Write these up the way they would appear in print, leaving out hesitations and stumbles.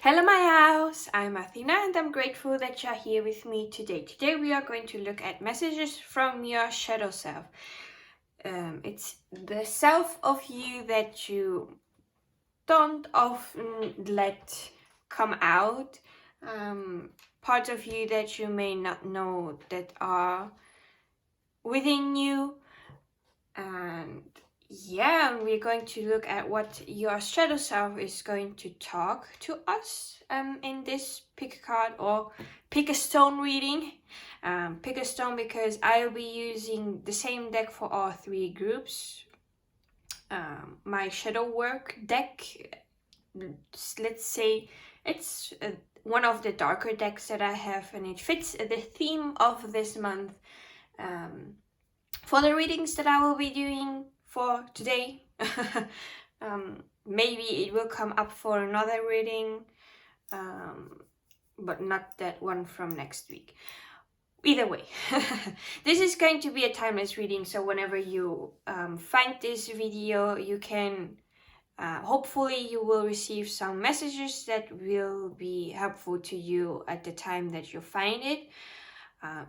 Hello my house, I'm Athina and I'm grateful that you're here with me today. Today we are going to look at messages from your shadow self. It's the self of you that you don't often let come out. Parts of you that you may not know that are within you. And yeah, we're going to look at what your shadow self is going to talk to us in this pick a card or pick a stone reading. Pick a stone because I'll be using the same deck for all three groups. My shadow work deck, let's say it's one of the darker decks that I have, and it fits the theme of this month. For the readings that I will be doing for today, maybe it will come up for another reading, but not that one from next week. Either way, this is going to be a timeless reading, so whenever you find this video, you can hopefully you will receive some messages that will be helpful to you at the time that you find it.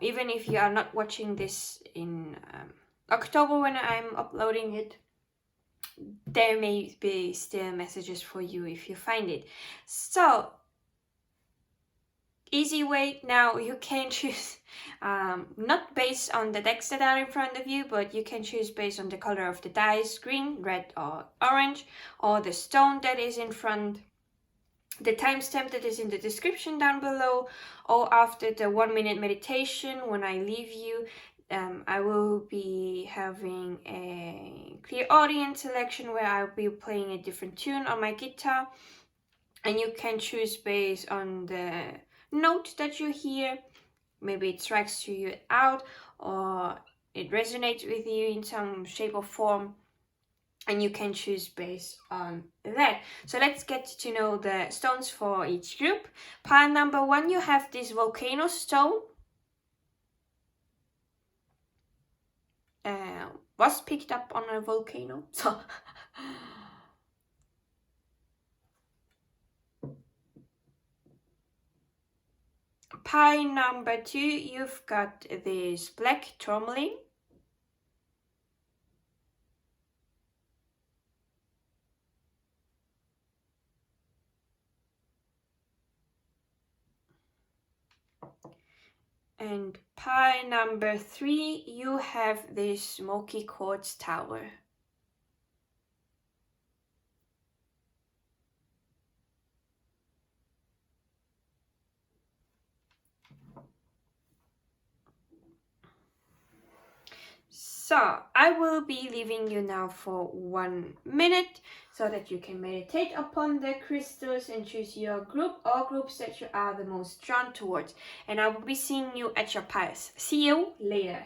Even if you are not watching this in October when I'm uploading it, there may be still messages for you if you find it. So, easy way now, you can choose not based on the decks that are in front of you, but you can choose based on the color of the dice, green, red or orange, or the stone that is in front. The timestamp that is in the description down below, or after the 1 minute meditation when I leave you, I will be having a clairaudient selection where I'll be playing a different tune on my guitar, and you can choose based on the note that you hear. Maybe it strikes you out or it resonates with you in some shape or form, and you can choose based on that. So let's get to know the stones for each group. Pile number 1, you have this volcano stone. Was picked up on a volcano. So pile number 2, you've got this black tourmaline. And pile number 3, you have this smoky quartz tower. So I will be leaving you now for 1 minute so that you can meditate upon the crystals and choose your group or groups that you are the most drawn towards. And I will be seeing you at your piles. See you later.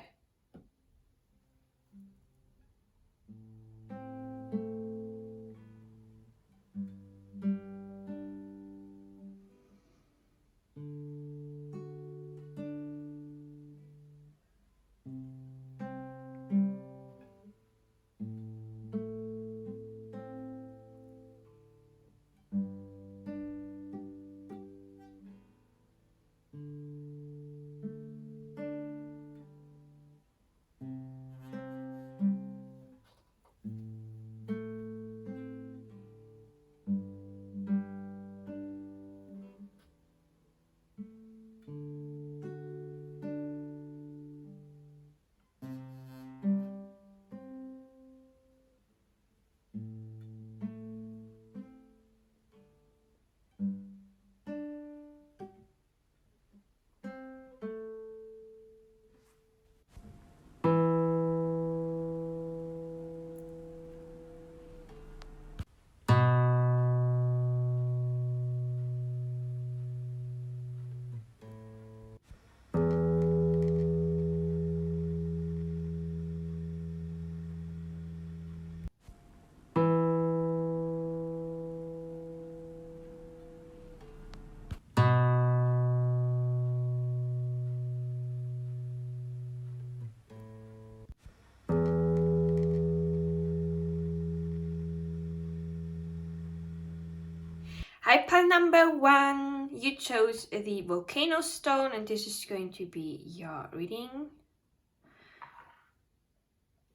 pile number 1, you chose the volcano stone, and this is going to be your reading.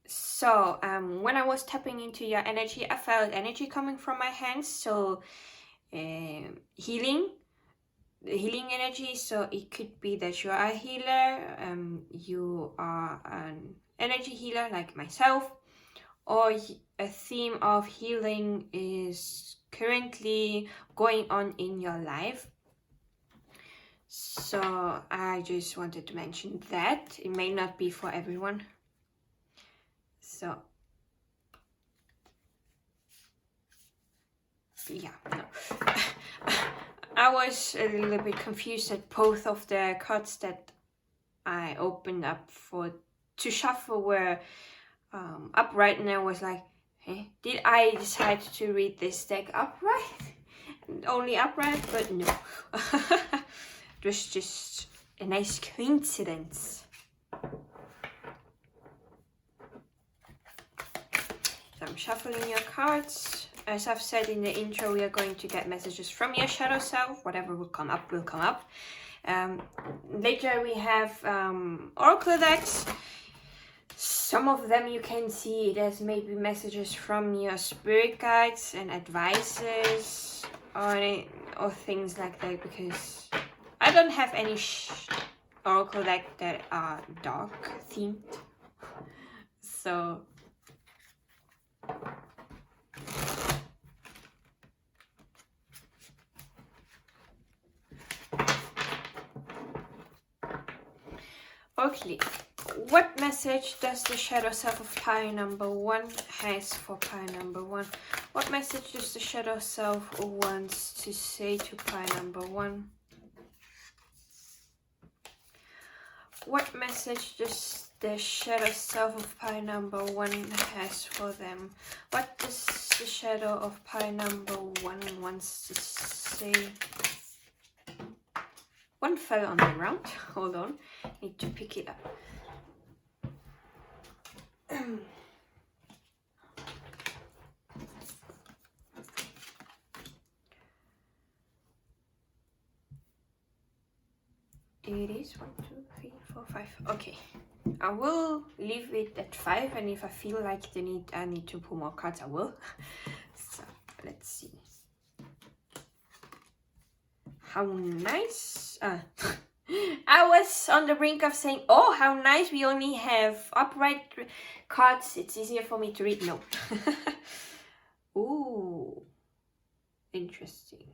So when I was tapping into your energy, I felt energy coming from my hands, so healing energy. So it could be that you are a healer, you are an energy healer like myself, or a theme of healing is currently going on in your life. So I just wanted to mention that it may not be for everyone. So yeah, no. I was a little bit confused at both of the cards that I opened up to shuffle were upright, and I was like, hey, did I decide to read this deck upright? Only upright, but no. It was just a nice coincidence. So I'm shuffling your cards. As I've said in the intro, we are going to get messages from your shadow self. Whatever will come up will come up. Later we have oracle decks. Some of them you can see it as maybe messages from your spirit guides and advices or things like that, because I don't have any oracle deck that are dark themed. So okay, what message does the shadow self of pile number 1 has for pile number 1? What message does the shadow self wants to say to pile number 1? What message does the shadow self of pile number 1 has for them? What does the shadow of pile number 1 wants to say? One fell on the ground. Hold on. Need to pick it up. It is 1, 2, 3, 4, 5. Okay. I will leave it at 5, and if I feel like I need to pull more cards, I will. So let's see. How nice. I was on the brink of saying, oh, how nice, we only have upright cards, it's easier for me to read. No. Ooh, interesting.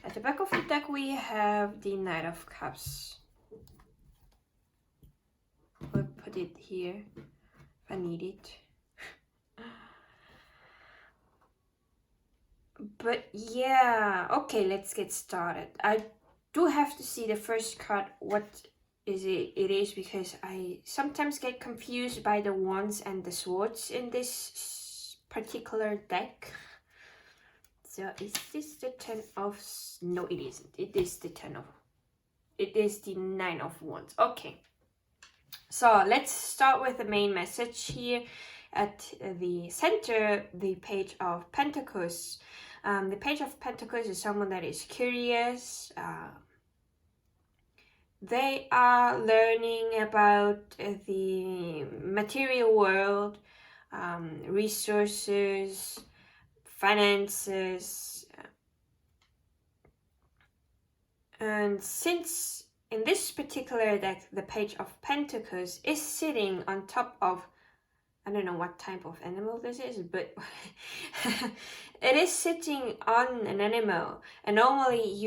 At the back of the deck we have the Knight of Cups. We'll put it here if I need it. But yeah, okay, let's get started. I do have to see the first card, what is it is, because I sometimes get confused by the wands and the swords in this particular deck. So is this the 10 of... No, it isn't. It is the 10 of... It is the 9 of wands. Okay. So let's start with the main message here. At the center, the Page of Pentacles. The Page of Pentacles is someone that is curious. They are learning about the material world, resources, finances. And since in this particular deck, the Page of Pentacles is sitting on top of, I don't know what type of animal this is, but it is sitting on an animal. And normally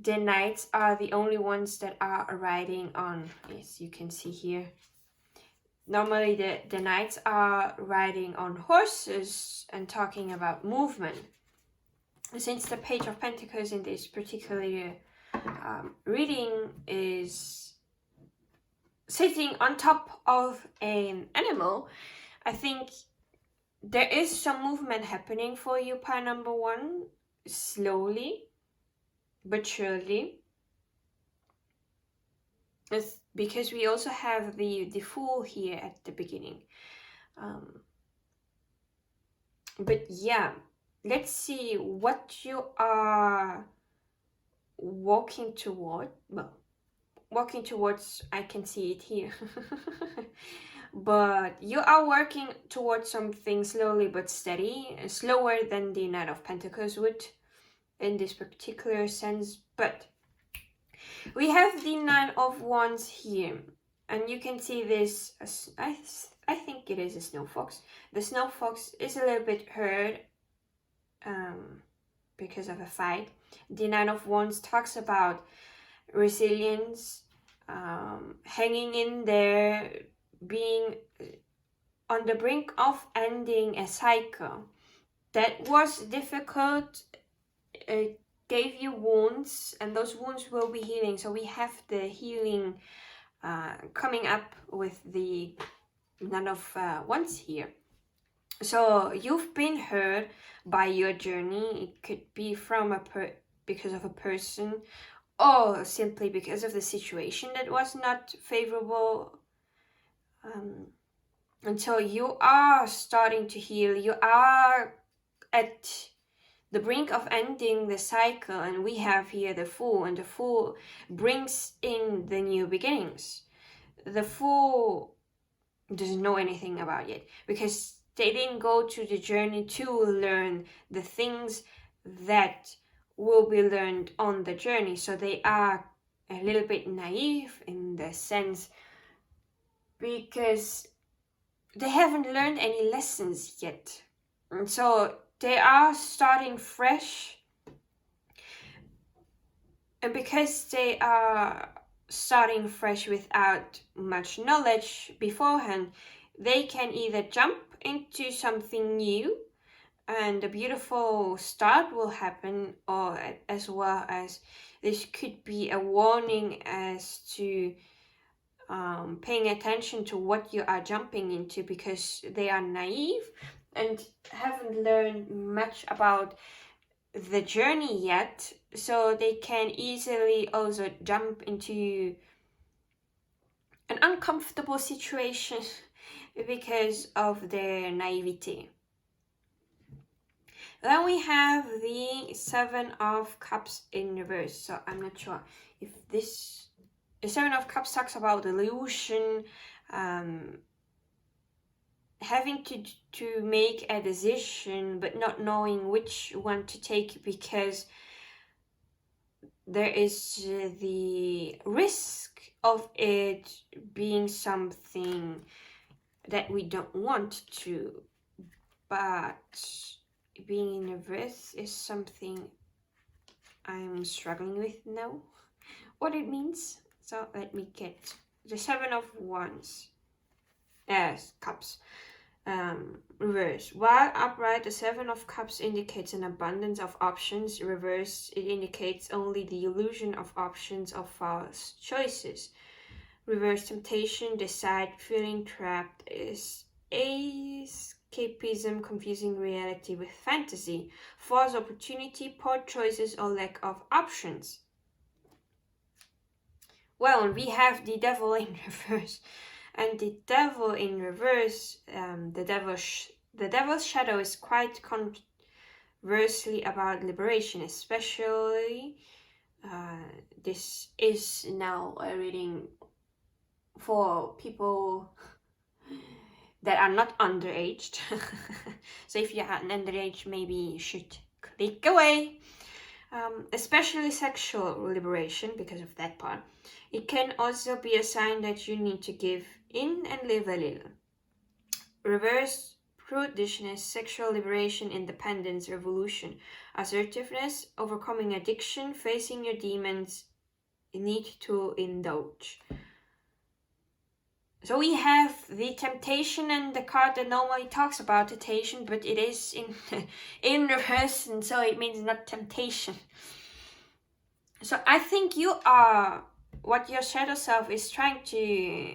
the knights are the only ones that are riding on, yes, you can see here. Normally the knights are riding on horses and talking about movement. Since the Page of Pentacles in this particular reading is sitting on top of an animal, I think there is some movement happening for you, pile number 1, slowly but surely. It's because we also have the Fool here at the beginning. But yeah, let's see what you are walking toward. Well, walking towards, I can see it here. But you are working towards something slowly but steady, slower than the Knight of Pentacles would in this particular sense. But we have the Nine of Wands here, and you can see this, I think it is a snow fox. The snow fox is a little bit hurt because of a fight. The Nine of Wands talks about resilience, hanging in there, being on the brink of ending a cycle that was difficult. It gave you wounds, and those wounds will be healing. So we have the healing coming up with the Nine of Wands here. So you've been hurt by your journey. It could be from because of a person, or simply because of the situation that was not favorable. And so you are starting to heal. You are at the brink of ending the cycle, and we have here the Fool, and the Fool brings in the new beginnings. The Fool doesn't know anything about it because they didn't go to the journey to learn the things that will be learned on the journey. So they are a little bit naive in the sense because they haven't learned any lessons yet. And so they are starting fresh. And because they are starting fresh without much knowledge beforehand, they can either jump into something new and a beautiful start will happen, or as well as this could be a warning as to paying attention to what you are jumping into, because they are naive and haven't learned much about the journey yet, so they can easily also jump into an uncomfortable situation because of their naivety. Then we have the Seven of Cups in reverse. So I'm not sure if this... The Seven of Cups talks about illusion, having to make a decision but not knowing which one to take, because there is the risk of it being something that we don't want to. But being in reverse is something I'm struggling with now, what it means. So let me get the Seven of Wands. Cups. Reverse. While upright, the Seven of Cups indicates an abundance of options. Reverse, it indicates only the illusion of options of false choices. Reverse temptation, decide, feeling trapped, is escapism, confusing reality with fantasy. False opportunity, poor choices, or lack of options. Well, we have the Devil in reverse. And the Devil in reverse, the Devil's shadow is quite conversely about liberation, especially this is now a reading for people that are not underaged. So if you are underage, maybe you should click away. Especially sexual liberation, because of that part. It can also be a sign that you need to give in and live a little. Reverse, prudishness, sexual liberation, independence, revolution, assertiveness, overcoming addiction, facing your demons, need to indulge. So we have the temptation, and the card that normally talks about temptation, but it is in reverse, and so it means not temptation. So I think you are, what your shadow self is trying to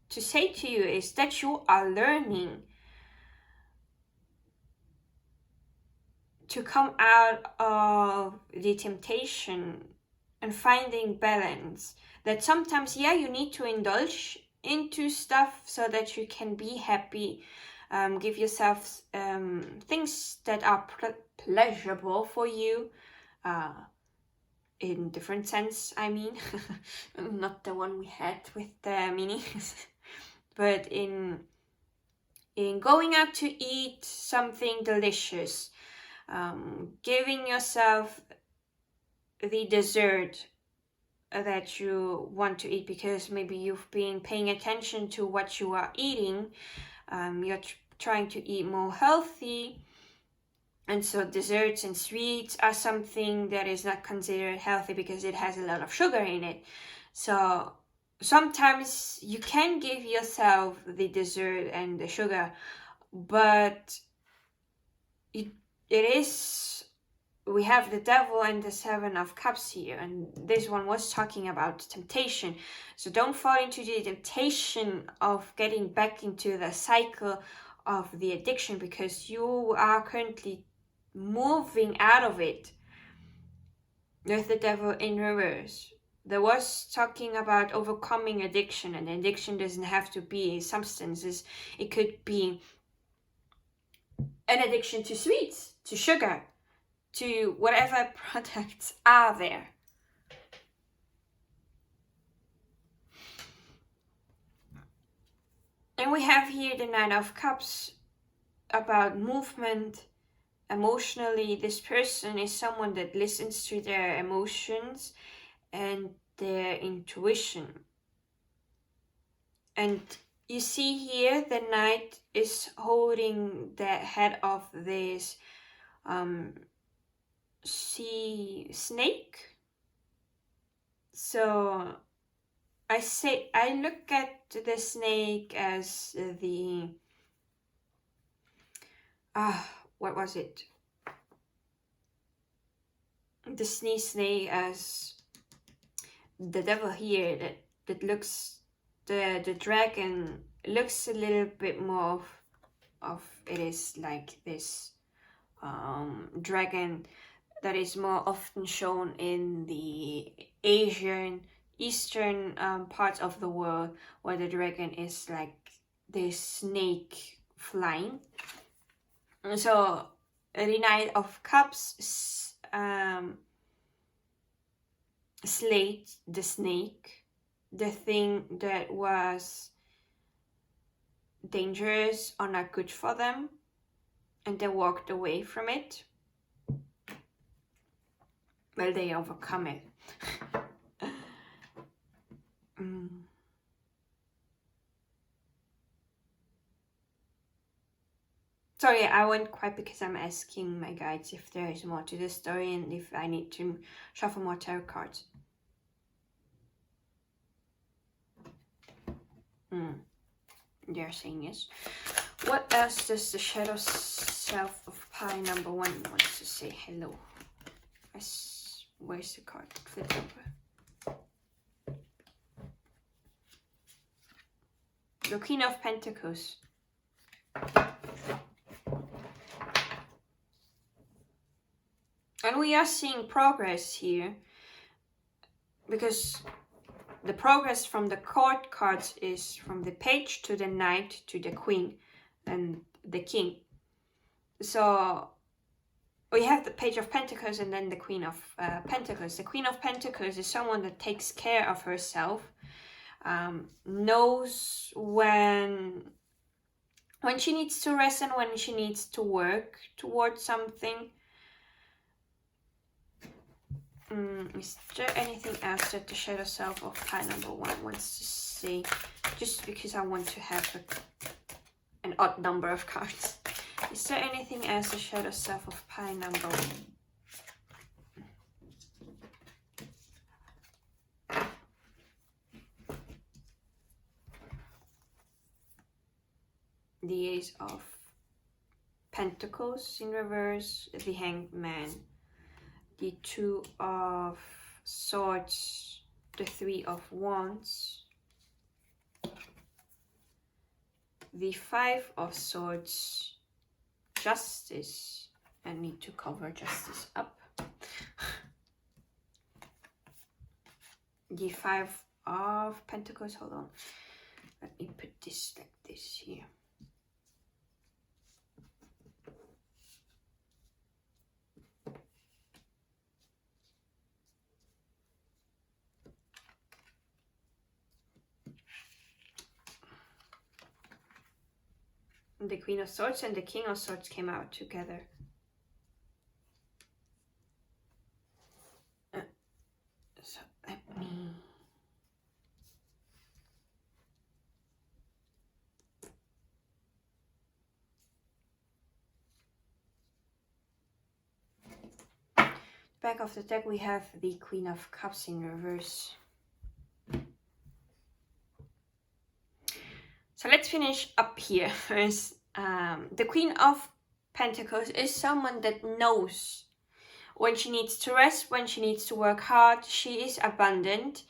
say to you is that you are learning to come out of the temptation and finding balance. That sometimes, yeah, you need to indulge into stuff so that you can be happy, Give yourself things that are pleasurable for you, in different sense, I mean. Not the one we had with the meanings. But in going out to eat something delicious, giving yourself the dessert that you want to eat, because maybe you've been paying attention to what you are eating. You're trying to eat more healthy, and so desserts and sweets are something that is not considered healthy because it has a lot of sugar in it. So sometimes you can give yourself the dessert and the sugar, but we have the devil and the 7 of Cups here, and this one was talking about temptation. So don't fall into the temptation of getting back into the cycle of the addiction, because you are currently moving out of it with the devil in reverse. There was talking about overcoming addiction, and addiction doesn't have to be substances. It could be an addiction to sweets, to sugar, to whatever products are there. And we have here the 9 of Cups about movement. Emotionally, this person is someone that listens to their emotions and their intuition. And you see here the Knight is holding the head of this sea snake. So I look at the snake as the what was it? The snake as the devil here. That looks, the dragon looks a little bit more of it is like this dragon that is more often shown in the Eastern parts of the world, where the dragon is like this snake flying. So the 9 of Cups slayed the snake, the thing that was dangerous or not good for them, and they walked away from it. Well, they overcome it. Sorry, I went quiet because I'm asking my guides if there is more to the story and if I need to shuffle more tarot cards. They're saying yes. What else does the shadow self of pie number 1 wants to say? Hello. Where's the card? Flip over. The Queen of Pentacles. And we are seeing progress here, because the progress from the court cards is from the Page to the Knight to the Queen and the King. So we have the Page of Pentacles and then the Queen of Pentacles. The Queen of Pentacles is someone that takes care of herself, knows when she needs to rest and when she needs to work towards something. Is there anything else that the shadow self of pie number 1 wants to say? Just because I want to have an odd number of cards. Is there anything else the shadow self of pie number 1? The Ace of Pentacles in reverse, the Hanged Man, the 2 of Swords, the 3 of Wands, the 5 of Swords, Justice. I need to cover Justice up. The 5 of Pentacles, hold on. Let me put this like this here. the Queen of Swords and the King of Swords came out together. So let me... Back of the deck we have the Queen of Cups in reverse. So let's finish up here first. The Queen of Pentacles is someone that knows when she needs to rest, when she needs to work hard. She is abundant,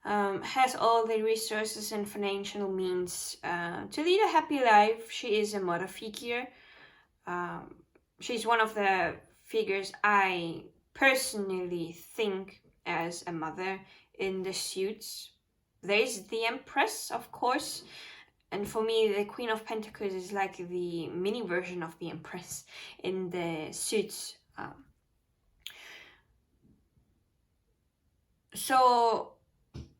has all the resources and financial means to lead a happy life. She is a mother figure. She's one of the figures I personally think as a mother in the suits. There's the Empress, of course. And for me, the Queen of Pentacles is like the mini version of the Empress in the suits. So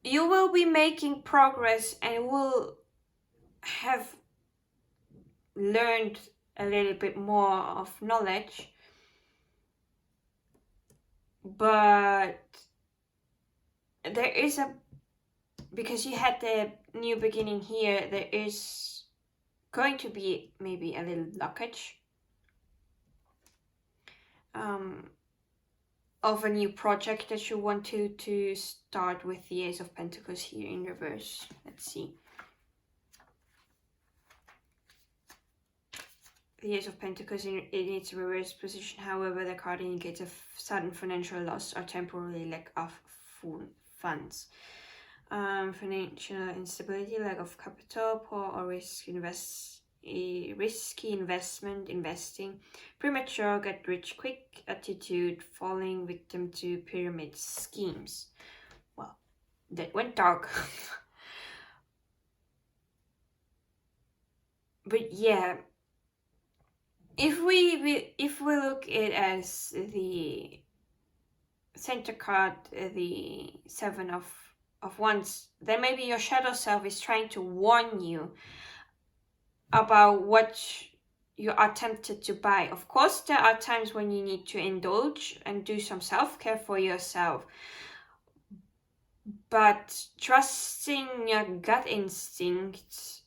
you will be making progress and will have learned a little bit more of knowledge. But there is because you had the new beginning here, there is going to be maybe a little blockage of a new project that you want to start with the Ace of Pentacles here in reverse. Let's see. The Ace of Pentacles in its reverse position, however, the card indicates a sudden financial loss or temporary lack of funds. Financial instability, lack of capital, poor or risky investing, premature get rich quick attitude, falling victim to pyramid schemes. Well, that went dark. But yeah, if we look at it as the center card, the Seven of Wands, then maybe your shadow self is trying to warn you about what you are tempted to buy. Of course, there are times when you need to indulge and do some self-care for yourself, but trusting your gut instincts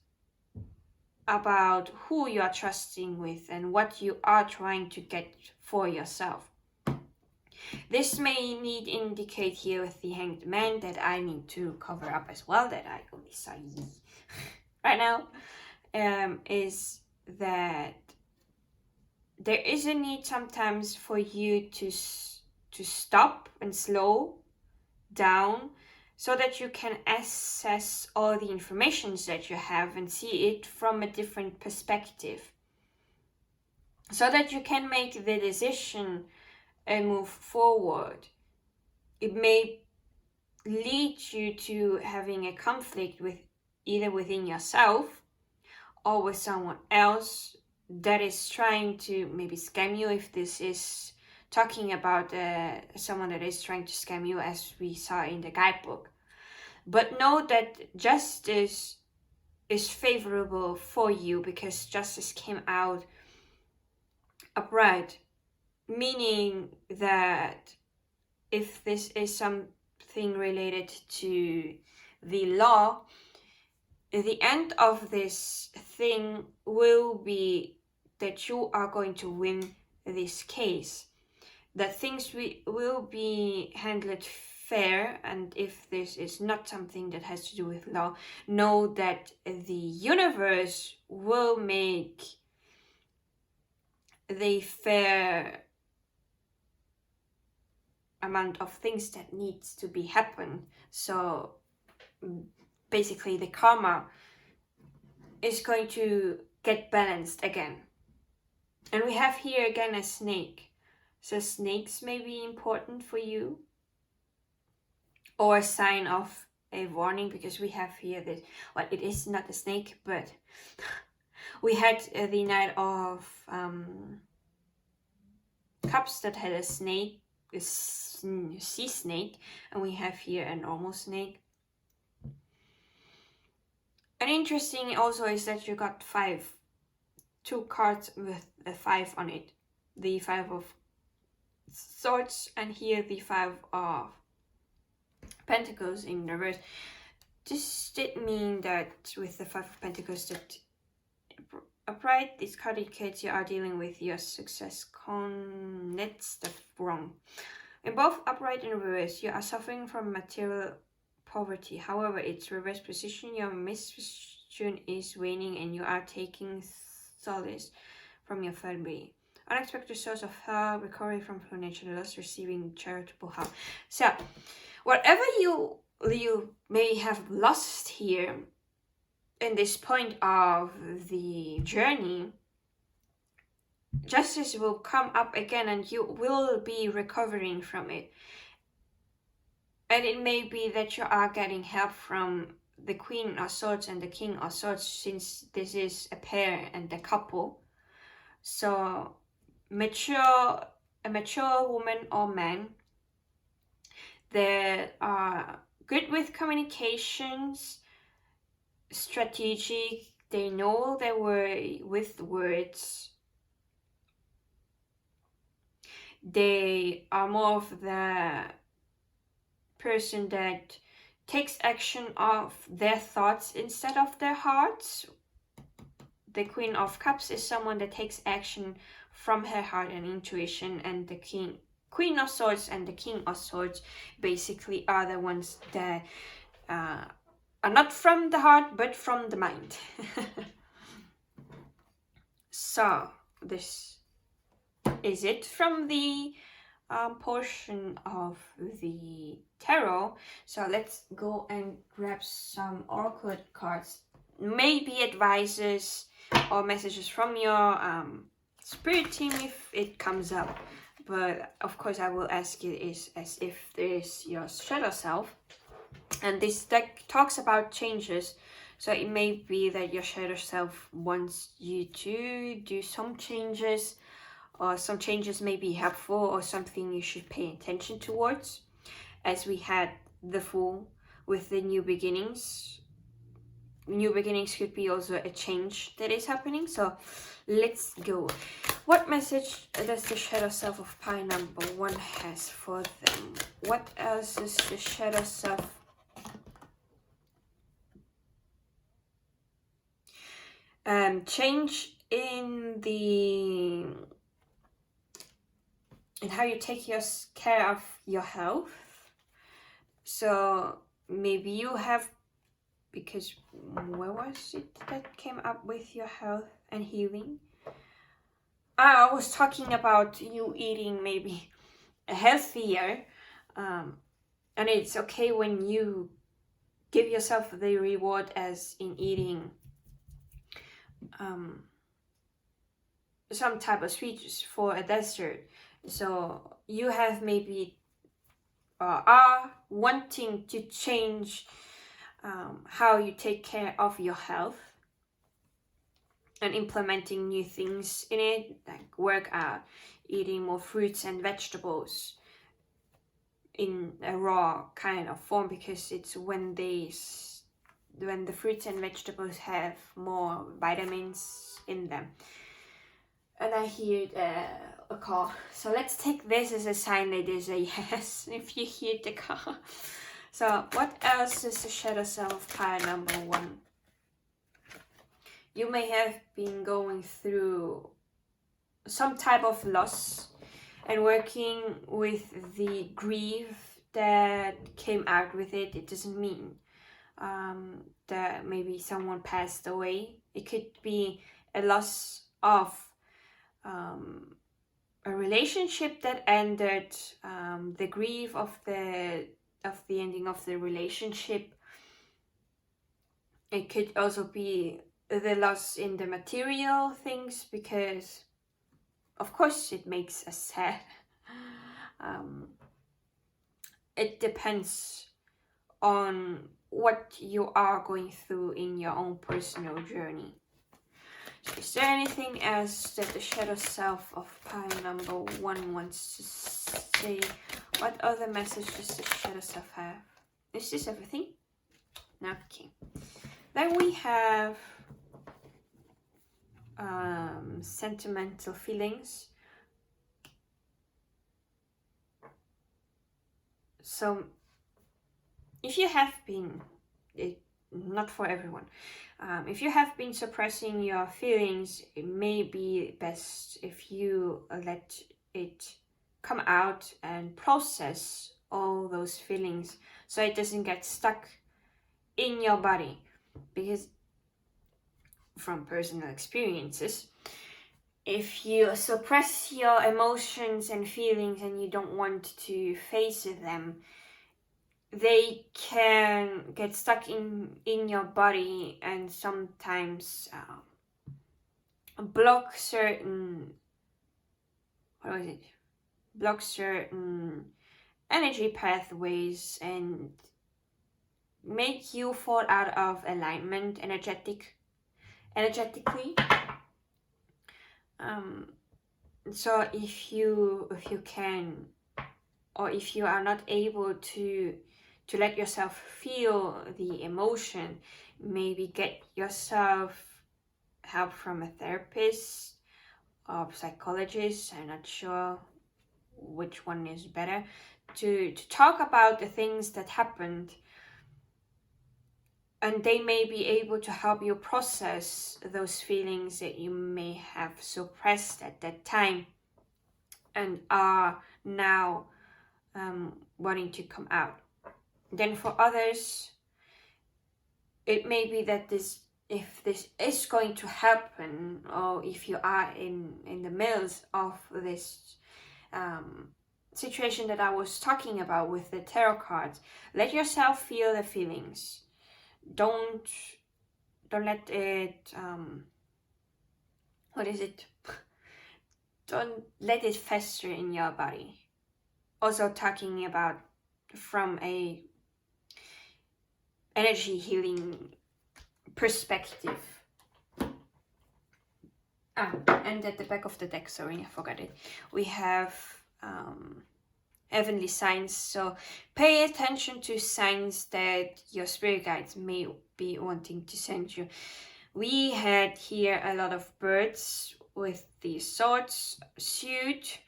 about who you are trusting with and what you are trying to get for yourself. This may need indicate here with the Hanged Man that I need to cover up as well, that I only saw right now, is that there is a need sometimes for you to stop and slow down so that you can assess all the information that you have and see it from a different perspective, so that you can make the decision and move forward. It may lead you to having a conflict with either within yourself or with someone else that is trying to maybe scam you, if this is talking about someone that is trying to scam you, as we saw in the guidebook. But know that justice is favorable for you, because justice came out upright, meaning that if this is something related to the law, the end of this thing will be that you are going to win this case, that things will be handled fair. And if this is not something that has to do with law, know that the universe will make the fair amount of things that needs to be happen. So basically the karma is going to get balanced again. And we have here again a snake. So snakes may be important for you, or a sign of a warning, because we have here this, well, it is not a snake, but we had the Knight of Cups that had a snake, a sea snake, and we have here a normal snake. And interesting also is that you got 5 two cards with a 5 on it. The 5 of Swords and here the 5 of Pentacles in reverse. This did mean that with the 5 of Pentacles that upright, this card indicates you are dealing with your success connect stuff wrong. In both upright and reverse, you are suffering from material poverty. However, its reverse position, your misfortune is waning and you are taking solace from your family. Unexpected source of help, recovery from financial loss, receiving charitable help. So, whatever you may have lost here in this point of the journey, justice will come up again and you will be recovering from it. And it may be that you are getting help from the Queen of Swords and the King of Swords, since this is a pair and a couple. So a mature woman or man that are good with communications, strategic, they know their way with words. They are more of the person that takes action of their thoughts instead of their hearts. The Queen of Cups is someone that takes action from her heart and intuition, and the Queen of Swords and the King of Swords basically are the ones that are not from the heart but from the mind. So this is it from the portion of the tarot. So let's go and grab some oracle cards, maybe advices or messages from your spirit team if it comes up. But of course I will ask you is as if there is your shadow self. And this deck talks about changes. So it may be that your shadow self wants you to do some changes, or some changes may be helpful or something you should pay attention towards. As we had the Fool with the new beginnings. New beginnings could be also a change that is happening. So let's go. What message does the shadow self of pile number 1 has for them? What else is the shadow self? Change in how you take care of your health. So maybe you have, because where was it that came up with your health and healing? I was talking about you eating maybe healthier, and it's okay when you give yourself the reward as in eating some type of sweets for a dessert. So you have maybe are wanting to change how you take care of your health and implementing new things in it, like workout, eating more fruits and vegetables in a raw kind of form, because it's when the fruits and vegetables have more vitamins in them. And I hear a call. So let's take this as a sign that is a yes if you hear the call. So what else is the shadow self of pile number 1? You may have been going through some type of loss and working with the grief that came out with it. It doesn't mean that maybe someone passed away. It could be a loss of a relationship that ended, the grief of the ending of the relationship. It could also be the loss in the material things, because of course it makes us sad. It depends on what you are going through in your own personal journey. So is there anything else that the shadow self of pile number 1 wants to say? What other message does the shadow self have? Is this everything? Okay. Then we have sentimental feelings. So if you have been, not for everyone, if you have been suppressing your feelings, it may be best if you let it come out and process all those feelings so it doesn't get stuck in your body. Because from personal experiences, if you suppress your emotions and feelings and you don't want to face them, they can get stuck in your body and sometimes block certain energy pathways and make you fall out of alignment energetically. So if you can, or if you are not able to let yourself feel the emotion, maybe get yourself help from a therapist or psychologist. I'm not sure which one is better, to talk about the things that happened, and they may be able to help you process those feelings that you may have suppressed at that time and are now wanting to come out. Then for others, it may be that if this is going to happen, or if you are in the middle of this situation that I was talking about with the tarot cards, let yourself feel the feelings. Don't let it don't let it fester in your body. Also talking about from a energy healing perspective. And at the back of the deck, sorry, I forgot it, we have heavenly signs. So pay attention to signs that your spirit guides may be wanting to send you. We had here a lot of birds with the swords suit,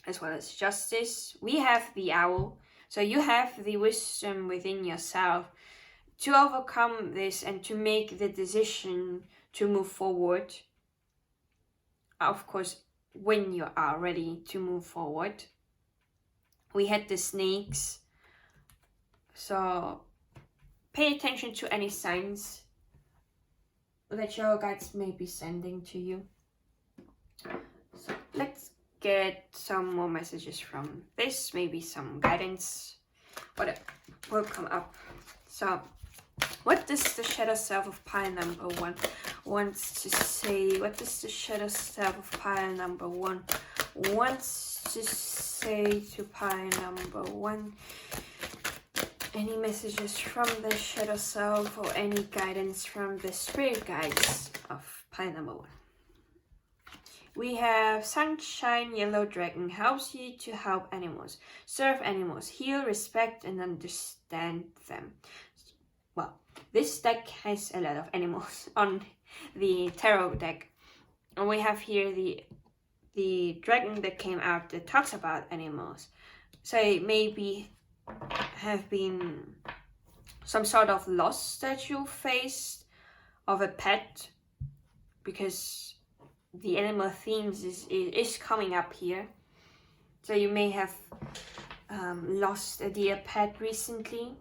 as well as justice. We have the owl. So you have the wisdom within yourself to overcome this and to make the decision to move forward. Of course, when you are ready to move forward. We had the snakes. So pay attention to any signs that your guides may be sending to you. So let's get some more messages from this, maybe some guidance, whatever will come up. So what does the shadow self of pile number 1 wants to say? What does the shadow self of pile number 1 wants to say to pile number 1? Any messages from the shadow self or any guidance from the spirit guides of pile number 1? We have Sunshine Yellow Dragon helps you to help animals, serve animals, heal, respect, and understand them. Well, this deck has a lot of animals on the tarot deck. And we have here the dragon that came out that talks about animals. So it maybe have been some sort of loss that you faced of a pet, because the animal themes is coming up here. So you may have lost a dear pet recently,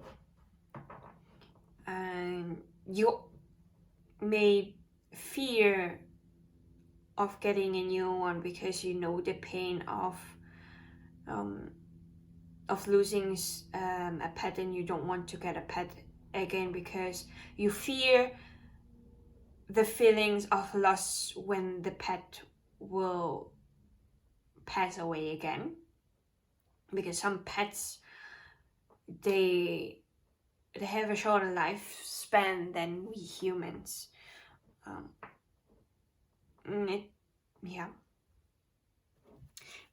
and you may fear of getting a new one because you know the pain of losing a pet, and you don't want to get a pet again because you fear the feelings of loss when the pet will pass away again. Because some pets, they have a shorter lifespan than we humans. Yeah.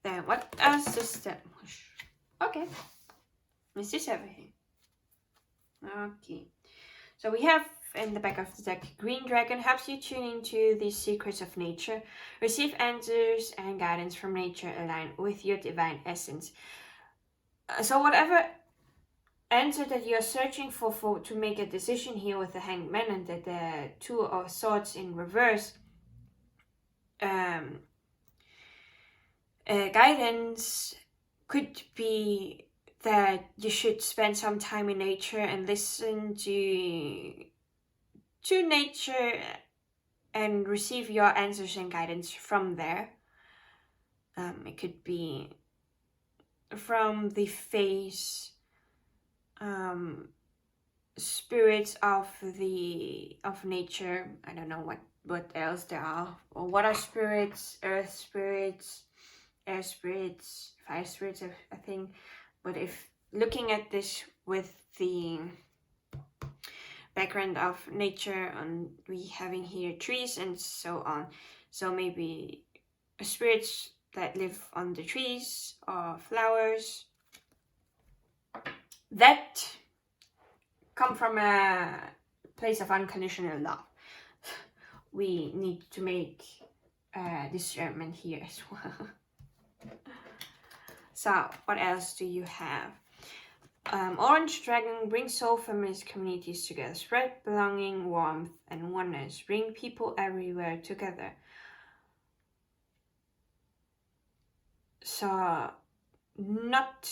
Then what else is that? Okay. Is this everything? Okay. So we have in the back of the deck, Green Dragon, helps you tune into the secrets of nature, receive answers and guidance from nature aligned with your divine essence. So whatever answer that you're searching for to make a decision here with the Hanged Man and the Two of Swords in reverse, guidance could be that you should spend some time in nature and listen to nature and receive your answers and guidance from there. It could be from the face spirits of nature. I don't know what else there are, or water spirits, earth spirits, air spirits, fire spirits, I think. But if looking at this with the background of nature, and we having here trees and so on, so maybe spirits that live on the trees or flowers that come from a place of unconditional love. We need to make discernment here as well. So, what else do you have? Orange Dragon brings soul feminist communities together, spread belonging, warmth, and oneness, bring people everywhere together. So, not...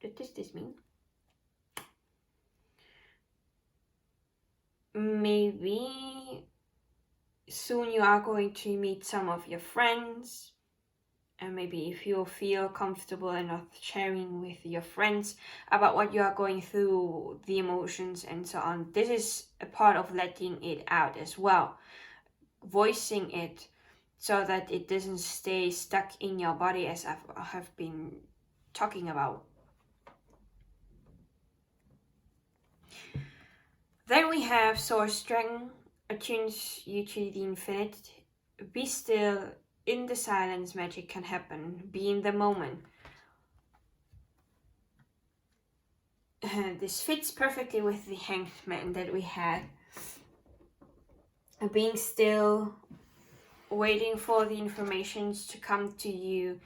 What does this mean? Maybe soon you are going to meet some of your friends, and maybe if you feel comfortable enough sharing with your friends about what you are going through, the emotions and so on, this is a part of letting it out as well, voicing it so that it doesn't stay stuck in your body, as I have been talking about. Then we have Source Dragon, attunes you to the infinite. Be still, in the silence magic can happen. Be in the moment. This fits perfectly with the Hanged Man that we had. Being still, waiting for the informations to come to you.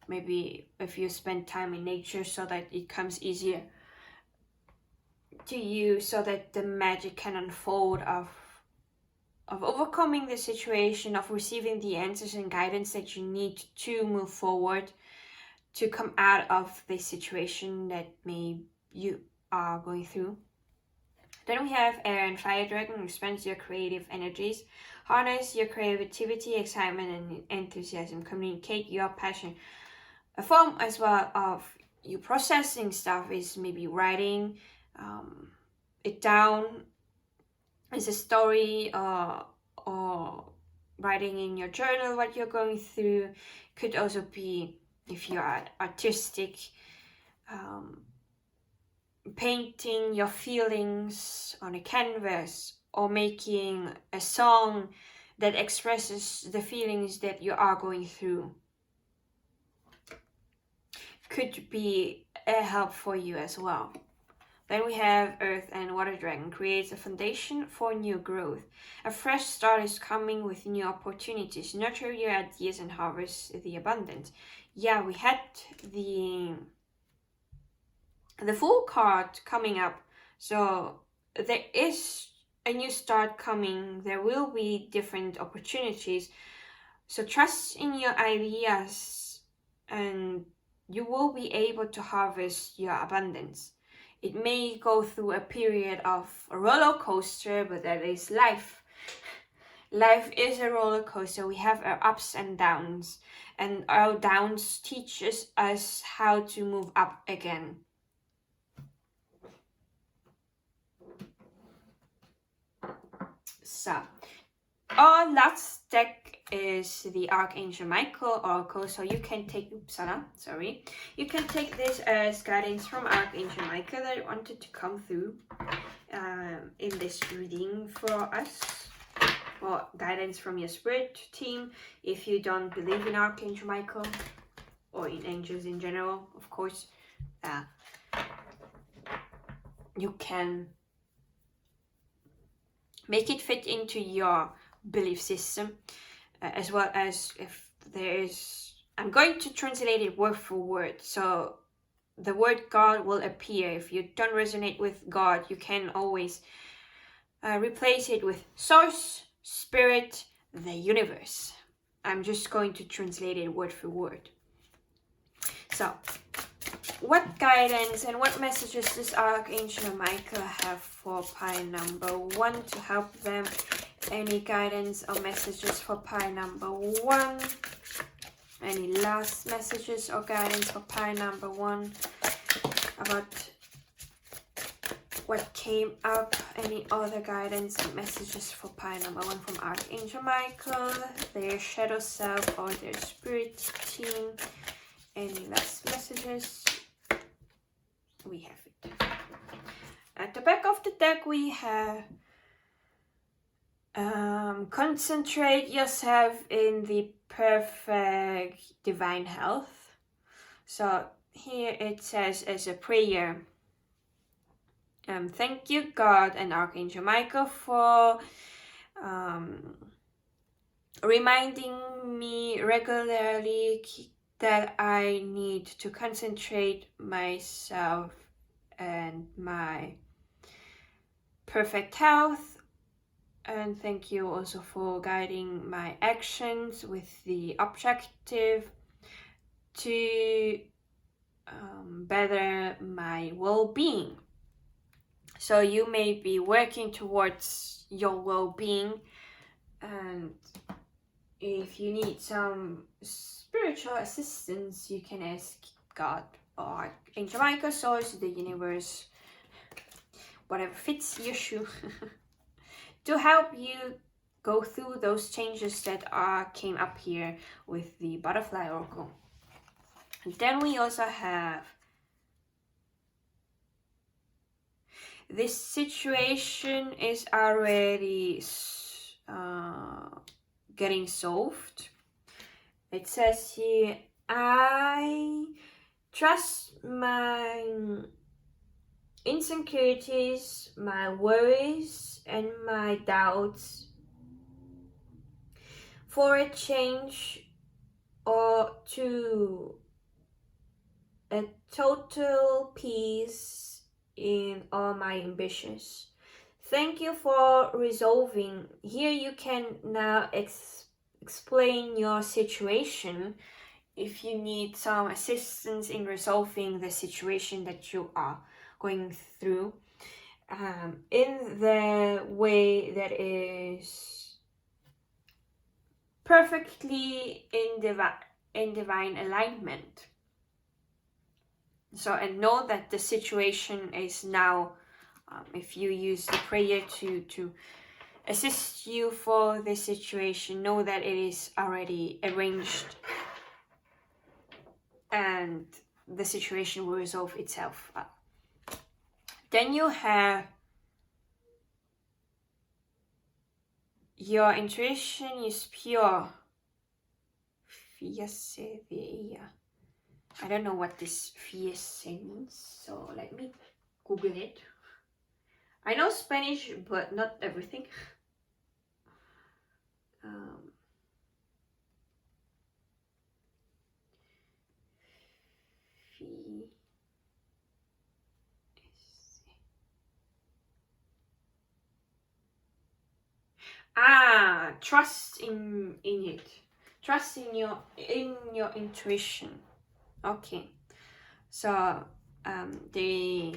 Maybe if you spend time in nature so that it comes easier to you, so that the magic can unfold of overcoming the situation, of receiving the answers and guidance that you need to move forward, to come out of the situation that you are going through. Then we have Air and Fire Dragon, expands your creative energies, harness your creativity, excitement and enthusiasm, communicate your passion. A form as well of you processing stuff is maybe writing it down as a story, or writing in your journal what you're going through. Could also be, if you are artistic, painting your feelings on a canvas, or making a song that expresses the feelings that you are going through. Could be a help for you as well. Then we have Earth and Water Dragon, creates a foundation for new growth. A fresh start is coming with new opportunities. Nurture your ideas and harvest the abundance. Yeah, we had the Fool card coming up. So there is a new start coming. There will be different opportunities. So trust in your ideas and you will be able to harvest your abundance. It may go through a period of a roller coaster, but that is life. Life is a roller coaster. We have our ups and downs, and our downs teaches us how to move up again. So, our last deck is the Archangel Michael Oracle. So you can take, you can take this as guidance from Archangel Michael that I wanted to come through in this reading for us, or guidance from your spirit team if you don't believe in Archangel Michael or in angels in general, of course. you can make it fit into your belief system, as well as if there is, I'm going to translate it word for word, so the word God will appear. If you don't resonate with God, you can always replace it with source, spirit, the universe. I'm just going to translate it word for word. So, what guidance and what messages does Archangel Michael have for pile number 1 to help them? Any guidance or messages for pile number 1? Any last messages or guidance for pile number 1 about what came up? Any other guidance and messages for pile number 1 from Archangel Michael, their shadow self or their spirit team? Any last messages? We have it. At the back of the deck we have concentrate yourself in the perfect divine health. So here it says as a prayer, thank you God and Archangel Michael for reminding me regularly that I need to concentrate myself and my perfect health. And thank you also for guiding my actions with the objective to better my well-being. So you may be working towards your well-being, and if you need some spiritual assistance, you can ask God or Angel Michael, Source, the universe, whatever fits your shoe, to help you go through those changes that came up here with the butterfly oracle. And then we also have this situation is already getting solved. It says here, I trust my insecurities, my worries, and my doubts for a change or to a total peace in all my ambitions. Thank you for resolving. Here you can now explain your situation if you need some assistance in resolving the situation that you are going through in the way that is perfectly in divine alignment. So, and know that the situation is now, if you use the prayer to assist you for this situation, know that it is already arranged and the situation will resolve itself. Then you have your intuition is pure. I don't know what this fiese means, so let me Google it. I know Spanish, but not everything. Trust in it. Trust in your intuition. Okay. So the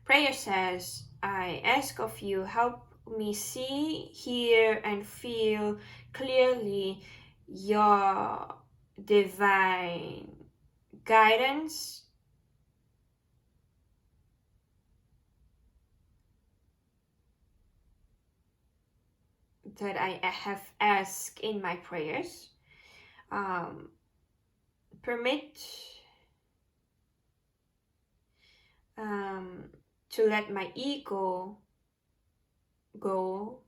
prayer says, I ask of you, help me see, hear, and feel clearly your divine guidance that I have asked in my prayers. Permit to let my ego go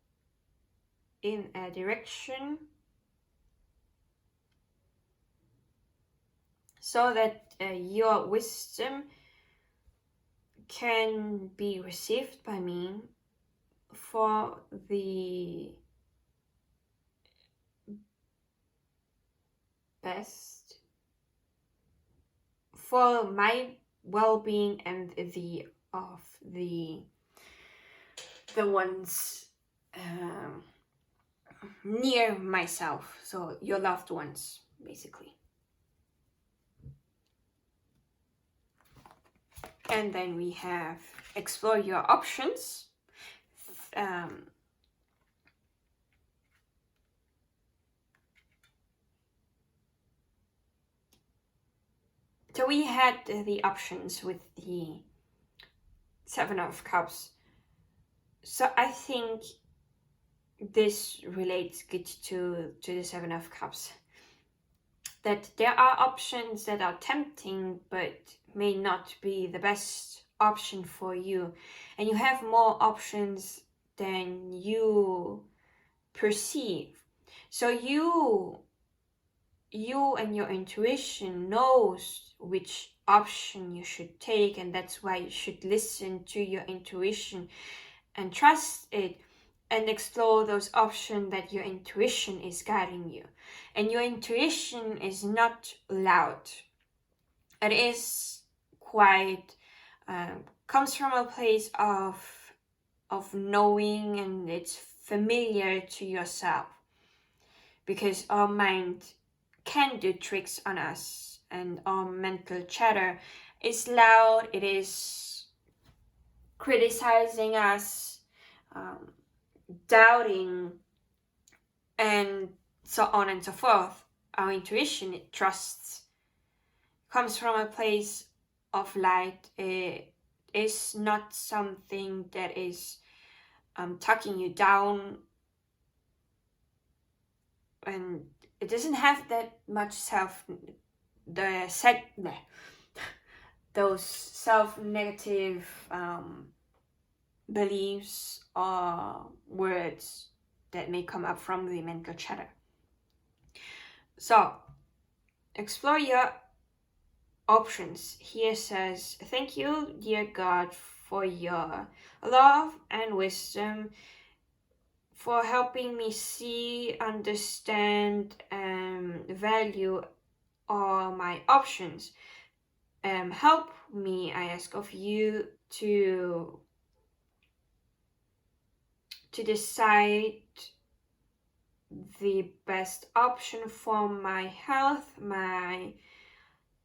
in a direction so that your wisdom can be received by me for the best, for my well-being and the of the ones near myself, so your loved ones, basically. And then we have explore your options. So we had the options with the Seven of Cups. So I think this relates good to the Seven of Cups. That there are options that are tempting but may not be the best option for you. And you have more options than you perceive. So you and your intuition knows which option you should take, and that's why you should listen to your intuition and trust it and explore those options that your intuition is guiding you. And your intuition is not loud. It is quite comes from a place of knowing, and it's familiar to yourself, because our mind can do tricks on us, and our mental chatter is loud. It is criticizing us, doubting, and so on and so forth. Our intuition, it trusts, comes from a place of light. It is not something that is tucking you down, and it doesn't have that much those self-negative beliefs or words that may come up from the mental chatter. So, explore your options. Here says, thank you, dear God, for your love and wisdom, for helping me see, understand, and value all my options. Help me, I ask of you, to decide the best option for my health, my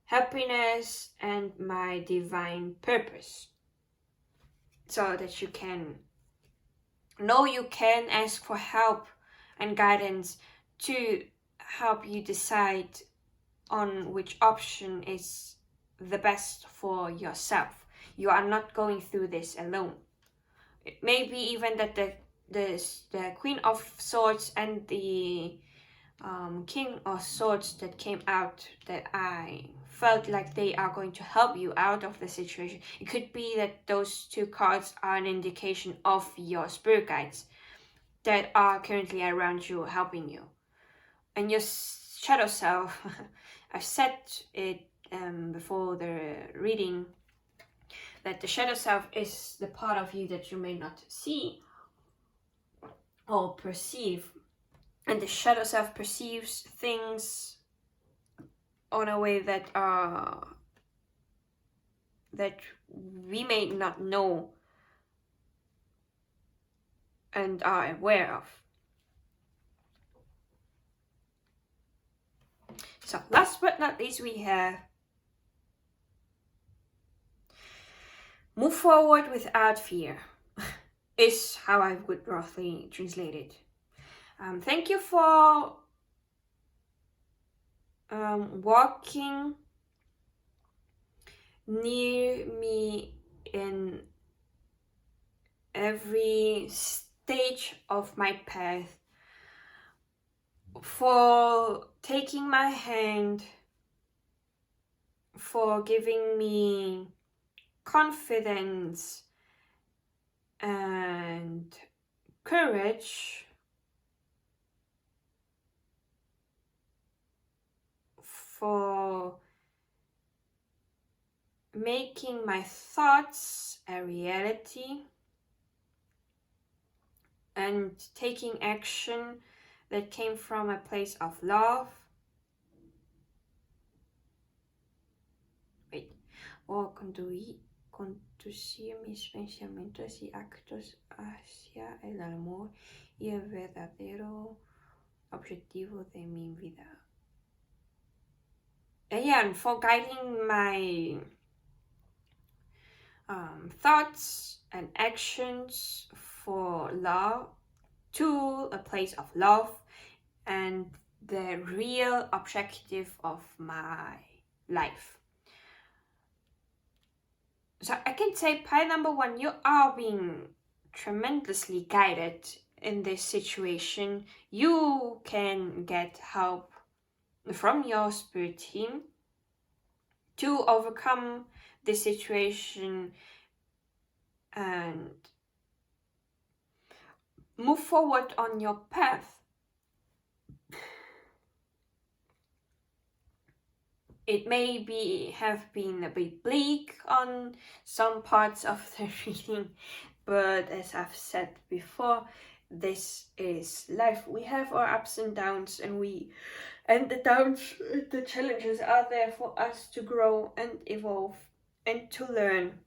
happiness, and my divine purpose. So that you can know you can ask for help and guidance to help you decide on which option is the best for yourself. You are not going through this alone. It may be even that the Queen of Swords and the King of Swords that came out, that I felt like they are going to help you out of the situation. It could be that those two cards are an indication of your spirit guides that are currently around you, helping you. And your shadow self, I've said it before the reading, that the shadow self is the part of you that you may not see or perceive. And the shadow self perceives things on a way that we may not know and are aware of. So last but not least, we have move forward without fear, is how I would roughly translate it. Thank you for walking near me in every stage of my path, for taking my hand, for giving me confidence and courage, for making my thoughts a reality and taking action that came from a place of love. Wait. O conducir mis pensamientos y actos hacia el amor y el verdadero objetivo de mi vida. And for guiding my thoughts and actions for love to a place of love and the real objective of my life. So I can say, pile number 1, you are being tremendously guided in this situation. You can get help from your spirit team to overcome this situation and move forward on your path. It may have been a bit bleak on some parts of the reading, but as I've said before, this is life. We have our ups and downs, and the challenges are there for us to grow and evolve and to learn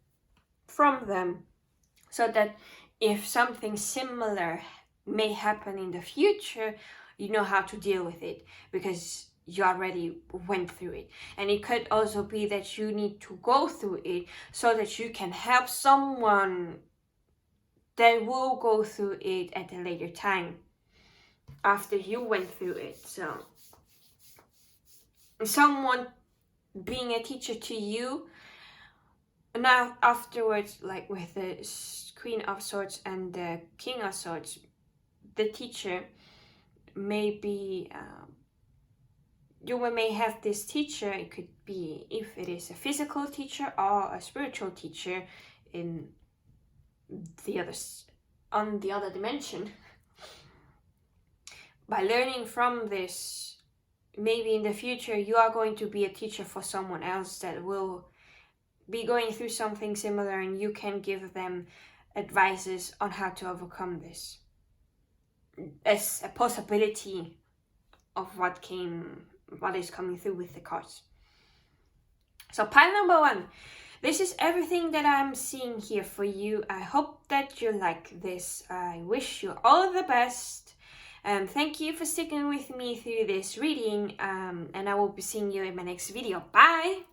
from them, so that if something similar may happen in the future, you know how to deal with it because you already went through it. And it could also be that you need to go through it so that you can help someone that will go through it at a later time after you went through it. So someone being a teacher to you, now afterwards, like with the Queen of Swords and the King of Swords, the teacher may be you may have this teacher. It could be, if it is a physical teacher or a spiritual teacher in on the other dimension. By learning from this, maybe in the future you are going to be a teacher for someone else that will be going through something similar, and you can give them advices on how to overcome this as a possibility of what is coming through with the cards. So pile number 1, this is everything that I'm seeing here for you. I hope that you like this. I wish you all the best. Thank you for sticking with me through this reading, and I will be seeing you in my next video. Bye!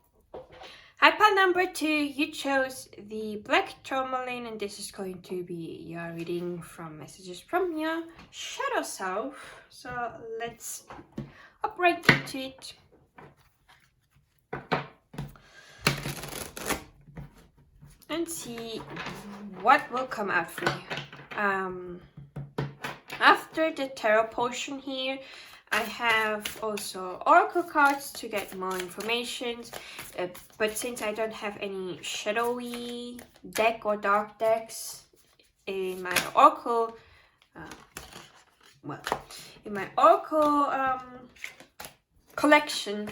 Hi, pile number 2, you chose the black tourmaline, and this is going to be your reading from messages from your shadow self. So let's hop right into it. And see what will come out for you. After the tarot portion here, I have also oracle cards to get more information, but since I don't have any shadowy deck or dark decks in my oracle, collection,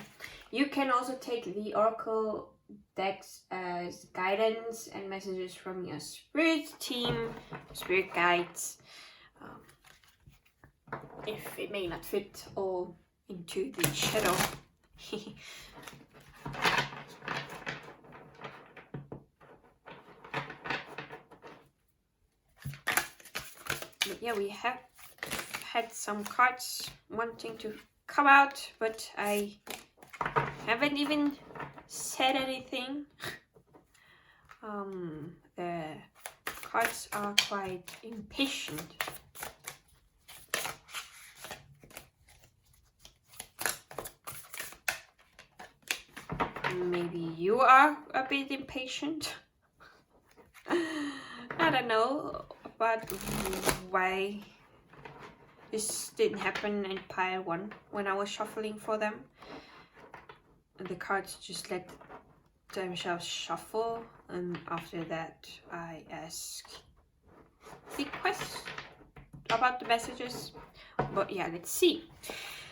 you can also take the oracle decks as guidance and messages from your spirit team, spirit guides. If it may not fit all into the shadow. But yeah, we have had some cards wanting to come out, but I haven't even said anything. The cards are quite impatient. Maybe you are a bit impatient. I don't know about why this didn't happen in pile 1 when I was shuffling for them. And the cards just let themselves shuffle, and after that I ask the questions about the messages. But yeah, let's see.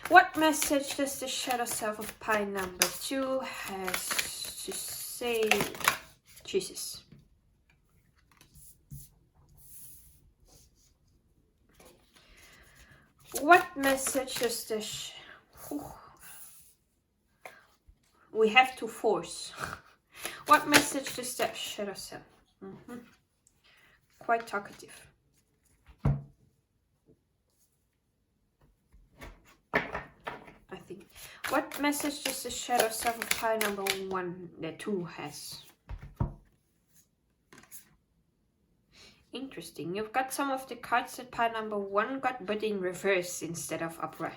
What message does the shadow self of pile number 2 has to say Jesus. What message does this... We have to force. What message does that shadow self? Quite talkative. I think. What message does the shadow self of pile number 1, the 2 has? Interesting. You've got some of the cards that pile number 1 got, but in reverse instead of upright.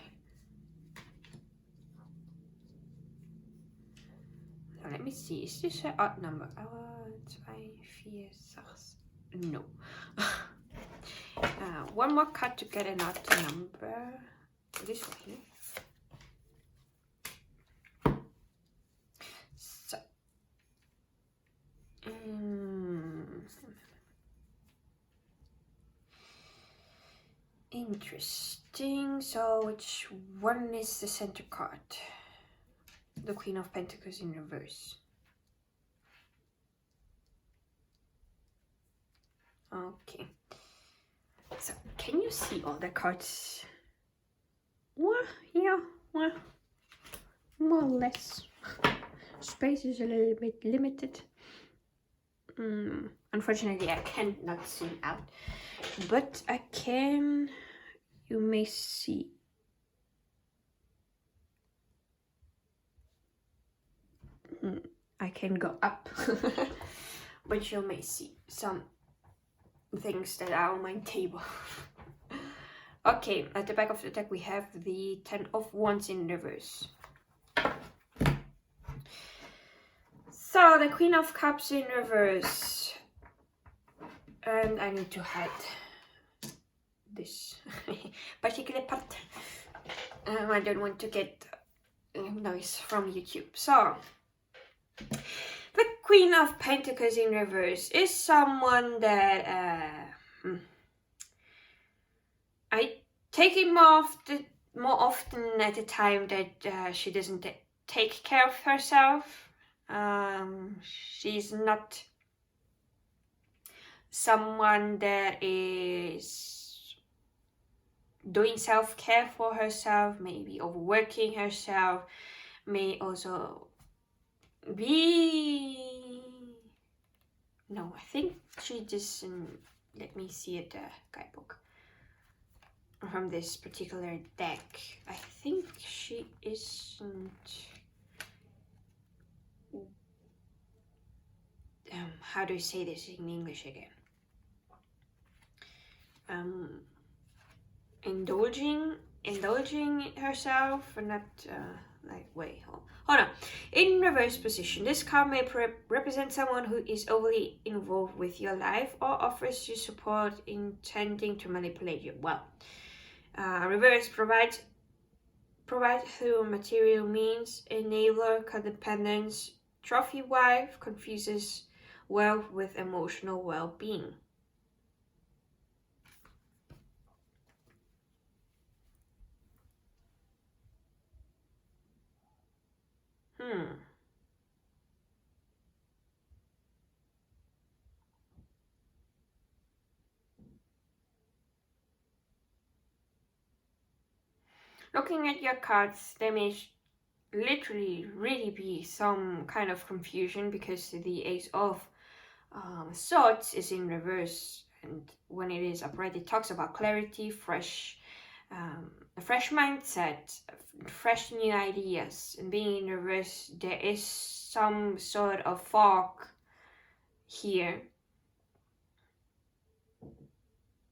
Now, let me see. Is this an odd number? 2, 4, 6. No. One more card to get an odd number. This one here. So. Interesting. So which one is the center card? The Queen of Pentacles in reverse. Okay. So can you see all the cards? Well, yeah, well, more or less. Space is a little bit limited. Unfortunately, I cannot zoom out, but I can. You may see. I can go up, but you may see some things that are on my table. Okay, at the back of the deck we have the 10 of Wands in reverse. So the Queen of Cups in reverse. And I need to hide this particular part. I don't want to get noise from YouTube. So the Queen of Pentacles in reverse is someone that I take it more often at the time that she doesn't take care of herself. She's not someone that is doing self-care for herself, maybe overworking herself, may also be... No, I think she just... let me see at the guidebook. From this particular deck, I think she isn't... how do you say this in English again? Indulging herself, or not like, wait, hold on. In reverse position, this card may represent someone who is overly involved with your life or offers you support intending to manipulate you. Well, reverse provide through material means, enabler, codependence, trophy wife, confuses wealth with emotional well-being. Looking at your cards, there may literally really be some kind of confusion because the Ace of Swords is in reverse, and when it is upright it talks about clarity, a fresh mindset, fresh new ideas. And being in reverse, there is some sort of fog here,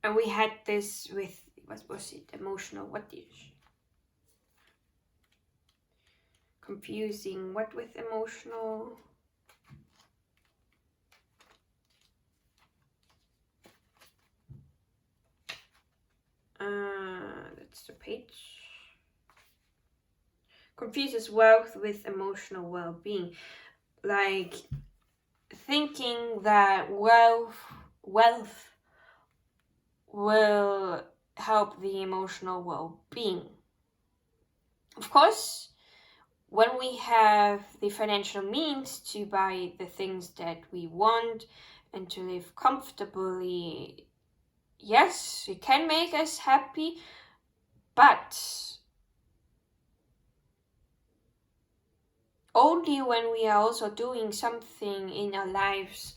and we had this with, what was it, emotional, what is confusing, what with emotional, that's the page. Confuses wealth with emotional well-being, like thinking that wealth will help the emotional well-being. Of course, when we have the financial means to buy the things that we want and to live comfortably, yes, it can make us happy, but only when we are also doing something in our lives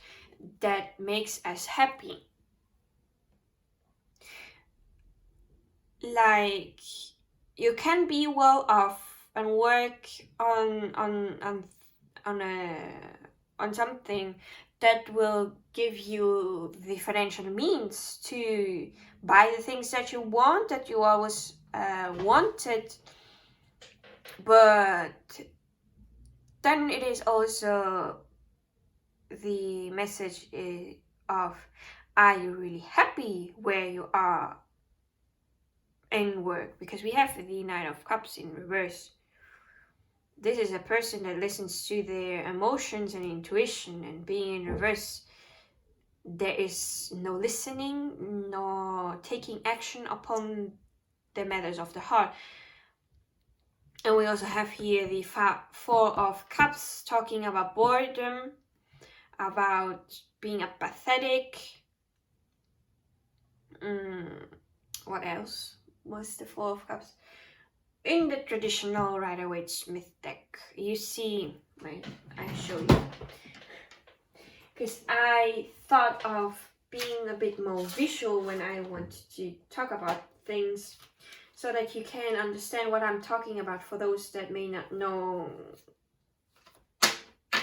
that makes us happy. Like, you can be well off and work on something that will give you the financial means to buy the things that you want, that you always wanted, but then it is also the message of, are you really happy where you are in work? Because we have the Knight of Cups in reverse. This is a person that listens to their emotions and intuition, and being in reverse, there is no listening, no taking action upon the matters of the heart. And we also have here the Four of Cups, talking about boredom, about being apathetic. What else was the Four of Cups? In the traditional Rider-Waite-Smith deck, you see, wait, I show you, because I thought of being a bit more visual when I want to talk about things, so that you can understand what I'm talking about for those that may not know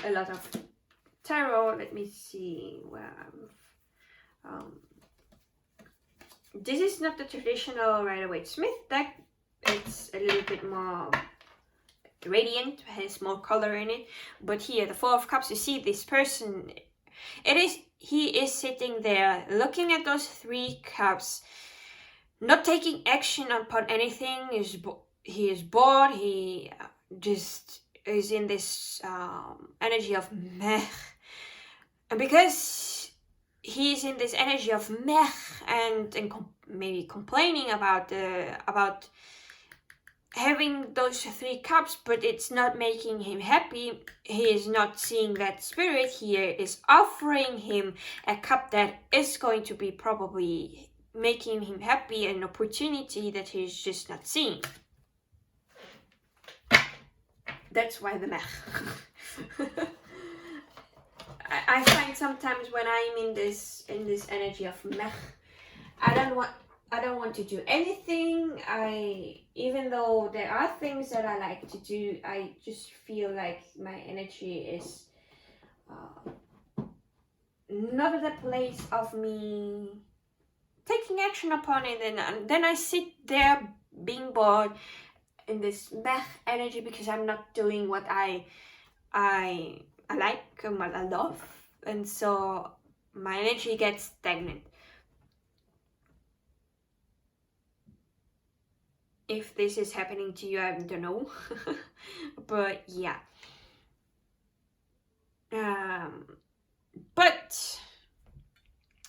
a lot of tarot. Let me see where this is not the traditional Rider-Waite-Smith deck. It's a little bit more radiant, has more color in it. But here, the Four of Cups, you see this person, he is sitting there looking at those three cups, not taking action upon anything. He is bored. He just is in this energy of meh. And because he's in this energy of meh and maybe complaining about having those three cups, but it's not making him happy, he is not seeing that spirit here is offering him a cup that is going to be probably making him happy, an opportunity that he's just not seeing. That's why the meh. I find sometimes when I'm in this energy of meh, I don't want to do anything. Even though there are things that I like to do, I just feel like my energy is not at the place of me taking action upon it, and then I sit there being bored in this meh energy because I'm not doing what I like and what I love, and so my energy gets stagnant. If this is happening to you, I don't know. But yeah. But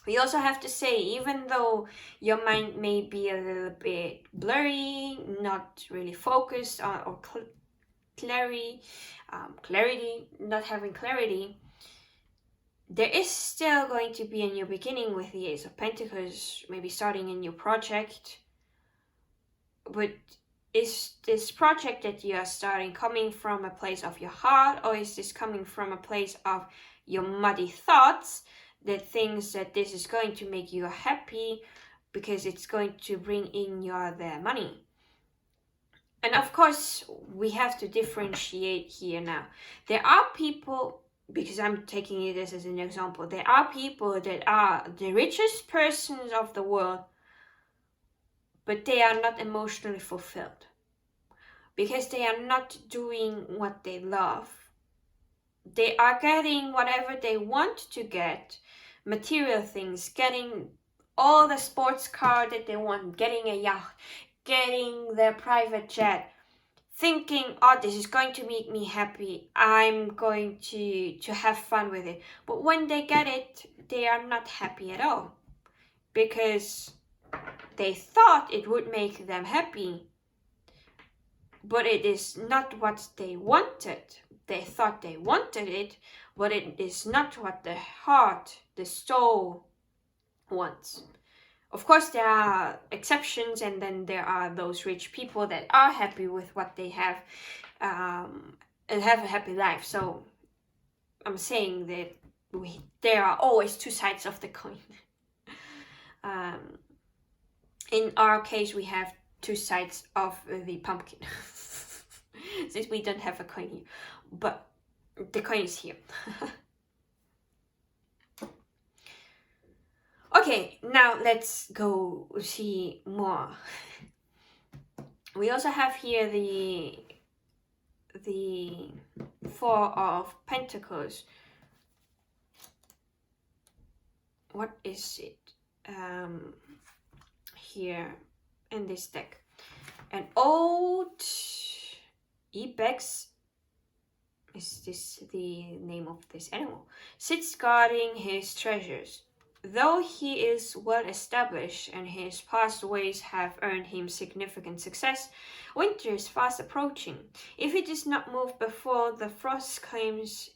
we also have to say, even though your mind may be a little bit blurry, not really focused or clarity, not having clarity, there is still going to be a new beginning with the Ace of Pentacles, maybe starting a new project. But is this project that you are starting coming from a place of your heart, or is this coming from a place of your muddy thoughts that thinks that this is going to make you happy because it's going to bring in the money? And of course, we have to differentiate here now. There are people, because I'm taking it as an example, there are people that are the richest persons of the world, but they are not emotionally fulfilled because they are not doing what they love. They are getting whatever they want to get, material things, getting all the sports car that they want, getting a yacht, getting their private jet, thinking, oh, this is going to make me happy, I'm going to have fun with it. But when they get it, they are not happy at all because they thought it would make them happy, but it is not what they wanted. They thought they wanted it, but it is not what the heart, the soul wants. Of course, there are exceptions, and then there are those rich people that are happy with what they have and have a happy life. So I'm saying that there are always two sides of the coin. In our case, we have two sides of the pumpkin. Since we don't have a coin here, but the coin is here. Okay, now let's go see more. We also have here the Four of Pentacles. What is it here in this deck? An old ibex, is this the name of this animal, sits guarding his treasures. Though he is well established and his past ways have earned him significant success, winter is fast approaching. If he does not move before the frost claims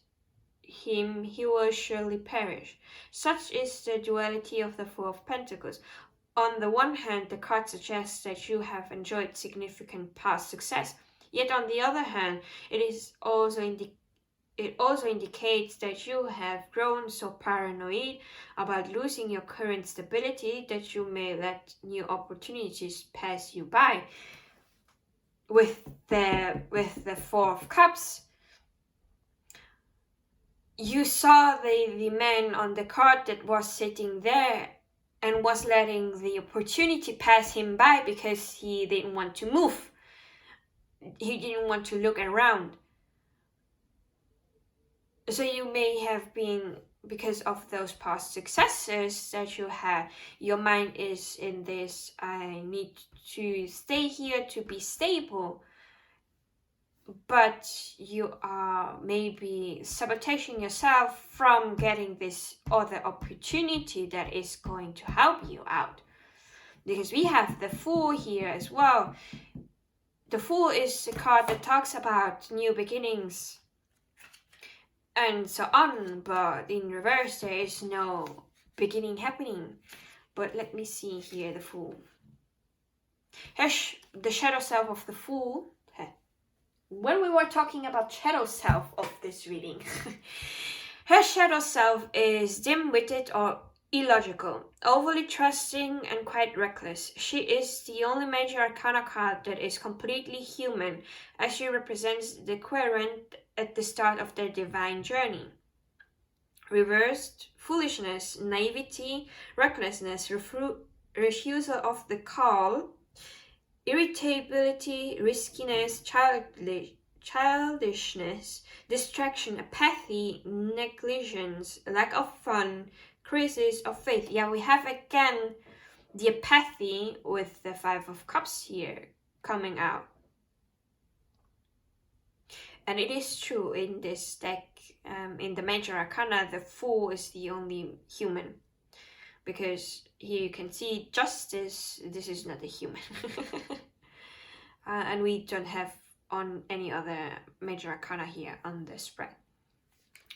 him, he will surely perish. Such is the duality of the Four of Pentacles. On the one hand, the card suggests that you have enjoyed significant past success. Yet on the other hand, it also indicates that you have grown so paranoid about losing your current stability that you may let new opportunities pass you by. With the Four of Cups, you saw the man on the card that was sitting there and was letting the opportunity pass him by because he didn't want to move. He didn't want to look around. So you may have been, because of those past successes that you had, your mind is in this, I need to stay here to be stable. But you are maybe sabotaging yourself from getting this other opportunity that is going to help you out. Because we have the Fool here as well. The Fool is a card that talks about new beginnings and so on, but in reverse there is no beginning happening. But let me see here, the Fool. Here's the shadow self of the Fool. When we were talking about shadow self of this reading, her shadow self is dim-witted or illogical, overly trusting and quite reckless. She is the only major arcana card that is completely human, as she represents the Clairaudiant at the start of their divine journey. Reversed, foolishness, naivety, recklessness, refusal of the call, irritability, riskiness, childishness, distraction, apathy, negligence, lack of fun, crisis of faith. Yeah, we have again the apathy with the Five of Cups here coming out. And it is true in this deck, in the major arcana, the Fool is the only human. Because here you can see justice, this is not a human. And we don't have on any other major arcana here on the spread.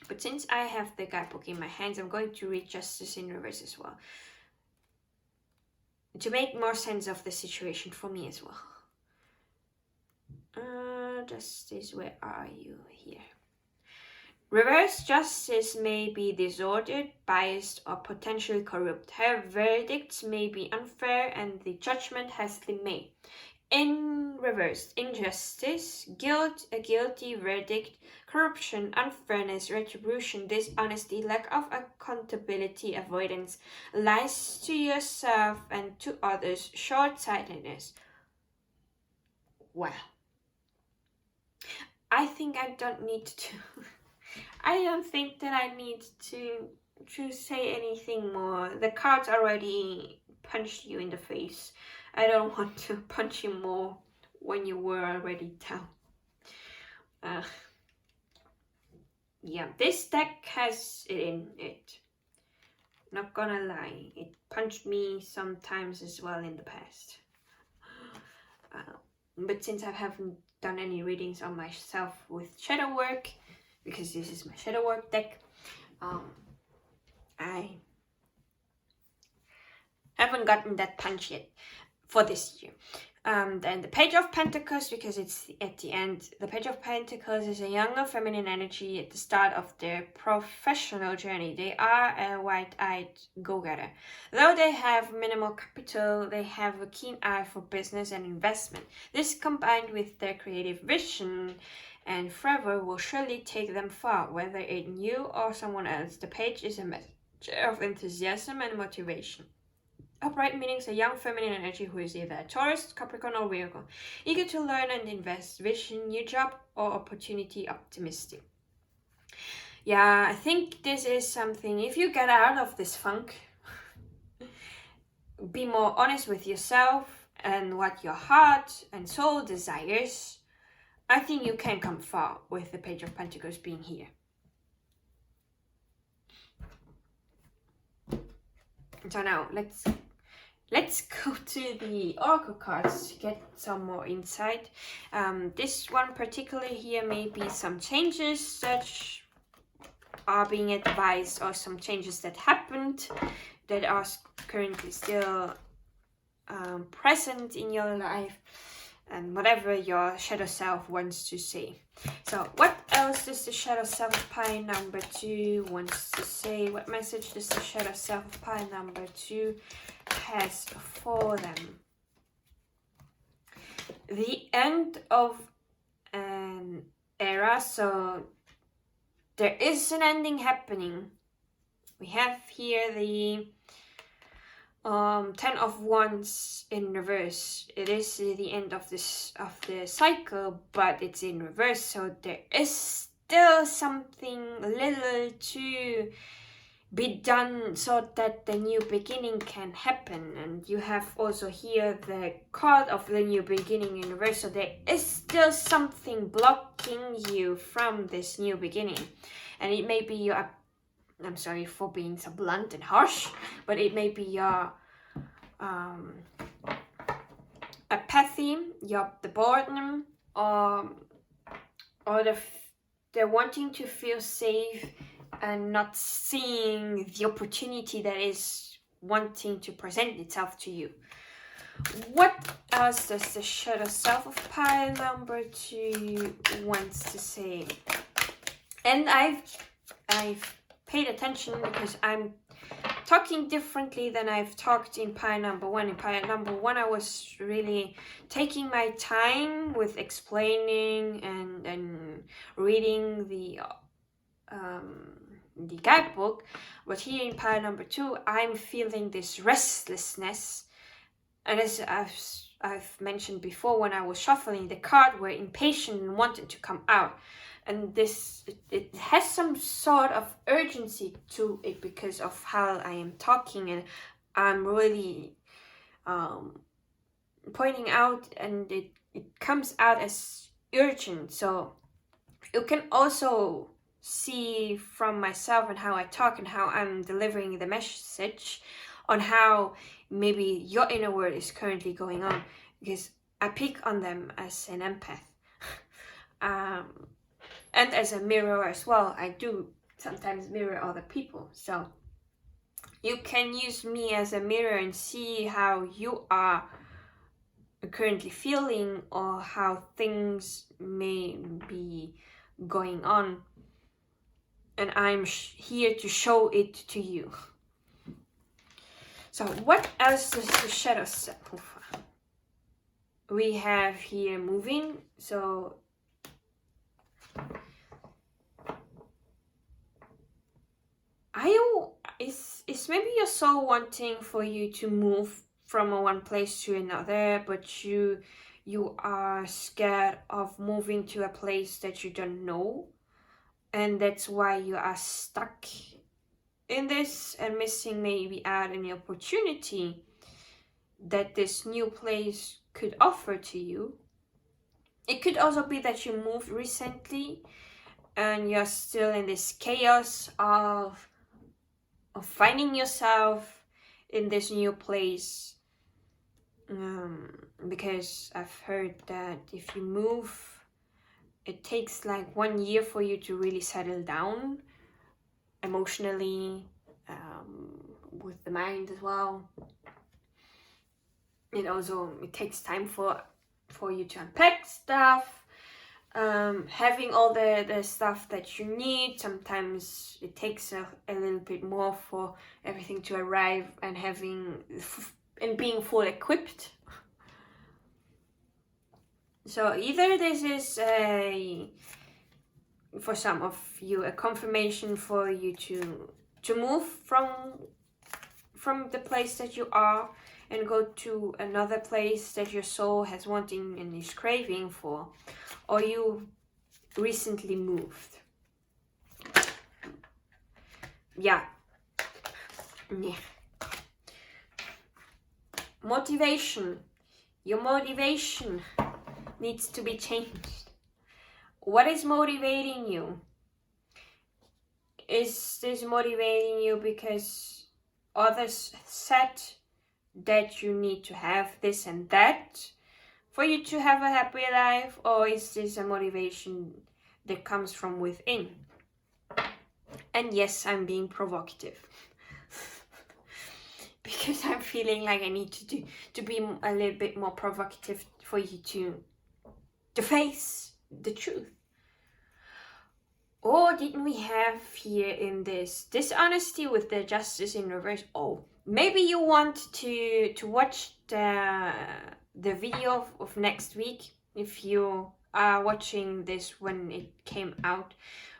But since I have the guidebook in my hands, I'm going to read justice in reverse as well, to make more sense of the situation for me as well. Justice, where are you? Here. Reverse justice may be disordered, biased, or potentially corrupt. Her verdicts may be unfair and the judgment has been made. In reverse, injustice, guilt, a guilty verdict, corruption, unfairness, retribution, dishonesty, lack of accountability, avoidance, lies to yourself and to others, short-sightedness. Well, I think I don't need to... I don't think that I need to say anything more. The cards already punched you in the face. I don't want to punch you more when you were already down. Yeah, this deck has it in it. Not gonna lie, it punched me sometimes as well in the past. But since I haven't done any readings on myself with shadow work, because this is my shadow work deck, I haven't gotten that punch yet for this year. Then the Page of Pentacles, because it's at the end. The Page of Pentacles is a younger feminine energy at the start of their professional journey. They are a wide-eyed go-getter. Though they have minimal capital, they have a keen eye for business and investment. This, combined with their creative vision and fervor, will surely take them far, whether in you or someone else. The Page is a messenger of enthusiasm and motivation. Upright meanings a young feminine energy who is either a Taurus, Capricorn or Virgo, eager to learn and invest, vision, new job or opportunity, optimistic. Yeah, I think this is something, if you get out of this funk, be more honest with yourself and what your heart and soul desires, I think you can come far with the Page of Pentacles being here. So now, let's go to the Oracle cards to get some more insight. This one particularly here may be some changes that are being advised, or some changes that happened that are currently still present in your life, and whatever your shadow self wants to say. So what else does the shadow self of pile number 2 wants to say? What message does the shadow self of pile number 2 has for them? The end of an era, so there is an ending happening. We have here the 10 of Wands in reverse. It is the end of the cycle, but it's in reverse, so there is still something little to be done so that the new beginning can happen. And you have also here the card of the new beginning in reverse, so there is still something blocking you from this new beginning. And it may be your, I'm sorry for being so blunt and harsh, but it may be your apathy, the boredom, or the wanting to feel safe and not seeing the opportunity that is wanting to present itself to you. What else does the shadow self of pile number 2 wants to say? And I've paid attention because I'm talking differently than I've talked in pile number 1. In pile number 1, I was really taking my time with explaining and reading the guidebook, but here in pile number 2, I'm feeling this restlessness. And as I've mentioned before, when I was shuffling the card, we're impatient and wanted to come out. And it has some sort of urgency to it because of how I am talking, and I'm really pointing out, and it comes out as urgent. So you can also see from myself and how I talk and how I'm delivering the message on how maybe your inner world is currently going on, because I pick on them as an empath. And as a mirror as well. I do sometimes mirror other people. So you can use me as a mirror and see how you are currently feeling, or how things may be going on. And I'm here to show it to you. So what else does the shadow self? We have here moving. So is maybe your soul wanting for you to move from one place to another, but you are scared of moving to a place that you don't know, and that's why you are stuck in this and missing maybe out an opportunity that this new place could offer to you. It could also be that you moved recently and you're still in this chaos of finding yourself in this new place, because I've heard that if you move, it takes like 1 year for you to really settle down emotionally, with the mind as well. It takes time for you to unpack stuff, having all the stuff that you need. Sometimes it takes a little bit more for everything to arrive and being full equipped. So either this is for some of you a confirmation for you to move from the place that you are and go to another place that your soul has wanting and is craving for, or you recently moved. Yeah. Motivation. Your motivation needs to be changed. What is motivating you? Is this motivating you because others said that you need to have this and that for you to have a happy life, or is this a motivation that comes from within? And yes, I'm being provocative because I'm feeling like I need to be a little bit more provocative for you to face the truth. Or didn't we have here in this dishonesty with the justice in reverse? Oh, maybe you want to watch the video of next week if you are watching this when it came out,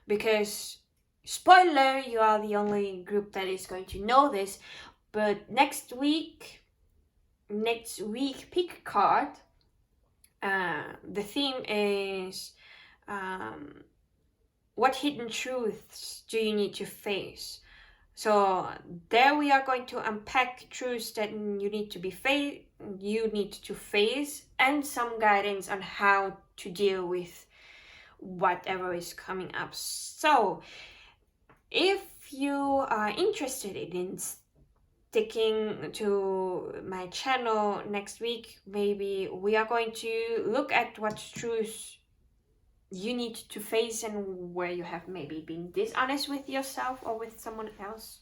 because spoiler, you are the only group that is going to know this, but next week pick card, the theme is what hidden truths do you need to face? So there we are going to unpack truths that you need to face, and some guidance on how to deal with whatever is coming up. So if you are interested in sticking to my channel next week, maybe we are going to look at what truths you need to face and where you have maybe been dishonest with yourself or with someone else,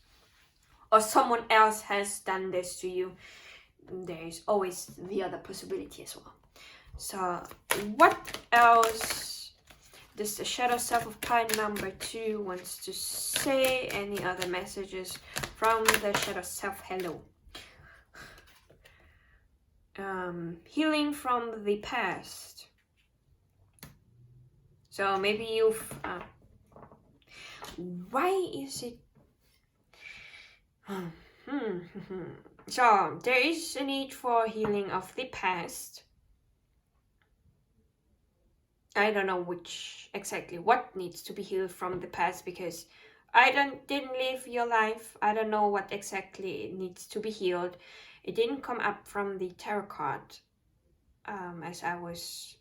or someone else has done this to you. There is always the other possibility as well. So what else does the shadow self of pile number 2 wants to say? Any other messages from the shadow self? Hello. Healing from the past. So maybe you've... why is it... So there is a need for healing of the past. I don't know what needs to be healed from the past, because I didn't live your life. I don't know what exactly needs to be healed. It didn't come up from the tarot card as I was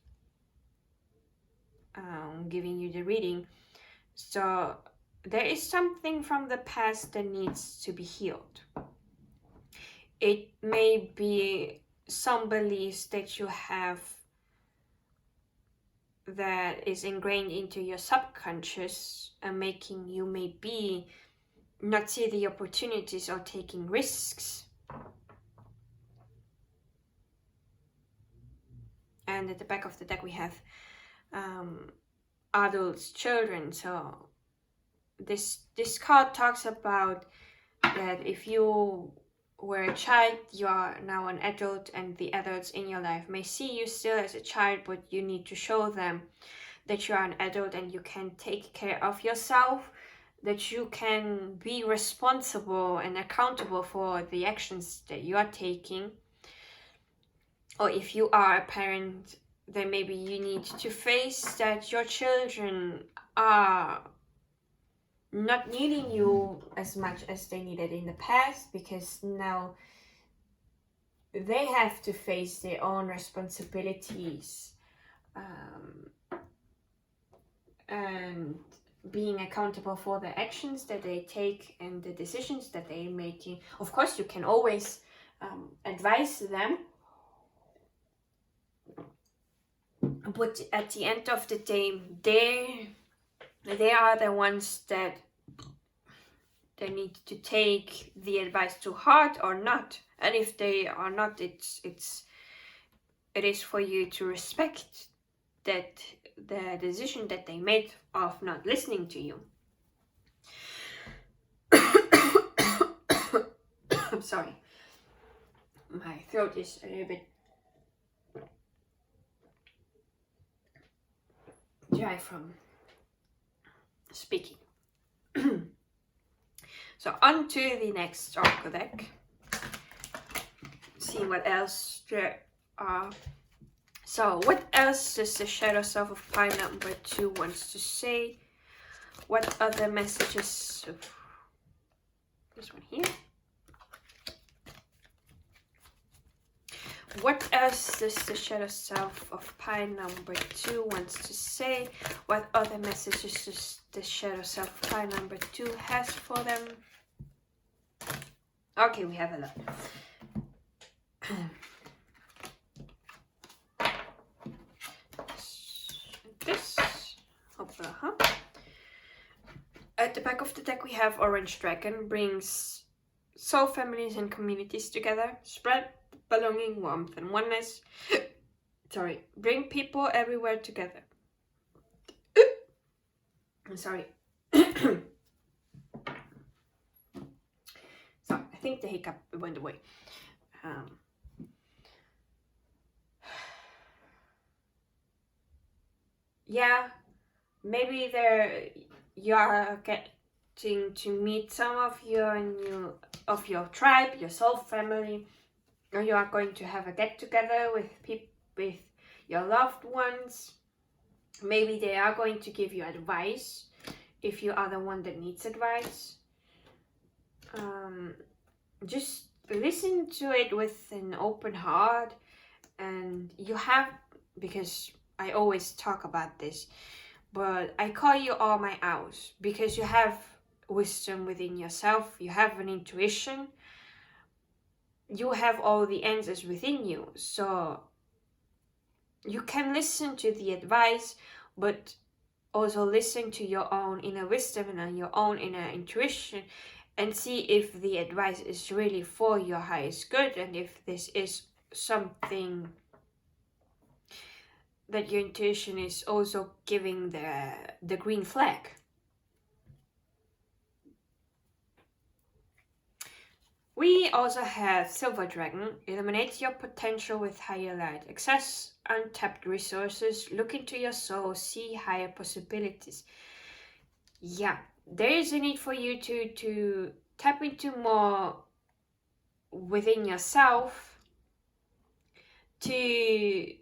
giving you the reading. So there is something from the past that needs to be healed. It may be some beliefs that you have that is ingrained into your subconscious and making you maybe not see the opportunities or taking risks. And at the back of the deck we have adults, children. So this card talks about that if you were a child, you are now an adult, and the adults in your life may see you still as a child, but you need to show them that you are an adult and you can take care of yourself, that you can be responsible and accountable for the actions that you are taking. Or if you are a parent, then maybe you need to face that your children are not needing you as much as they needed in the past, because now they have to face their own responsibilities, and being accountable for the actions that they take and the decisions that they're making. Of course, you can always advise them, but at the end of the day, they are the ones that they need to take the advice to heart or not. And if they are not, it is for you to respect that the decision that they made of not listening to you. I'm sorry, my throat is a little bit dry from speaking. So on to the next oracle deck. See what else there are. So what else does the shadow self of pile number 2 wants to say? What other messages of this one here? What else does the shadow self of pile number 2 wants to say? What other messages does the shadow self of pile number 2 has for them? Okay, we have a lot. This. At the back of the deck we have Orange Dragon, brings soul families and communities together, spread belonging, warmth and oneness. Sorry, bring people everywhere together. I'm sorry. So I think the hiccup went away. Yeah, maybe you are getting to meet some of your tribe, your soul family, or you are going to have a get together with your loved ones. Maybe they are going to give you advice if you are the one that needs advice. Just listen to it with an open heart, and you have, because I always talk about this, but I call you all my owls, because you have wisdom within yourself, you have an intuition, you have all the answers within you, so you can listen to the advice, but also listen to your own inner wisdom and your own inner intuition, and see if the advice is really for your highest good, and if this is something that your intuition is also giving the green flag. We also have Silver Dragon. Illuminate your potential with higher light. Access untapped resources. Look into your soul. See higher possibilities. Yeah, there is a need for you to tap into more within yourself, to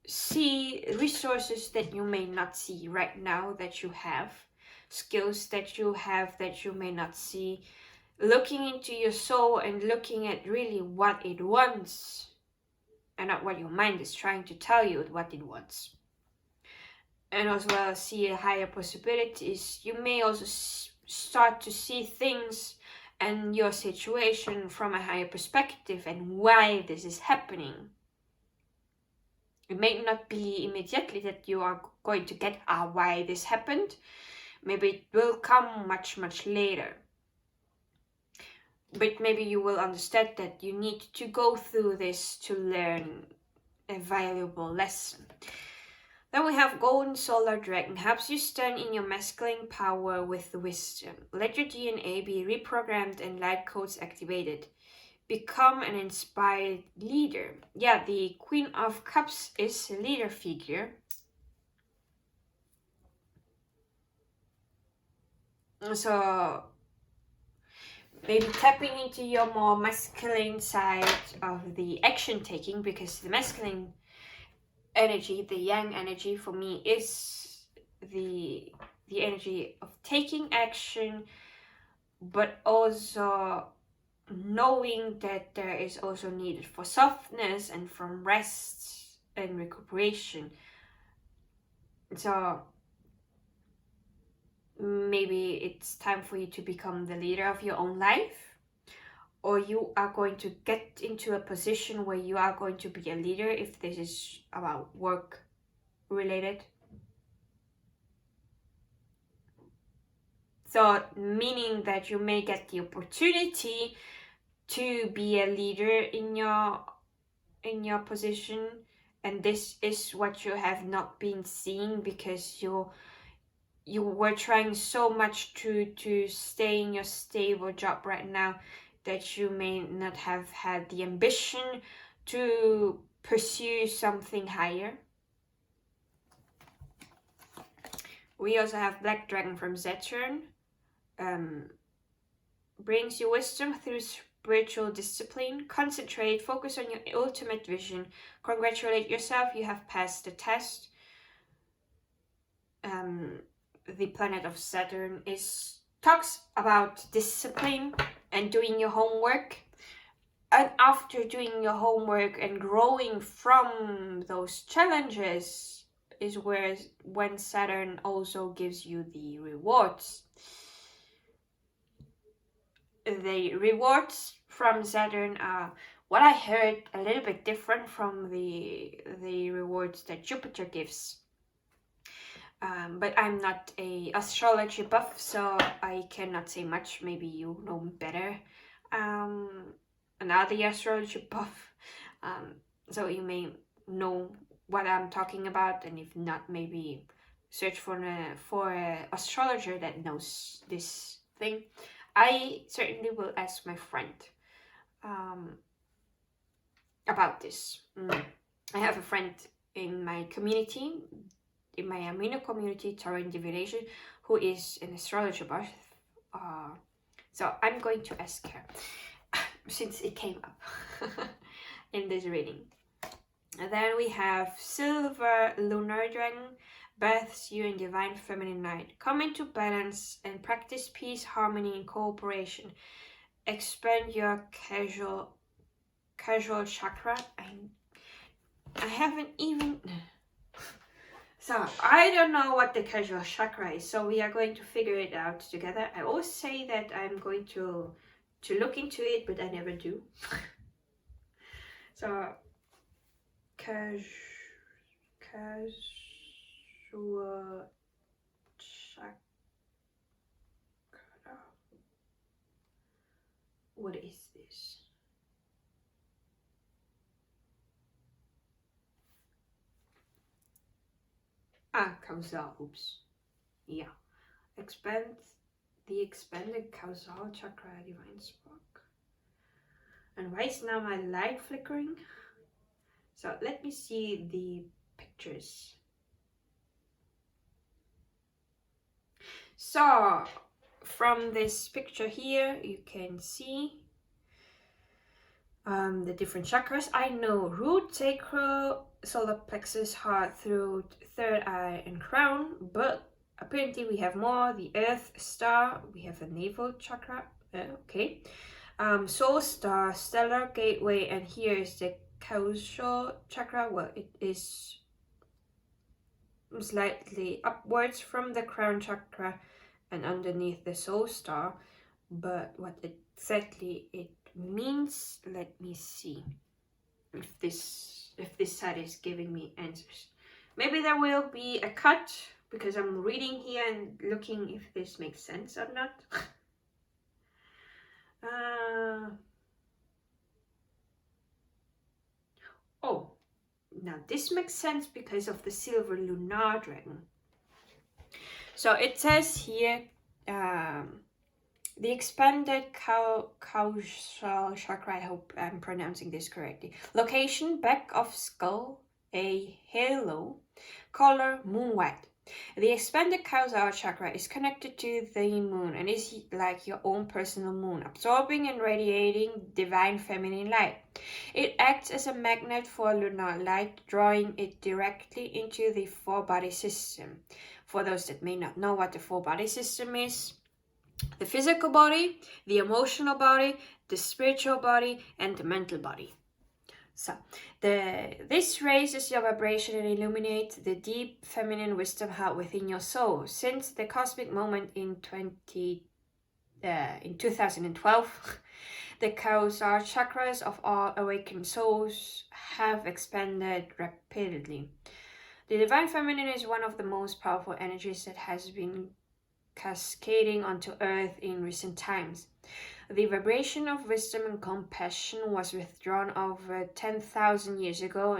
see resources that you may not see right now, that you have, skills that you have that you may not see, looking into your soul and looking at really what it wants and not what your mind is trying to tell you what it wants. And as well as see higher possibilities. You may also start to see things and your situation from a higher perspective and why this is happening. It may not be immediately that you are going to get why this happened. Maybe it will come much later. But maybe you will understand that you need to go through this to learn a valuable lesson. Then we have Golden Solar Dragon. Helps you stand in your masculine power with wisdom. Let your DNA be reprogrammed and light codes activated. Become an inspired leader. Yeah, the Queen of Cups is a leader figure. So maybe tapping into your more masculine side of the action taking, because the masculine energy, the yang energy for me, is the energy of taking action, but also knowing that there is also needed for softness and from rest and recuperation. So maybe it's time for you to become the leader of your own life, or you are going to get into a position where you are going to be a leader if this is about work related. So meaning that you may get the opportunity to be a leader in your position, and this is what you have not been seeing because you were trying so much to stay in your stable job right now that you may not have had the ambition to pursue something higher. We also have Black Dragon from Saturn. Brings you wisdom through spiritual discipline. Concentrate, focus on your ultimate vision. Congratulate yourself, you have passed the test. The planet of Saturn talks about discipline and doing your homework. And after doing your homework and growing from those challenges is when Saturn also gives you the rewards. The rewards from Saturn are what I heard a little bit different from the rewards that Jupiter gives. But I'm not a astrology buff, so I cannot say much. Maybe you know better. Another astrology buff, so you may know what I'm talking about, and if not, maybe search for an astrologer that knows this thing. I certainly will ask my friend about this. I have a friend in my community, in my Amino community, Tarot and Divination, who is an astrologer buff. So I'm going to ask her since it came up in this reading. And then we have Silver Lunar Dragon, births you in divine feminine light. Come into balance and practice peace, harmony, and cooperation. Expand your casual chakra. I haven't even... So, I don't know what the casual chakra is, so we are going to figure it out together. I always say that I'm going to look into it, but I never do. So, casual chakra. What is this? Causal. Oops. Yeah. The expanded causal chakra, divine spark. And why is now my light flickering? So let me see the pictures. So from this picture here, you can see the different chakras. I know root, sacral, solar plexus, heart, throat, third eye, and crown, but apparently we have more. The earth, star, we have a navel chakra, okay. Soul, star, stellar, gateway, and here is the causal chakra. Well, it is slightly upwards from the crown chakra and underneath the soul star, but what exactly it means, let me see if this side is giving me answers. Maybe there will be a cut because I'm reading here and looking if this makes sense or not. Oh, now this makes sense because of the Silver Lunar Dragon. So it says here, the expanded causal chakra, I hope I'm pronouncing this correctly. Location, back of skull, a halo, color, moon white. The expanded causal chakra is connected to the moon and is like your own personal moon, absorbing and radiating divine feminine light. It acts as a magnet for lunar light, drawing it directly into the four-body system. For those that may not know what the four-body system is, the physical body, the emotional body, the spiritual body, and the mental body. So, this raises your vibration and illuminates the deep feminine wisdom held within your soul. Since the cosmic moment in 2012, the causal chakras of all awakened souls have expanded rapidly. The divine feminine is one of the most powerful energies that has been cascading onto Earth in recent times. The vibration of wisdom and compassion was withdrawn over 10,000 years ago,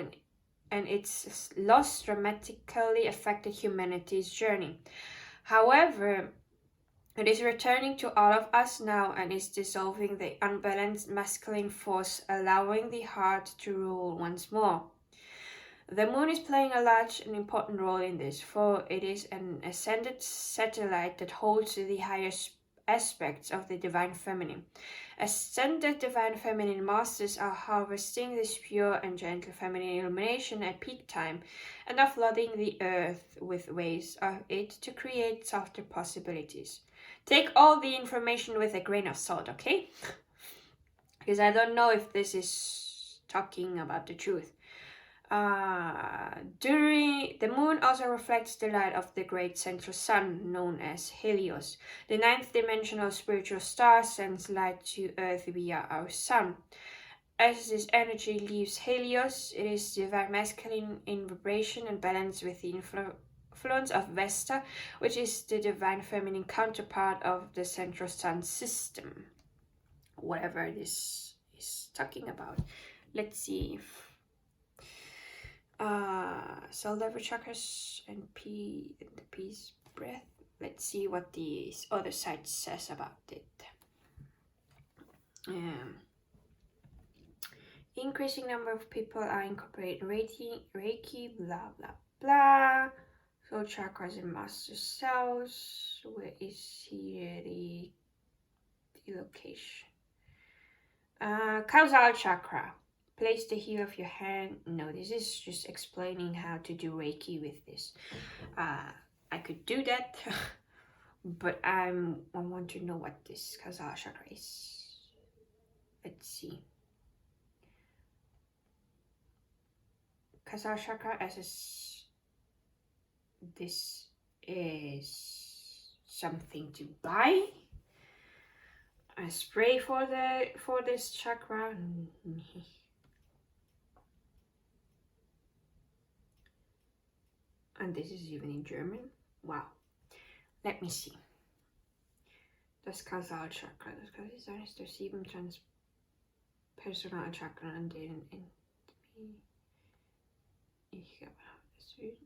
and its loss dramatically affected humanity's journey. However, it is returning to all of us now and is dissolving the unbalanced masculine force, allowing the heart to rule once more. The moon is playing a large and important role in this, for it is an ascended satellite that holds the highest aspects of the divine feminine. Ascended divine feminine masters are harvesting this pure and gentle feminine illumination at peak time and are flooding the earth with waves of it to create softer possibilities. Take all the information with a grain of salt, okay? Because I don't know if this is talking about the truth. During the moon also reflects the light of the great central sun known as Helios. The ninth dimensional spiritual star sends light to Earth via our sun. As this energy leaves Helios, it is divine masculine in vibration and balance with the influence of Vesta, which is the divine feminine counterpart of the central sun system. Whatever this is talking about. Let's see if soul level chakras and the peace breath. Let's see what the other side says about it. Increasing number of people are incorporating Reiki, blah blah blah. Soul chakras and master cells. Where is here the location? Causal chakra. Place the heel of your hand. No, this is just explaining how to do Reiki with this. I could do that, but I want to know what this Causal chakra is. Let's see. Causal chakra this is something to buy. A spray for this chakra. And this is even in German. Wow. Let me see. Das Causal chakra. Das Causal ist der 7 transpersonal chakra, an denen ich glaube, das will.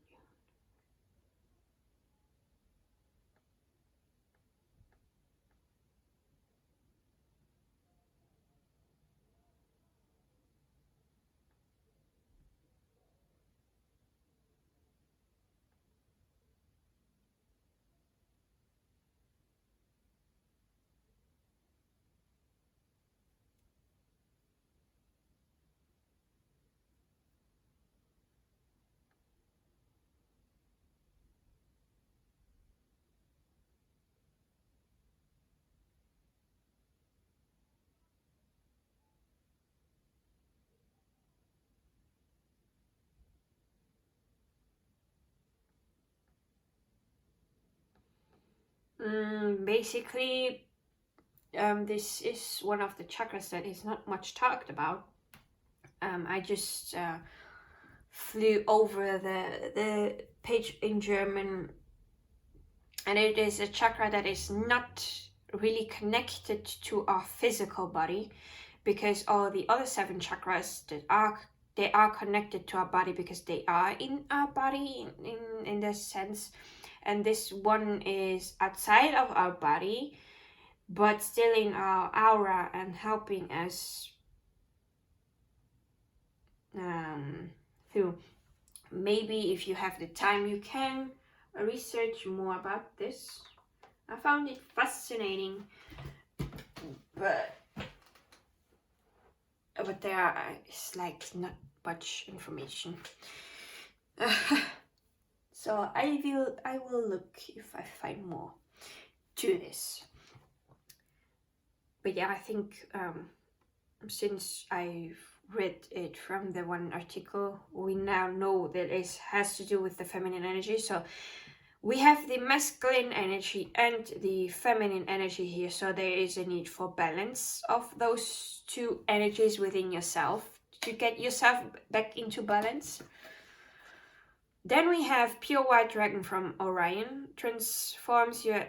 Basically, this is one of the chakras that is not much talked about. I just flew over the page in German, and it is a chakra that is not really connected to our physical body, because all the other 7 chakras they are connected to our body because they are in our body in this sense. And this one is outside of our body, but still in our aura and helping us through. Maybe if you have the time, you can research more about this. I found it fascinating, but there is like not much information. So I will look if I find more to this. But yeah, I think since I've read it from the one article, we now know that it has to do with the feminine energy. So we have the masculine energy and the feminine energy here. So there is a need for balance of those 2 energies within yourself to get yourself back into balance. Then we have Pure White Dragon from Orion. Transforms your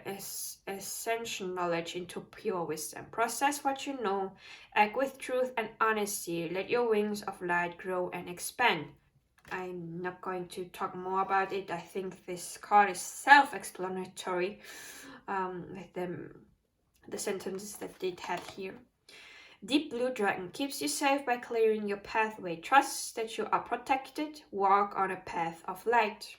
essential knowledge into pure wisdom. Process what you know. Act with truth and honesty. Let your wings of light grow and expand. I'm not going to talk more about it. I think this card is self-explanatory with the sentences that it had here. Deep Blue Dragon keeps you safe by clearing your pathway. Trust that you are protected. Walk on a path of light.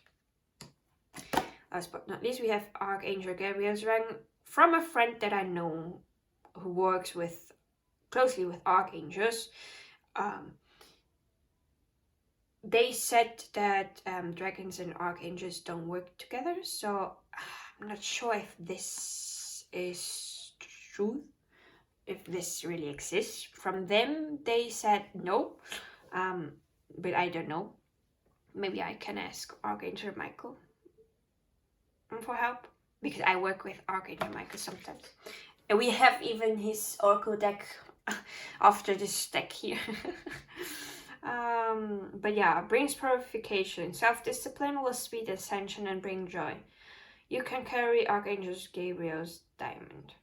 Last but not least, we have Archangel Gabriel's Dragon from a friend that I know who works closely with archangels. They said that dragons and archangels don't work together, so I'm not sure if this is true, if this really exists. From them, they said no, but I don't know. Maybe I can ask Archangel Michael for help, because I work with Archangel Michael sometimes. And we have even his oracle deck after this deck here. But yeah, brings purification. Self-discipline will speed ascension and bring joy. You can carry Archangel Gabriel's diamond.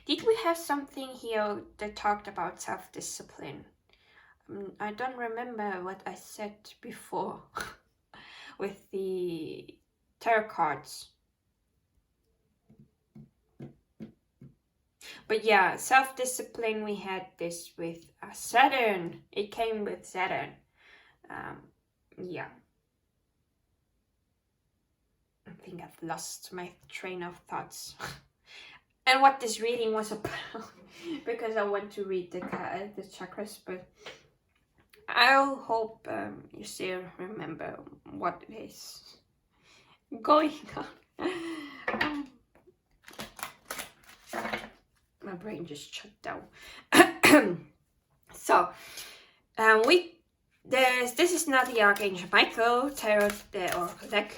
Did we have something here that talked about self-discipline? I don't remember what I said before with the tarot cards. But yeah, self-discipline, we had this with Saturn. It came with Saturn. Yeah. I think I've lost my train of thoughts. And what this reading was about. Because I want to read the chakras, but I hope you still remember what is going on. My brain just shut down. So, this is not the Archangel Michael tarot oracle deck.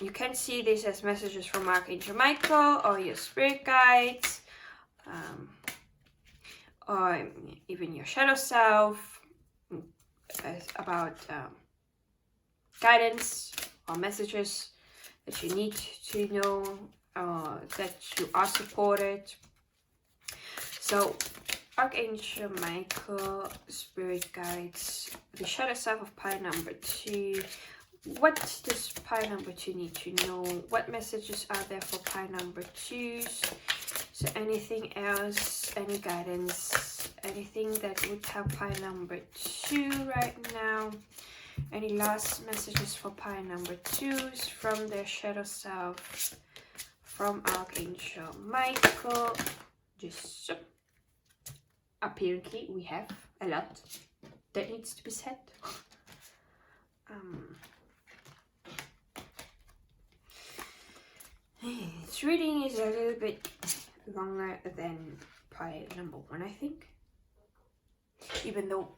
You can see this as messages from Archangel Michael or your spirit guides, or even your shadow self, about guidance or messages that you need to know, that you are supported. So Archangel Michael, spirit guides, the shadow self of pile number 2. What does pile number 2 need to know? What messages are there for pile number 2s? So anything else, any guidance, anything that would help pile number 2 right now? Any last messages for pile number 2s from their shadow self, from Archangel Michael? Just apparently we have a lot that needs to be said. This reading is a little bit longer than pile number 1, I think. Even though,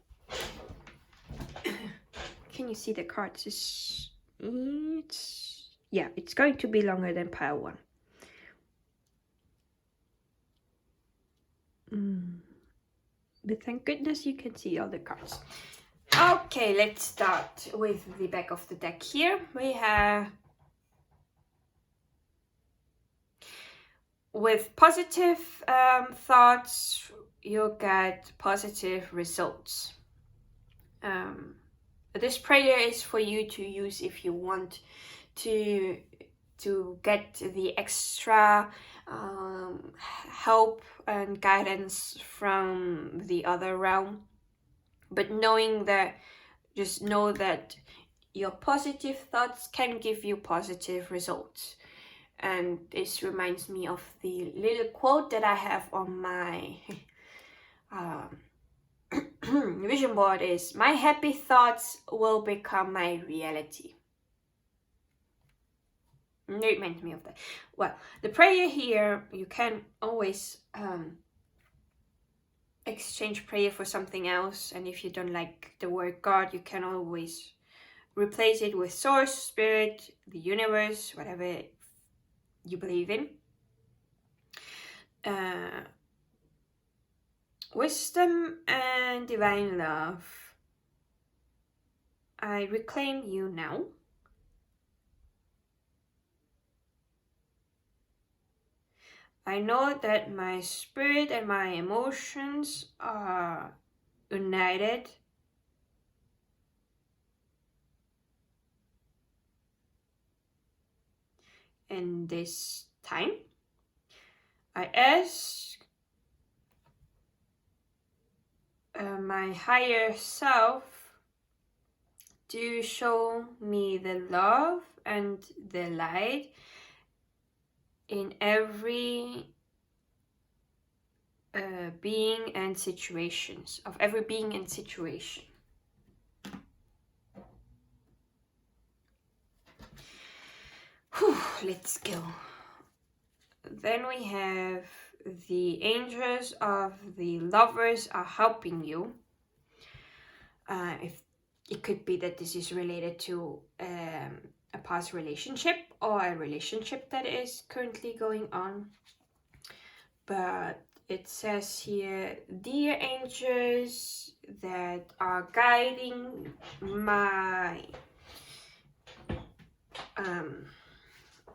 can you see the cards? It's going to be longer than pile 1. But thank goodness you can see all the cards. Okay, let's start with the back of the deck here. We have, with positive thoughts, you'll get positive results. This prayer is for you to use if you want to get the extra help and guidance from the other realm. But just know that your positive thoughts can give you positive results. And this reminds me of the little quote that I have on my vision board is, my happy thoughts will become my reality. It reminds me of that. Well, the prayer here, you can always exchange prayer for something else. And if you don't like the word God, you can always replace it with source, spirit, the universe, whatever you believe in. wisdom and divine love, I reclaim you now. I know that my spirit and my emotions are united in this time. I ask my higher self to show me the love and the light in every being and situations, of every being and situation. Whew, let's go. Then we have the angels of the lovers are helping you. If it could be that this is related to a past relationship or a relationship that is currently going on. But it says here, dear angels that are guiding my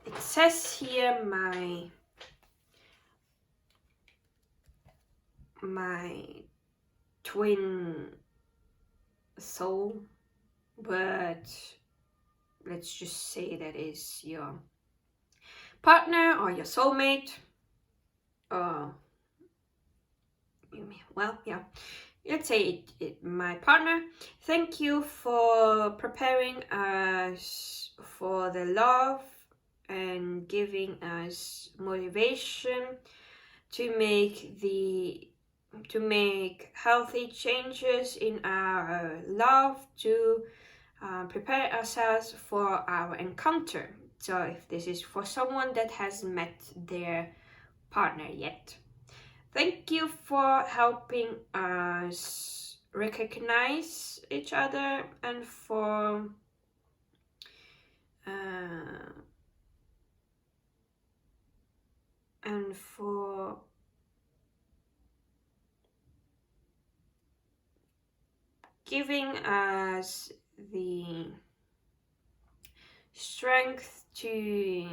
it says here my twin soul, but let's just say that is your partner or your soulmate, or well, yeah, let's say my partner. Thank you for preparing us for the love and giving us motivation to make healthy changes in our love, to prepare ourselves for our encounter. So if this is for someone that hasn't met their partner yet, thank you for helping us recognize each other and for giving us the strength to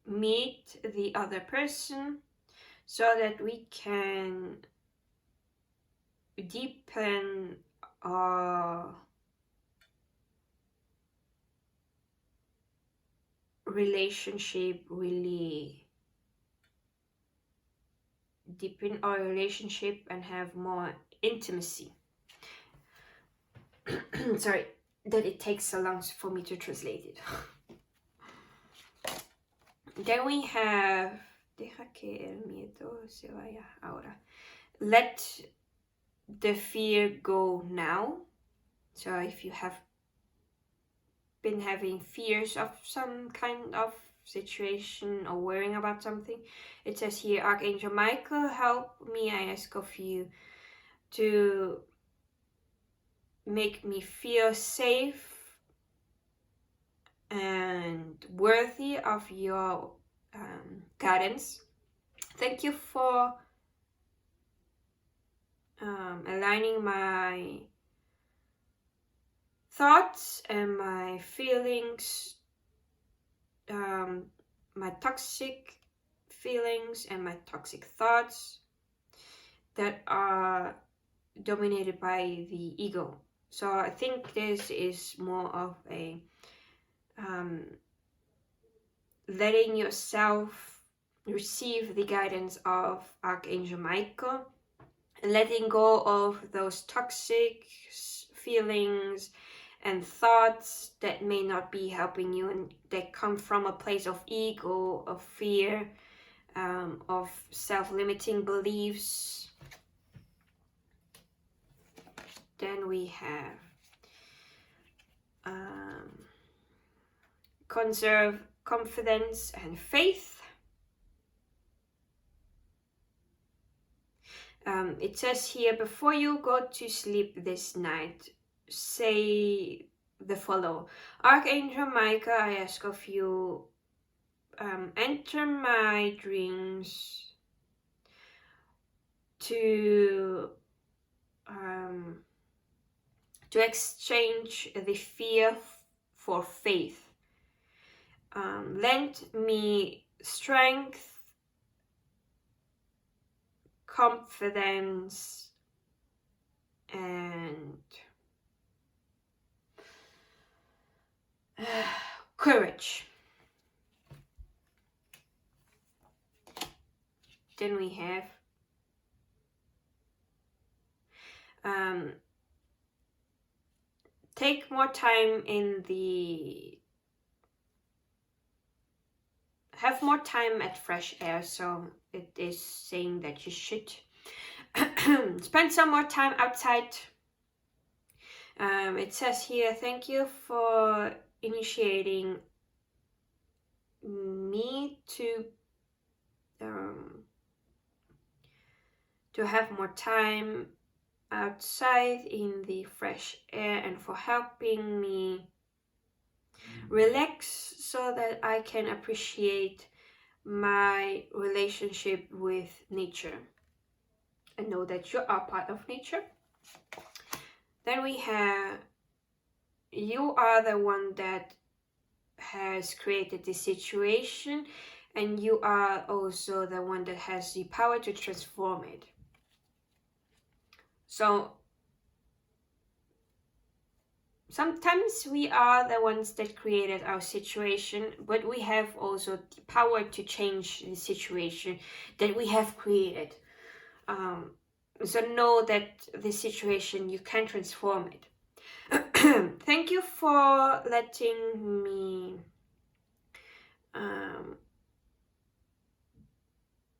meet the other person so that we can deepen our relationship, really deepen our relationship and have more intimacy. Sorry that it takes so long for me to translate it. Then we have deja que el miedo se vaya ahora. Let the fear go now. So if you have been having fears of some kind of situation or worrying about something, it says here, Archangel Michael, help me, I ask of you to make me feel safe and worthy of your guidance. Thank you for aligning my thoughts and my feelings, my toxic feelings and my toxic thoughts that are dominated by the ego. So I think this is more of a letting yourself receive the guidance of Archangel Michael, letting go of those toxic feelings and thoughts that may not be helping you and that come from a place of ego, of fear, of self-limiting beliefs. Then we have conserve confidence and faith. It says here, before you go to sleep this night, say the following. Archangel Michael, I ask of you, enter my dreams to exchange the fear for faith. Lend me strength, confidence, and courage. Then we have take more time have more time at fresh air. So it is saying that you should spend some more time outside. It says here, thank you for initiating me to have more time outside in the fresh air, and for helping me relax so that I can appreciate my relationship with nature and know that you are part of nature. Then we have, you are the one that has created this situation, and you are also the one that has the power to transform it. So sometimes we are the ones that created our situation, but we have also the power to change the situation that we have created. So know that the situation, you can transform it. Thank you for letting me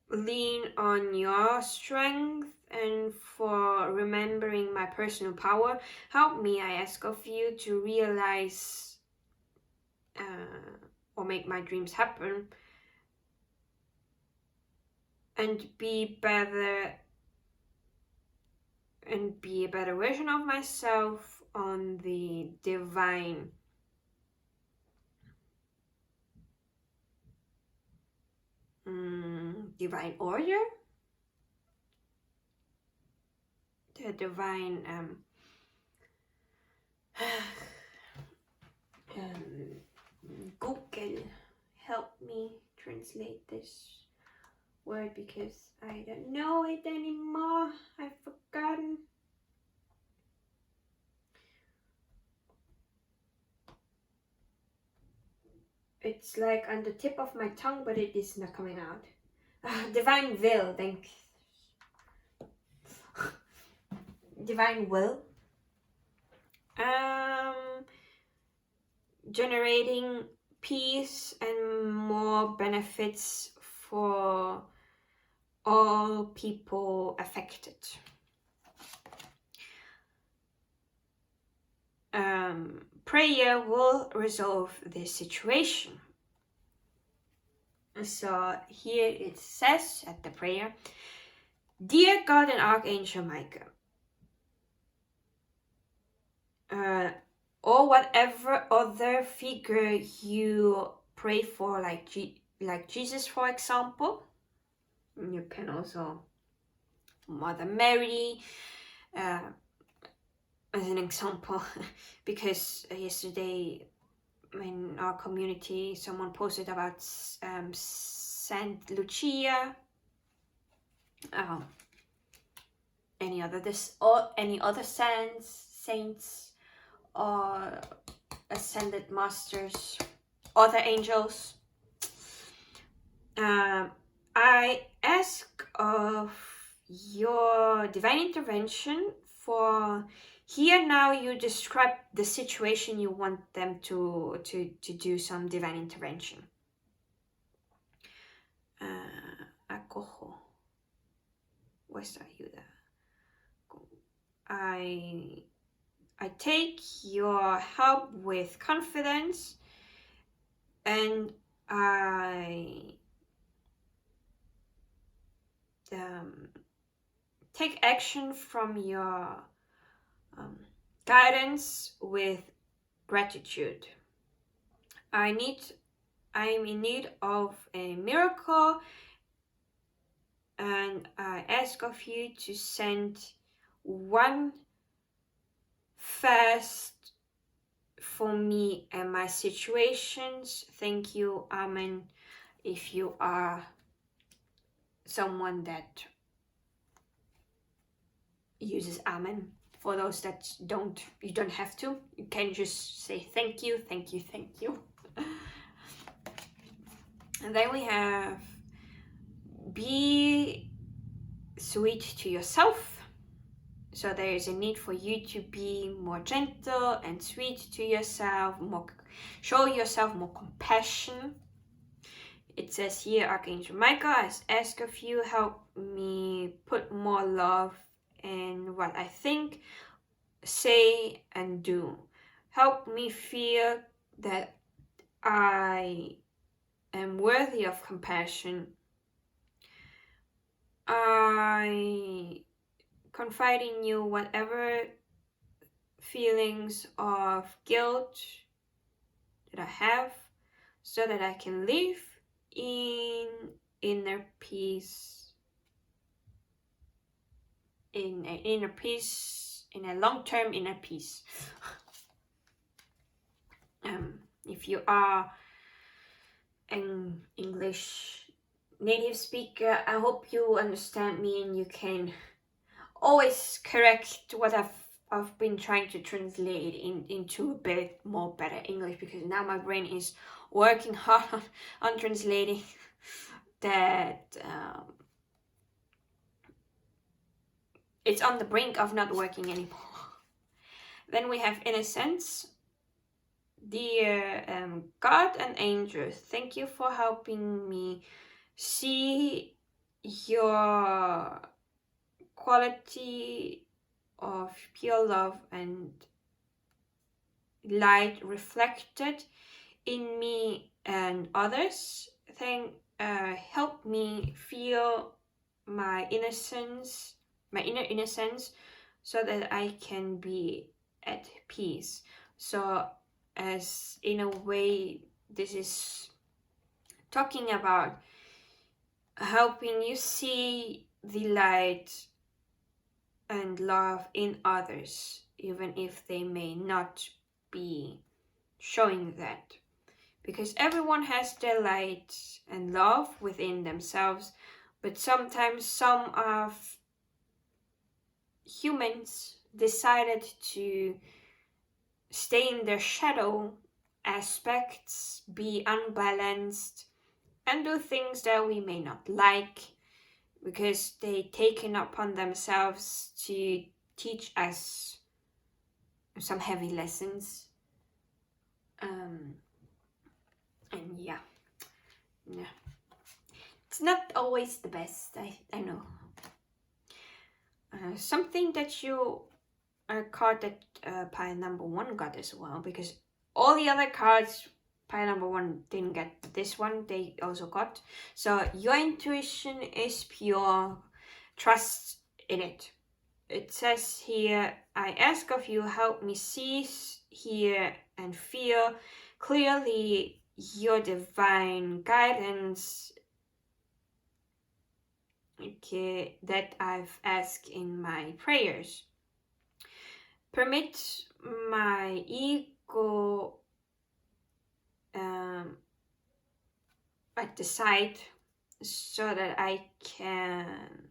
lean on your strength, and for remembering my personal power. Help me, I ask of you, to realize or make my dreams happen and be better, and be a better version of myself on the divine order, the divine Google, help me translate this word because I don't know it anymore. I've forgotten. It's like on the tip of my tongue, but it is not coming out. Divine will, thanks. Divine will. Generating peace and more benefits for all people affected. Prayer will resolve this situation. So here it says at the prayer, Dear God and Archangel Michael, or whatever other figure you pray for, like Jesus, for example. You can also Mother Mary, as an example, because yesterday in our community someone posted about Saint Lucia. Any other saints or ascended masters, other angels. I ask of your divine intervention for here now. You describe the situation you want them to do some divine intervention. Acojo. Vuestra ayuda. I take your help with confidence, and I take action from your guidance with gratitude. I'm in need of a miracle, and I ask of you to send one fast for me and my situations. Thank you, Amen. If you are someone that uses Amen. For those that don't, you don't have to. You can just say thank you, thank you, thank you. And then we have be sweet to yourself. So there is a need for you to be more gentle and sweet to yourself, show yourself more compassion. It says here, Archangel Michael, I ask of you, help me put more love in what I think, say, and do. Help me feel that I am worthy of compassion. I confide in you whatever feelings of guilt that I have, so that I can live in inner peace, in a long-term inner peace. If you are an English native speaker, I hope you understand me and you can always correct what I've been trying to translate into a bit more better English, because now my brain is working hard on translating that it's on the brink of not working anymore. Then we have innocence. Dear God and angels, thank you for helping me see your quality of pure love and light reflected in me and others. Help me feel my innocence, my inner innocence, so that I can be at peace. So as in a way, this is talking about helping you see the light and love in others, even if they may not be showing that. Because everyone has their light and love within themselves, but sometimes some of humans decided to stay in their shadow aspects, be unbalanced, and do things that we may not like, because they taken upon themselves to teach us some heavy lessons. And yeah, it's not always the best, I know. Something that you card that pile number 1 got as well, because all the other cards pile number 1 didn't get, this one they also got. So your intuition is pure, trust in it. It says here, I ask of you, help me see, hear, and feel clearly your divine guidance, okay, that I've asked in my prayers. Permit my ego at the side, so that I can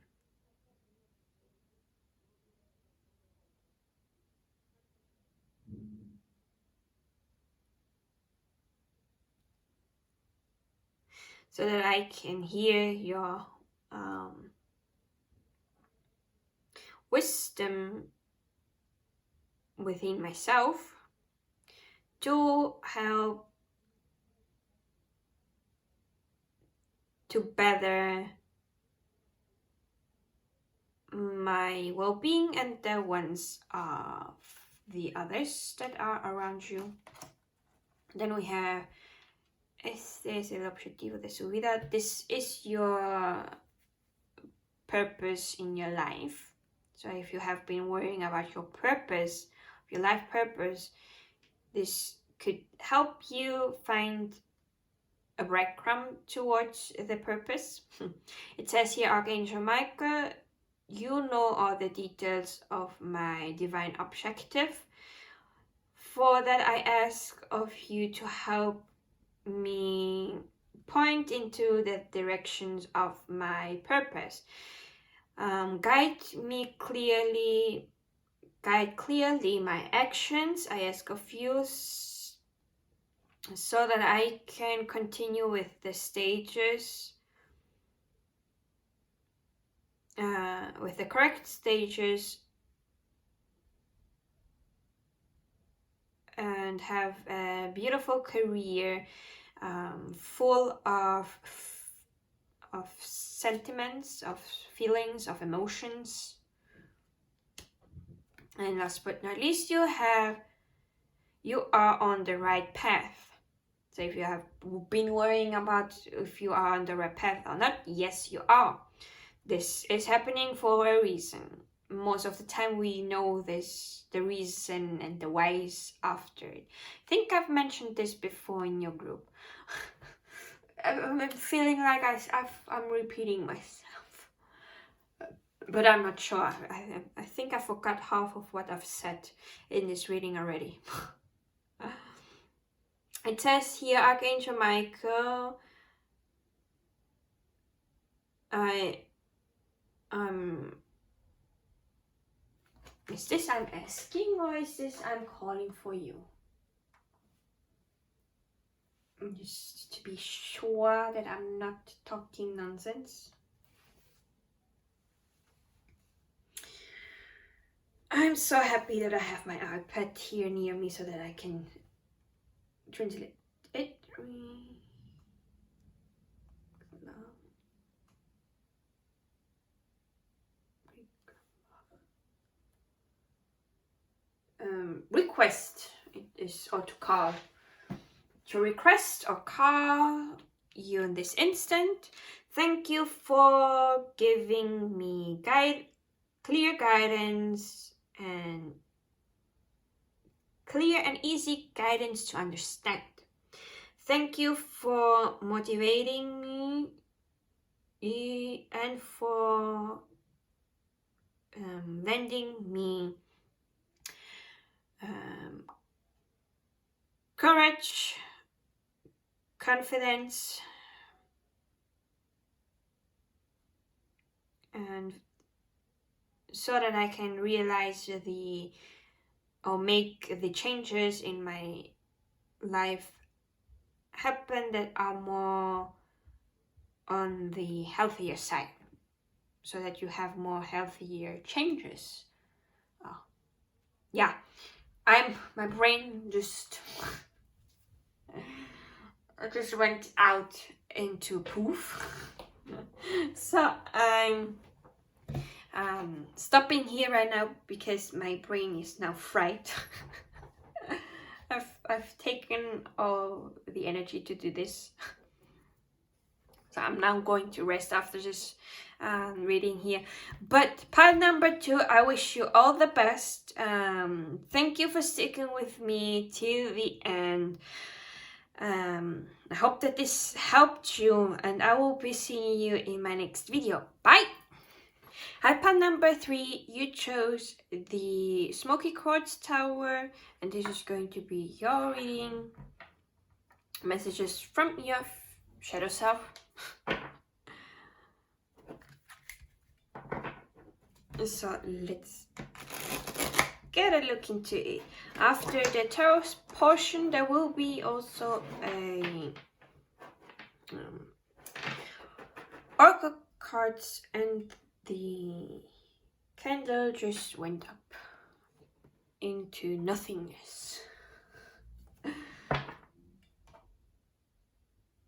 hear your wisdom within myself, to help to better my well-being and the ones of the others that are around you. Then we have, este es el objetivo de su vida. This is your purpose in your life. So if you have been worrying about your purpose, your life purpose, this could help you find a breadcrumb towards the purpose. It says here, Archangel Michael, you know all the details of my divine objective. For that I ask of you to help me point into the directions of my purpose. Guide clearly my actions. I ask of you so that I can continue with the stages, with the correct stages, and have a beautiful career full of sentiments, of feelings, of emotions. And last but not least, you are on the right path. So if you have been worrying about if you are on the right path or not, yes, you are. This is happening for a reason. Most of the time we know the reason and the whys after it. I think I've mentioned this before in your group. I'm feeling like I'm repeating myself. But I'm not sure. I think I forgot half of what I've said in this reading already. It says here, Archangel Michael, is this I'm asking or is this I'm calling for you? Just to be sure that I'm not talking nonsense. I'm so happy that I have my iPad here near me so that I can translate it. Request it is, or to call. To request or call you in this instant. Thank you for giving me clear guidance and clear and easy guidance to understand. Thank you for motivating me and for lending me courage, confidence, and so that I can realize or make the changes in my life happen that are more on the healthier side, so that you have more healthier changes. Yeah, my brain just went out into poof. So I'm stopping here right now because my brain is now fried. I've taken all the energy to do this. So I'm now going to rest after this reading here. But part number 2, I wish you all the best. Thank you for sticking with me till the end. I hope that this helped you, and I will be seeing you in my next video. Bye! Hi, part number 3, you chose the Smoky Quartz Tower, and this is going to be your reading. Messages from your shadow self. So let's get a look into it. After the tarot portion, there will be also a oracle cards, and the candle just went up into nothingness.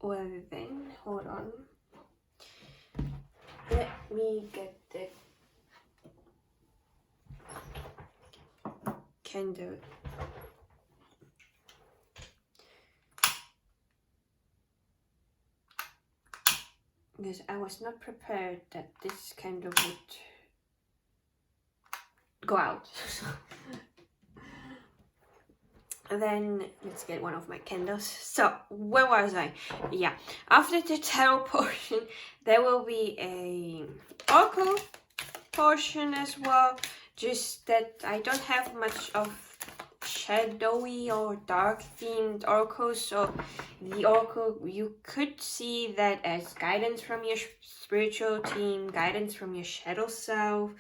Well then, hold on. Let me get the candle. Because I was not prepared that this candle would go out. then let's get one of my candles. So where was I? Yeah, after the tarot portion there will be a oracle portion as well, just that I don't have much of shadowy or dark themed oracles, so the oracle, you could see that as guidance from your spiritual team, guidance from your shadow self,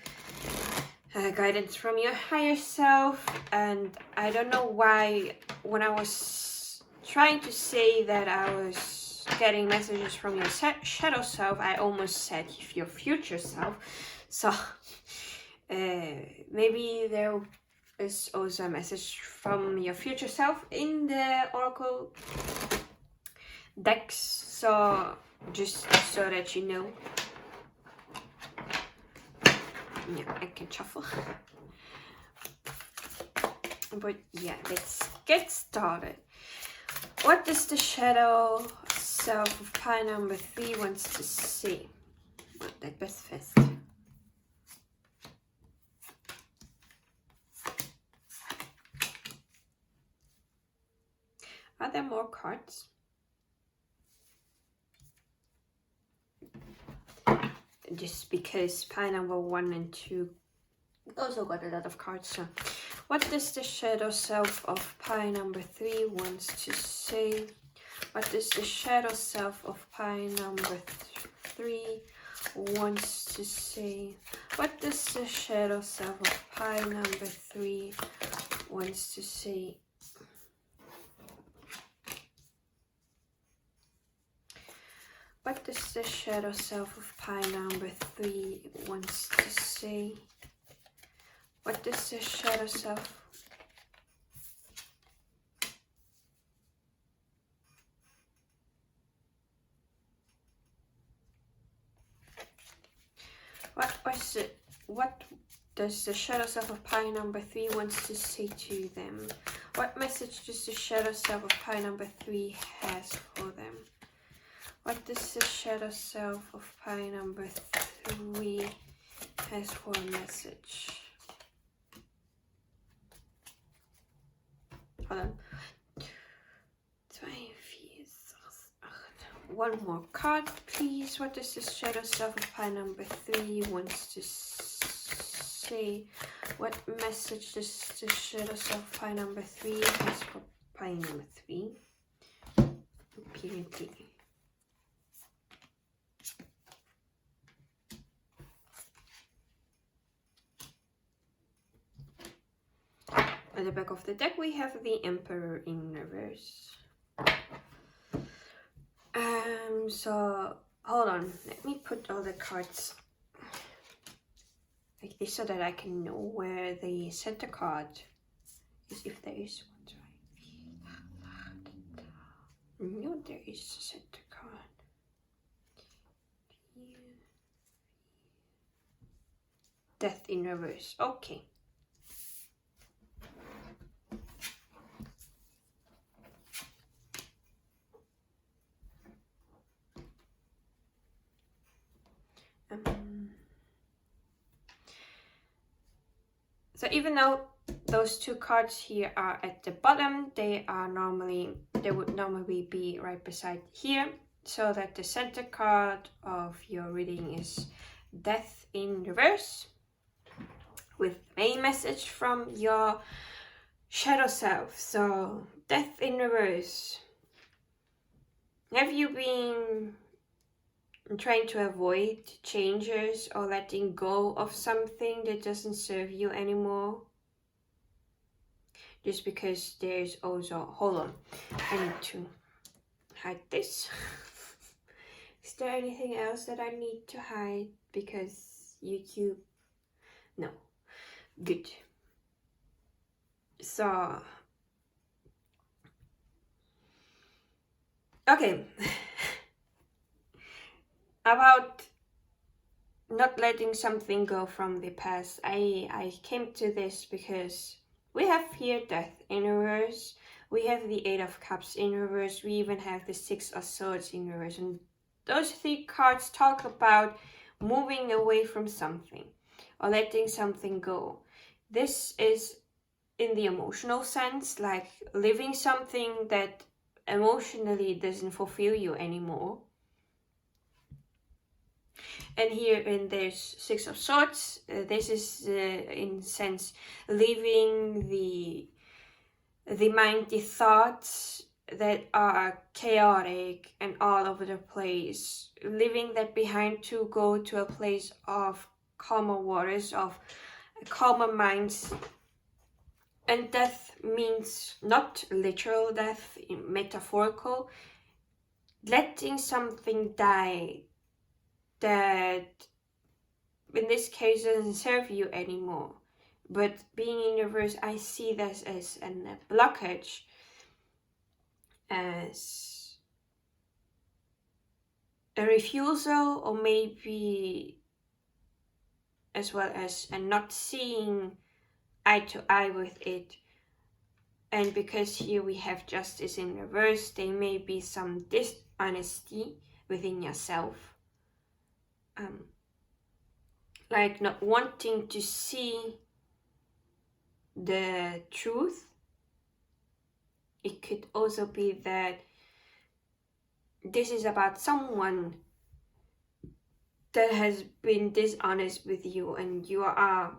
guidance from your higher self. And I don't know why when I was trying to say that I was getting messages from your shadow self, I almost said your future self. So maybe there is also a message from your future self in the oracle decks, so just so that you know. Yeah, I can shuffle. But yeah, let's get started. What does the shadow self of pile number 3 wants to say? Not that best fast. Are there more cards? Just because pile number 1 and 2 also got a lot of cards. So what does the shadow self of pile number 3 wants to say? What does the shadow self of pile number 3 wants to say? What does the shadow self of pile number 3 wants to say? What does the shadow self of pile number 3 wants to say? What does the shadow self? What does the shadow self of pile number 3 wants to say to them? What message does the shadow self of pile number 3 has for them? What does the shadow self of pile number 3 has for a message? Hold on. 2, 4, 6, 8. One more card, please. What does the shadow self of pile number 3 wants to say? What message does the shadow self of pile number 3 has for pile number 3? Apparently. At the back of the deck we have the Emperor in reverse. So hold on, let me put all the cards like this so that I can know where the center card is, if there is one. No, there is a center card. Death in reverse. Okay. So even though those two cards here are at the bottom, they would normally be right beside here, so that the center card of your reading is Death in reverse, with a message from your shadow self. So Death in reverse. Have you been trying to avoid changes or letting go of something that doesn't serve you anymore? Just because there's also, hold on, I need to hide this. Is there anything else that I need to hide? Because YouTube, no, good. So, okay. About not letting something go from the past, I came to this because we have here Death in reverse, we have the 8 of Cups in reverse, we even have the 6 of Swords in reverse, and those 3 cards talk about moving away from something or letting something go. This is in the emotional sense, like living something that emotionally doesn't fulfill you anymore. And here in there's Six of Swords, this is in sense leaving the mind, the thoughts that are chaotic and all over the place, leaving that behind to go to a place of calmer waters, of calmer minds. And death means not literal death, metaphorical, letting something die that in this case doesn't serve you anymore. But being in reverse, I see this as a blockage, as a refusal, or maybe as well as a not seeing eye to eye with it. And because here we have justice in reverse, there may be some dishonesty within yourself. Like not wanting to see the truth. It could also be that this is about someone that has been dishonest with you and you are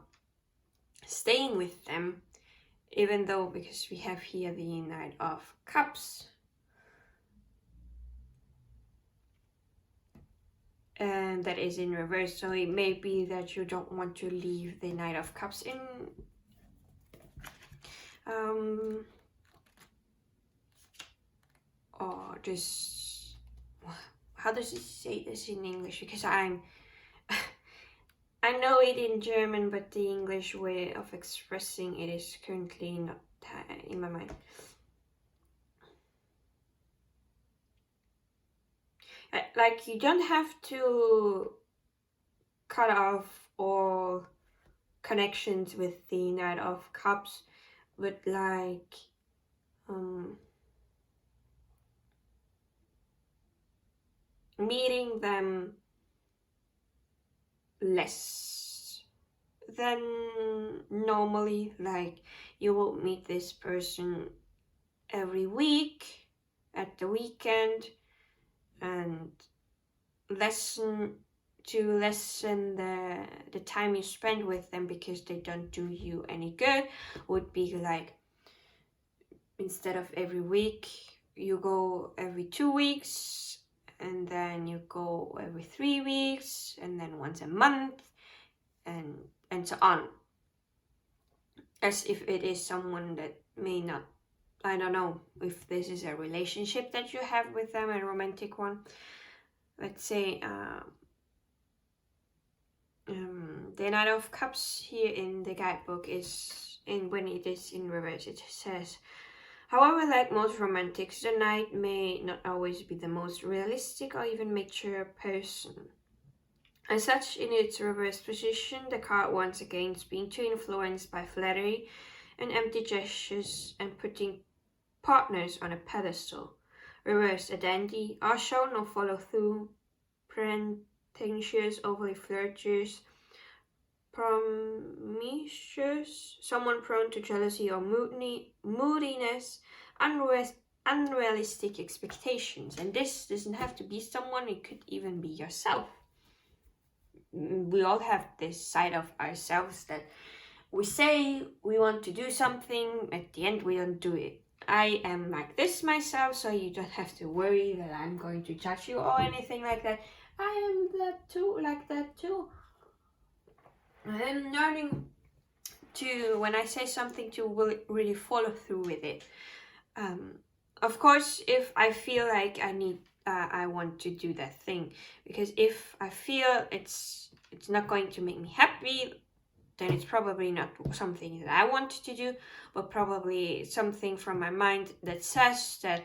staying with them, even though, because we have here the Knight of Cups. And that is in reverse, so it may be that you don't want to leave the Knight of Cups in. Or just, how does it say this in English? Because I know it in German, but the English way of expressing it is currently not in my mind. Like, you don't have to cut off all connections with the Knight of Cups, but like meeting them less than normally. Like, you will meet this person every week at the weekend, and lessen the time you spend with them because they don't do you any good would be like, instead of every week, you go every 2 weeks, and then you go every 3 weeks, and then once a month, and so on. As if it is someone that may not, I don't know if this is a relationship that you have with them, a romantic one. Let's say the Knight of Cups here in the guidebook is, when it is in reverse, it says, however, like most romantics, the Knight may not always be the most realistic or even mature person. As such, in its reverse position, the card warns against being too influenced by flattery and empty gestures and putting partners on a pedestal. Reversed, a dandy, or show no follow through, pretentious, overly flirtatious, promiscuous, someone prone to jealousy or moodiness, unrealistic expectations. And this doesn't have to be someone, it could even be yourself. We all have this side of ourselves that we say we want to do something, at the end we don't do it. I am like this myself, so you don't have to worry that I'm going to judge you or anything like that. I am like that too. I'm learning to, when I say something, to really follow through with it. Of course, if I feel like I want to do that thing, because if I feel it's not going to make me happy, then it's probably not something that I want to do, but probably something from my mind that says that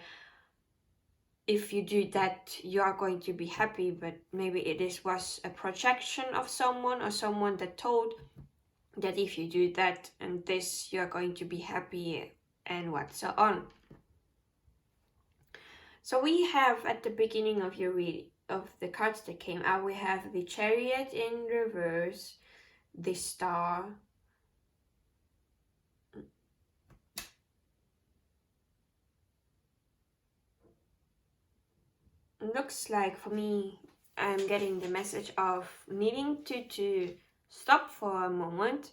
if you do that, you are going to be happy. But maybe was a projection of someone, or someone that told that if you do that and this, you are going to be happy, and what so on. So we have, at the beginning of your reading, of the cards that came out, we have the Chariot in reverse, the Star, looks like for me, I'm getting the message of needing to stop for a moment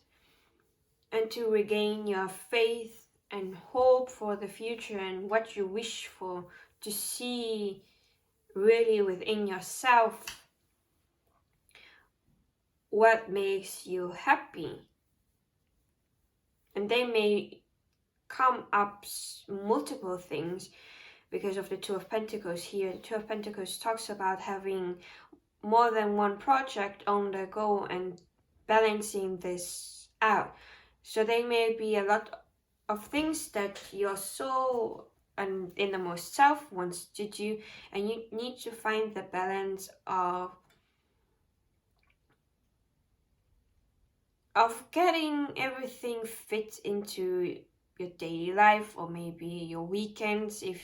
and to regain your faith and hope for the future and what you wish for, to see really within yourself what makes you happy. And they may come up multiple things because of the Two of Pentacles here. The Two of Pentacles talks about having more than one project on the go and balancing this out. So there may be a lot of things that your soul and innermost self wants to do, and you need to find the balance of getting everything fit into your daily life, or maybe your weekends, if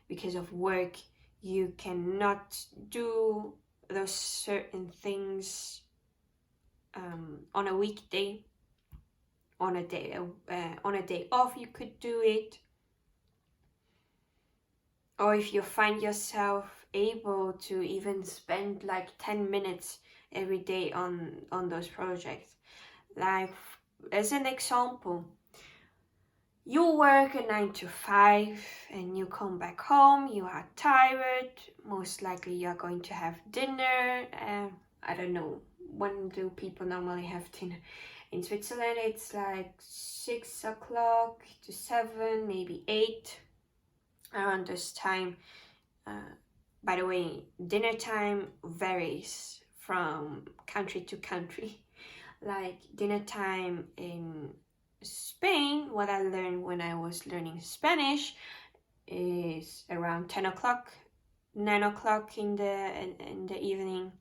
because of work you cannot do those certain things on a weekday. On a day off you could do it, or if you find yourself able to even spend like 10 minutes every day on those projects. Like, as an example, you work a 9 to 5 and you come back home, you are tired, most likely you're going to have dinner. I don't know, when do people normally have dinner? In Switzerland it's like 6 o'clock to 7, maybe 8, around this time. By the way, dinner time varies from country to country. Like dinner time in Spain, what I learned when I was learning Spanish, is around 10 o'clock, 9 o'clock in the evening.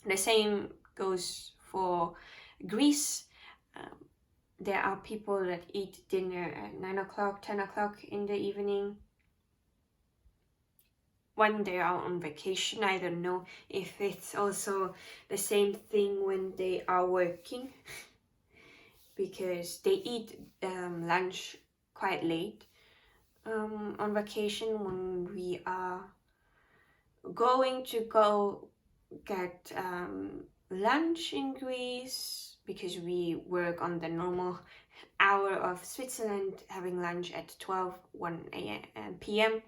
The same goes for Greece. There are people that eat dinner at 9 o'clock, 10 o'clock in the evening. When they are on vacation, I don't know if it's also the same thing when they are working, because they eat lunch quite late on vacation. When we are going to go get lunch in Greece, because we work on the normal hour of Switzerland, having lunch at 1 p.m.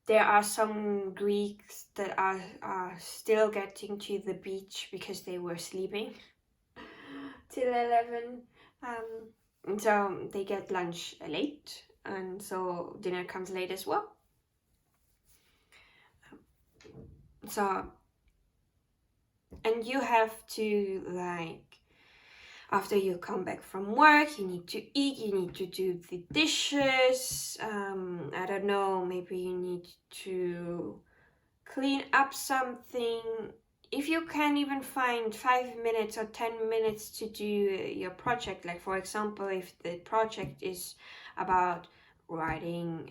There are some Greeks that are still getting to the beach because they were sleeping till 11. So they get lunch late, and so dinner comes late as well. So, and you have to, like, after you come back from work, you need to eat, you need to do the dishes, I don't know, maybe you need to clean up something. If you can even find 5 minutes or 10 minutes to do your project, like for example, if the project is about writing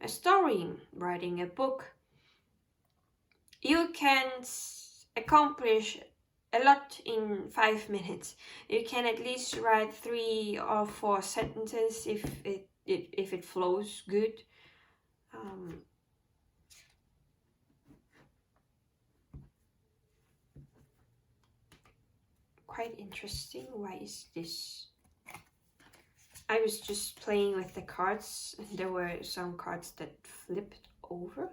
a story, writing a book, you can accomplish a lot in 5 minutes. You can at least write 3 or 4 sentences if it flows good. Quite interesting. Why is this? I was just playing with the cards, and there were some cards that flipped over.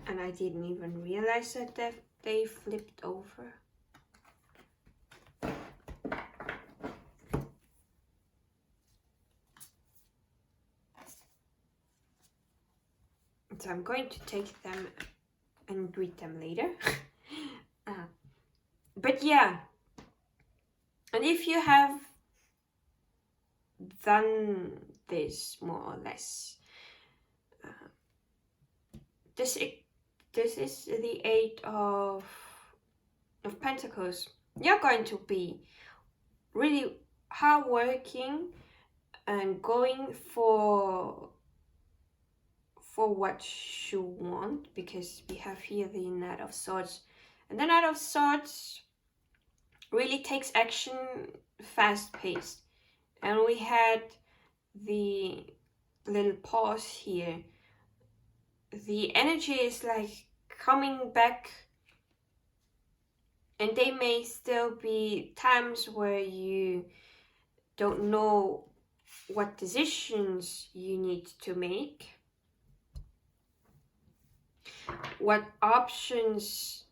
And I didn't even realize that they flipped over. So I'm going to take them and read them later. But yeah, and if you have done this more or less, this is the 8 of Pentacles. You're going to be really hardworking and going for what you want, because we have here the Knight of Swords, and the Knight of Swords really takes action fast paced. And we had the little pause here. The energy is like coming back, and there may still be times where you don't know what decisions you need to make, what options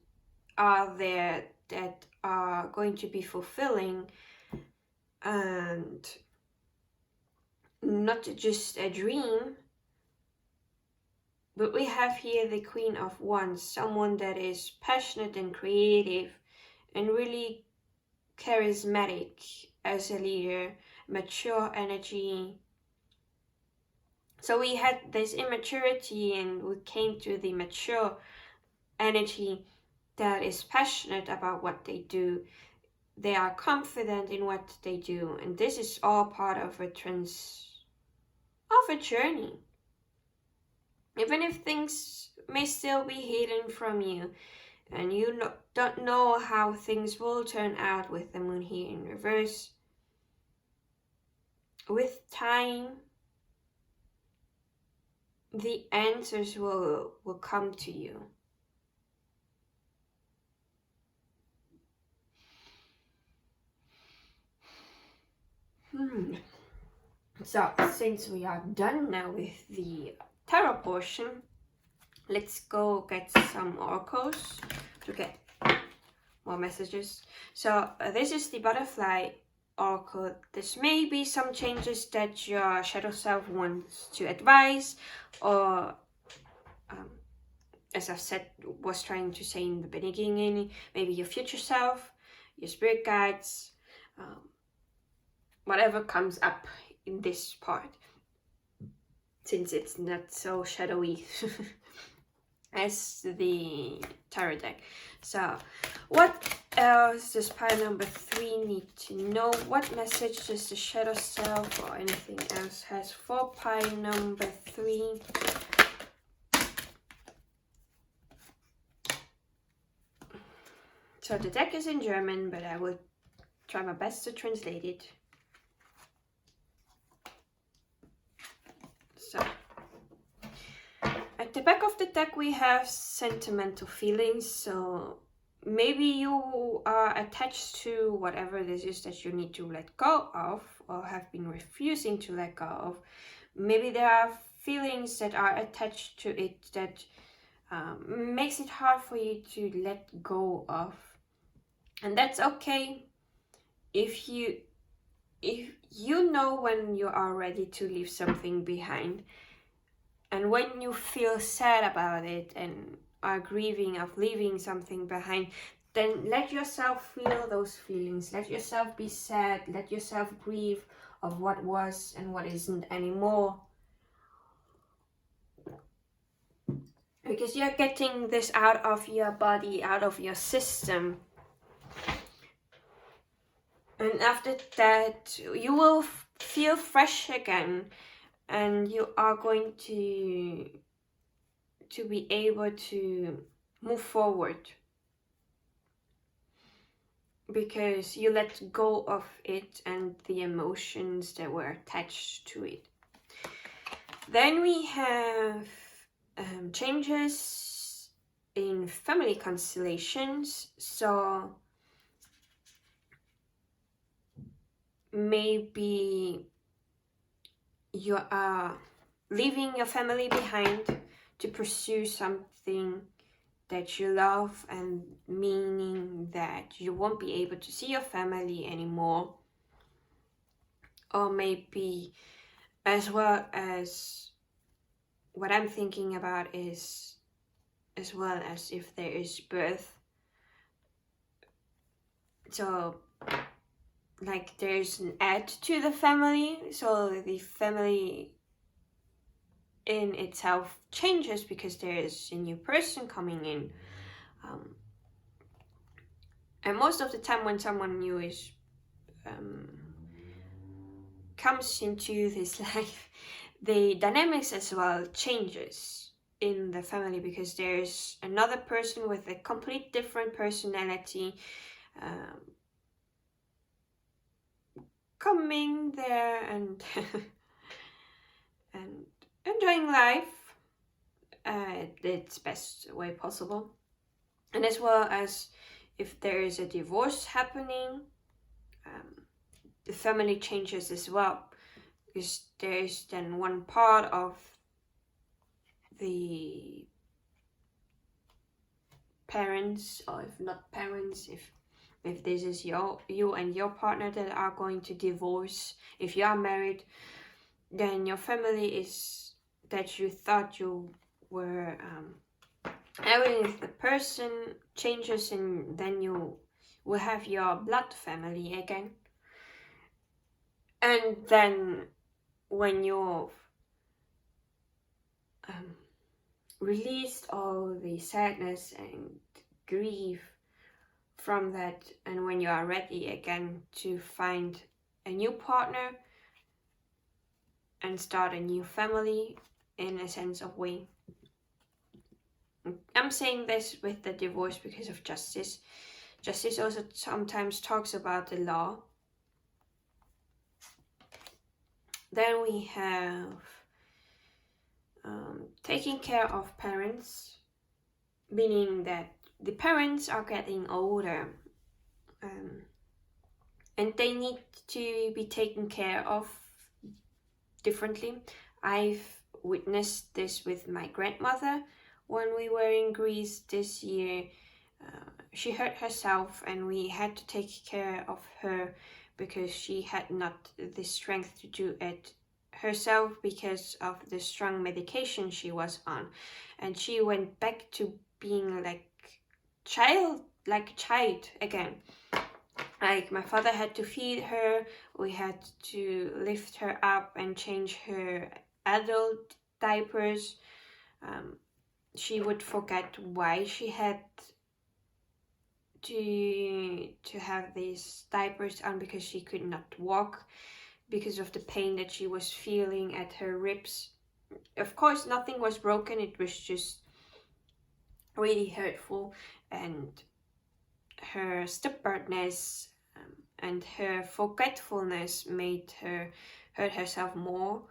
are there that are going to be fulfilling and not just a dream. But we have here the Queen of Wands, someone that is passionate and creative and really charismatic as a leader, mature energy. So we had this immaturity and we came to the mature energy that is passionate about what they do. They are confident in what they do, and this is all part of a journey. Even if things may still be hidden from you, and you don't know how things will turn out with the moon here in reverse, with time, the answers will come to you. So, since we are done now with the tarot portion, let's go get some oracles to get more messages. So, this is the butterfly oracle. This may be some changes that your shadow self wants to advise, or as I've said, was trying to say in the beginning, maybe your future self, your spirit guides, whatever comes up in this part, since it's not so shadowy as the tarot deck. So what else does pile number 3 need to know? What message does the shadow self or anything else has for pile number 3? So the deck is in German, but I will try my best to translate it. So, at the back of the deck we have sentimental feelings. So maybe you are attached to whatever this is that you need to let go of, or have been refusing to let go of. Maybe there are feelings that are attached to it that makes it hard for you to let go of. And that's okay. If you know when you are ready to leave something behind, and when you feel sad about it and are grieving of leaving something behind, then let yourself feel those feelings. Let yourself be sad. Let yourself grieve of what was and what isn't anymore. Because you're getting this out of your body, out of your system. And after that, you will feel fresh again, and you are going to be able to move forward, because you let go of it and the emotions that were attached to it. Then we have changes in family constellations. So maybe you are leaving your family behind to pursue something that you love, and meaning that you won't be able to see your family anymore. Or maybe, as well as what I'm thinking about, is as well as if there is birth. So like there's an add to the family, so the family in itself changes because there is a new person coming in. And most of the time when someone new is comes into this life, the dynamics as well changes in the family, because there's another person with a complete different personality, coming there and and enjoying life its best way possible. And as well as if there is a divorce happening, the family changes as well, because there is then one part of the parents, or if not parents, if this is you and your partner that are going to divorce. If you are married, then your family is that you thought you were having with the person changes, and then you will have your blood family again. And then when you've released all the sadness and grief from that, and when you are ready again to find a new partner and start a new family in a sense of way. I'm saying this with the divorce because of justice. Justice also sometimes talks about the law. Then we have taking care of parents, meaning that the parents are getting older and they need to be taken care of differently. I've witnessed this with my grandmother when we were in Greece this year. She hurt herself and we had to take care of her because she had not the strength to do it herself because of the strong medication she was on, and she went back to being like a child again. Like, my father had to feed her, we had to lift her up and change her adult diapers. She would forget why she had to have these diapers on, because she could not walk because of the pain that she was feeling at her ribs. Of course, nothing was broken, it was just really hurtful, and her stubbornness and her forgetfulness made her hurt herself more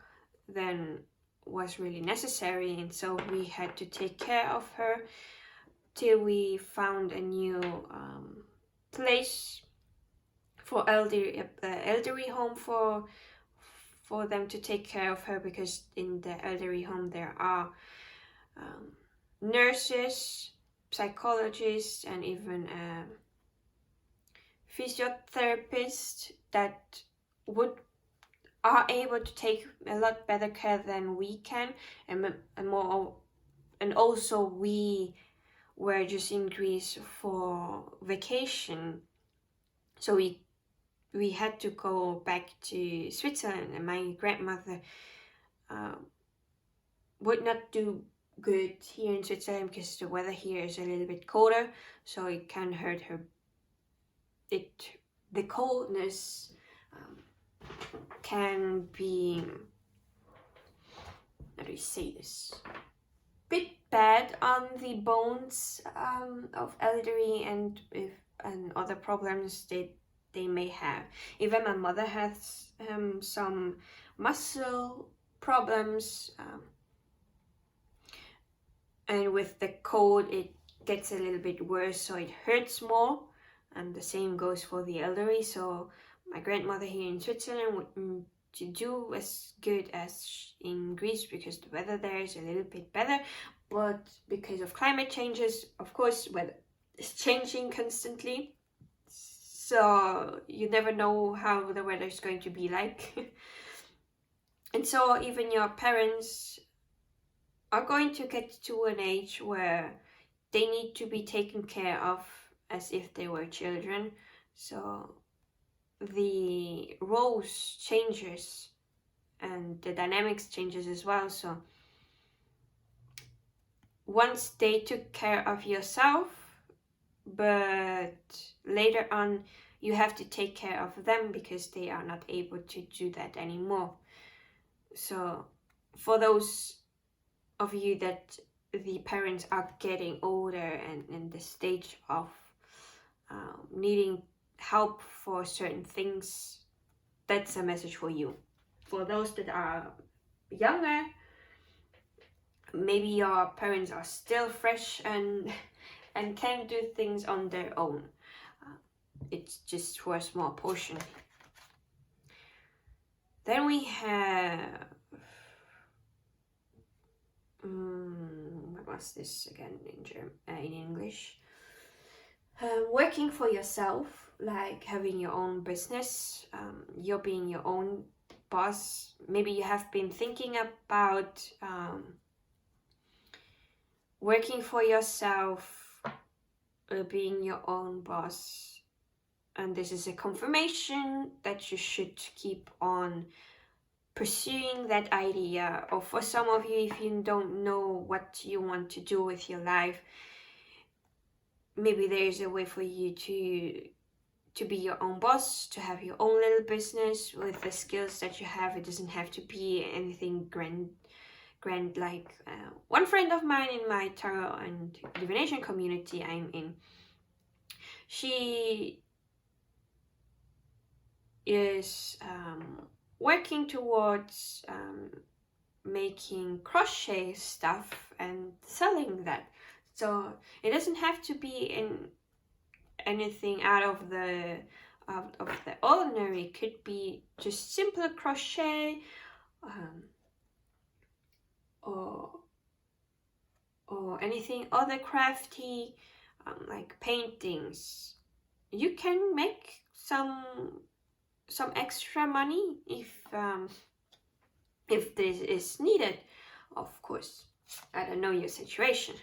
than was really necessary. And so we had to take care of her till we found a new place for elderly home for them to take care of her, because in the elderly home there are nurses, psychologists, and even physiotherapists that are able to take a lot better care than we can, and also we were just in Greece for vacation, so we had to go back to Switzerland, and my grandmother would not do good here in Switzerland because the weather here is a little bit colder, so it can hurt her. The coldness can be, how do you say this, bit bad on the bones of elderly and other problems they may have. Even my mother has some muscle problems, and with the cold it gets a little bit worse, so it hurts more, and the same goes for the elderly. So my grandmother here in Switzerland wouldn't do as good as in Greece because the weather there is a little bit better, but because of climate changes, of course, weather is changing constantly, so you never know how the weather is going to be like. And so even your parents are going to get to an age where they need to be taken care of as if they were children. So the roles changes and the dynamics changes as well. So once they took care of yourself, but later on you have to take care of them because they are not able to do that anymore. So for those of you that the parents are getting older and in the stage of needing help for certain things, that's a message for you. For those that are younger, maybe your parents are still fresh and can do things on their own. It's just for a small portion. Then we have what was this again in English? Working for yourself, like having your own business. You're being your own boss. Maybe you have been thinking about working for yourself, being your own boss, and this is a confirmation that you should keep on pursuing that idea. Or for some of you, if you don't know what you want to do with your life, maybe there is a way for you to be your own boss, to have your own little business with the skills that you have. It doesn't have to be anything grand. Like one friend of mine in my tarot and divination community I'm in, she is working towards making crochet stuff and selling that. So it doesn't have to be in anything out of the ordinary. It could be just simple crochet, or anything other crafty, like paintings. You can make some extra money if this is needed, of course. I don't know your situation.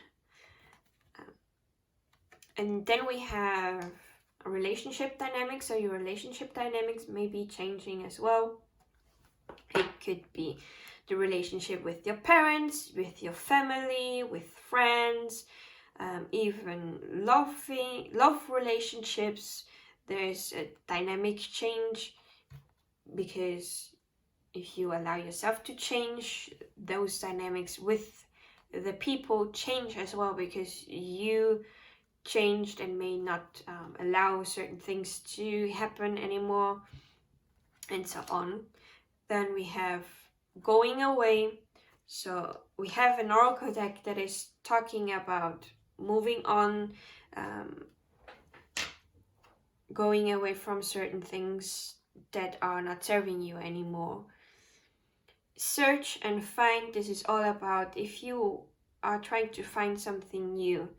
And then we have a relationship dynamics. So your relationship dynamics may be changing as well. It could be the relationship with your parents, with your family, with friends, even love relationships. There's a dynamic change, because if you allow yourself to change, those dynamics with the people change as well, because you changed and may not allow certain things to happen anymore, and so on. Then we have going away. So we have an oracle deck that is talking about moving on, going away from certain things that are not serving you anymore. Search and find. This is all about if you are trying to find something new.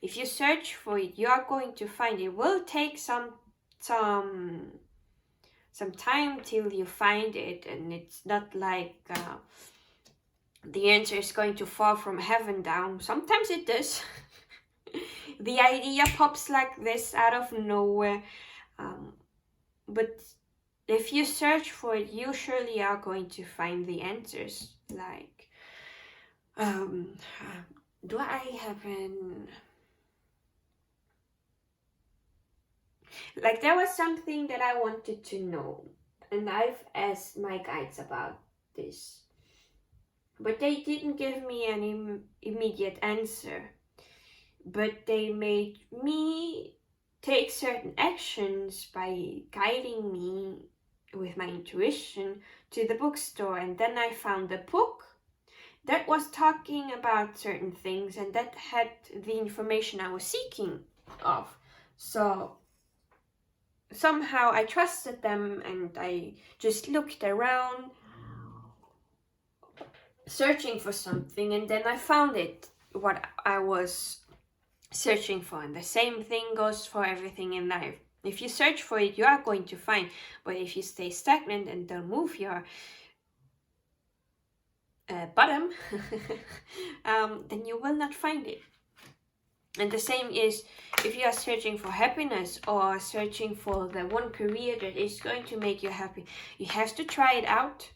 If you search for it, you are going to find it. It will take some time till you find it, and it's not like the answer is going to fall from heaven down. Sometimes it does. The idea pops like this out of nowhere, but if you search for it, you surely are going to find the answers. Like, do I have an... Like, there was something that I wanted to know, and I've asked my guides about this, but they didn't give me any immediate answer. But they made me take certain actions by guiding me with my intuition to the bookstore, and then I found a book that was talking about certain things and that had the information I was seeking of. So somehow I trusted them, and I just looked around searching for something, and then I found it, what I was searching for. And the same thing goes for everything in life. If you search for it, you are going to find. But if you stay stagnant and don't move your bottom, then you will not find it. And the same is if you are searching for happiness or searching for the one career that is going to make you happy. You have to try it out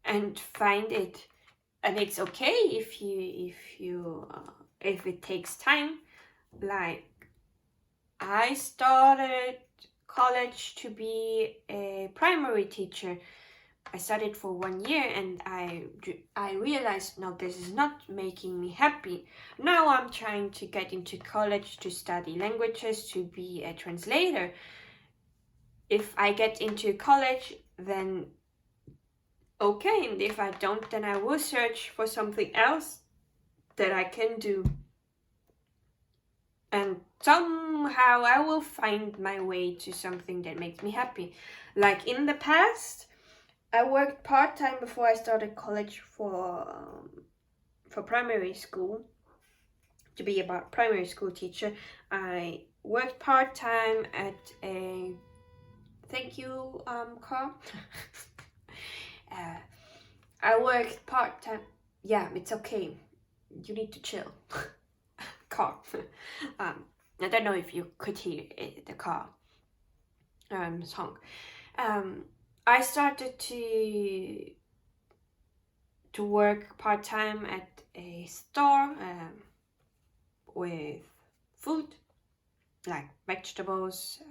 and find it. And it's okay if it takes time. Like, I started college to be a primary teacher. I studied for 1 year, and I realized, no, this is not making me happy. Now I'm trying to get into college to study languages, to be a translator. If I get into college, then okay, and if I don't, then I will search for something else that I can do. And somehow I will find my way to something that makes me happy. Like in the past, I worked part-time before I started college for primary school, to be a primary school teacher. I worked part-time at a, thank you, Carl. I worked part-time, yeah, it's okay, you need to chill. Car. I don't know if you could hear the car song. I started to work part-time at a store with food, like vegetables,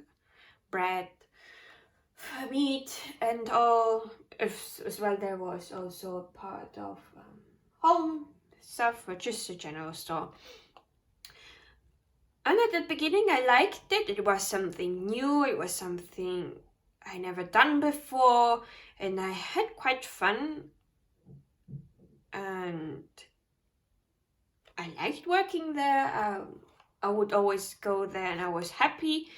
bread, meat, and all. As well, there was also a part of home stuff, or just a general store. And at the beginning I liked it. It was something new, it was something I never done before, and I had quite fun. And I liked working there. I would always go there and I was happy,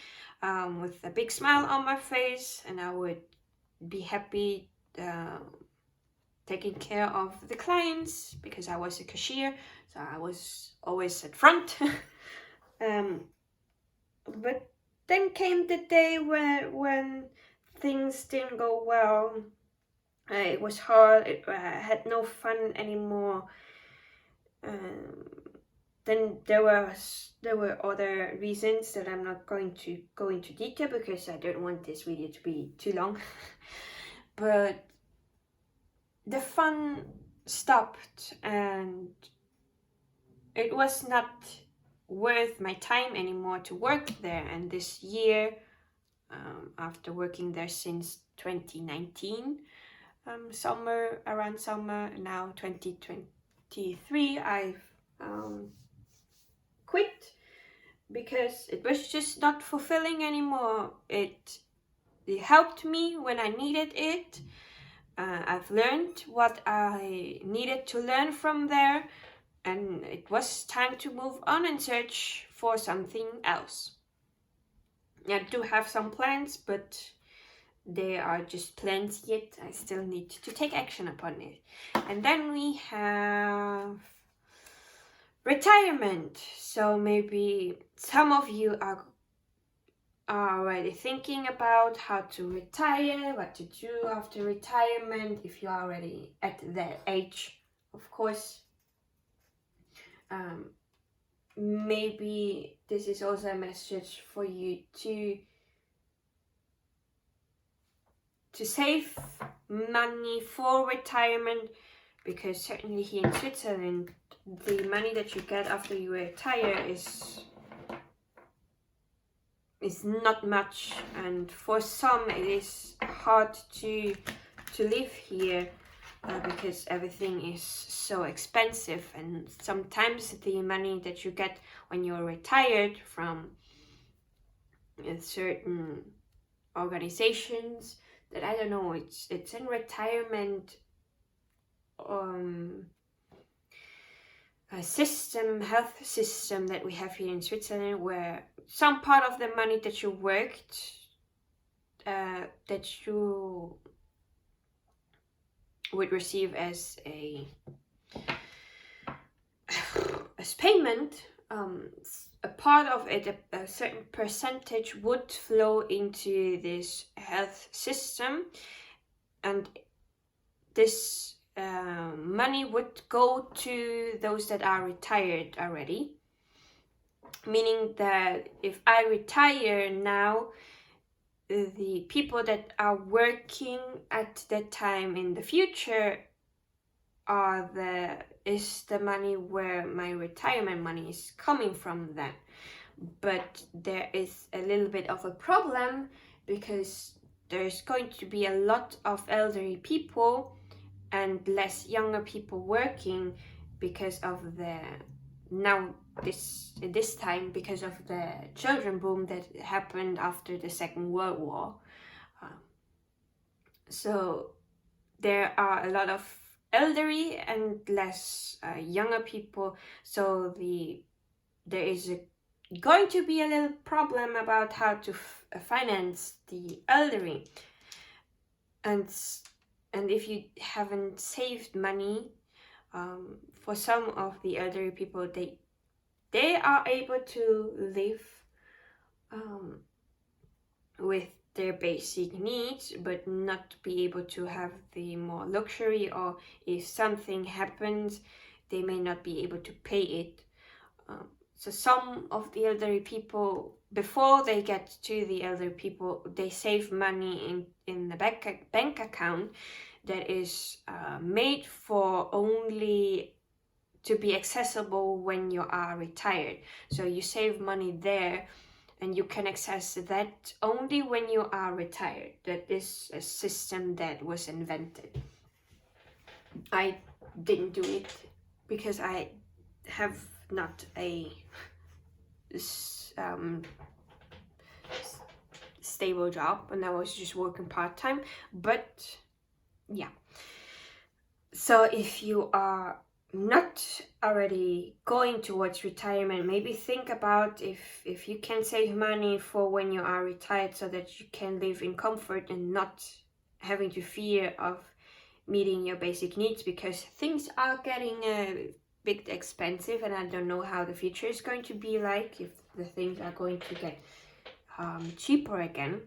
with a big smile on my face, and I would be happy taking care of the clients because I was a cashier, so I was always at front. But then came the day when things didn't go well. It was hard. I had no fun anymore. Then there were other reasons that I'm not going to go into detail because I don't want this video to be too long. But the fun stopped, and it was not worth my time anymore to work there. And this year, after working there since 2019, around summer now 2023, I've quit because it was just not fulfilling anymore. It helped me when I needed it. I've learned what I needed to learn from there, and it was time to move on and search for something else. I do have some plans, but they are just plans yet. I still need to take action upon it. And then we have retirement. So maybe some of you are already thinking about how to retire, what to do after retirement, if you're already at that age, of course. Maybe this is also a message for you to save money for retirement, because certainly here in Switzerland, the money that you get after you retire is not much, and for some it is hard to live here because everything is so expensive. And sometimes the money that you get when you're retired from certain organizations that, I don't know, it's in retirement a system, health system that we have here in Switzerland, where some part of the money that you worked, that you would receive as payment, a part of it, a certain percentage would flow into this health system, and this money would go to those that are retired already. Meaning that if I retire now, the people that are working at that time in the future is the money where my retirement money is coming from then. But there is a little bit of a problem, because there's going to be a lot of elderly people and less younger people working because of this time because of the children boom that happened after the Second World War. So there are a lot of elderly and less younger people, so there is going to be a little problem about how to finance the elderly. And if you haven't saved money, for some of the elderly people, they are able to live with their basic needs, but not be able to have the more luxury, or if something happens, they may not be able to pay it. So some of the elderly people, before they get to the elderly people, they save money in the bank account that is made for only to be accessible when you are retired. So you save money there, and you can access that only when you are retired. That is a system that was invented. I didn't do it because I have not a stable job, and I was just working part-time. But yeah, so if you are not already going towards retirement, maybe think about if you can save money for when you are retired, so that you can live in comfort and not having to fear of meeting your basic needs, because things are getting a bit expensive, and I don't know how the future is going to be like, if the things are going to get cheaper again.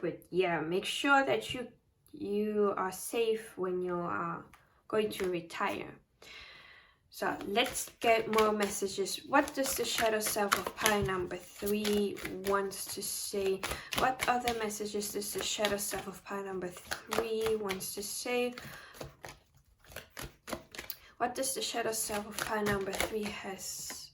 But yeah, make sure that you are safe when you are going to retire. So let's get more messages. What does the shadow self of pile number 3 wants to say? What other messages does the shadow self of pile number 3 wants to say? What does the shadow self of pile number 3 has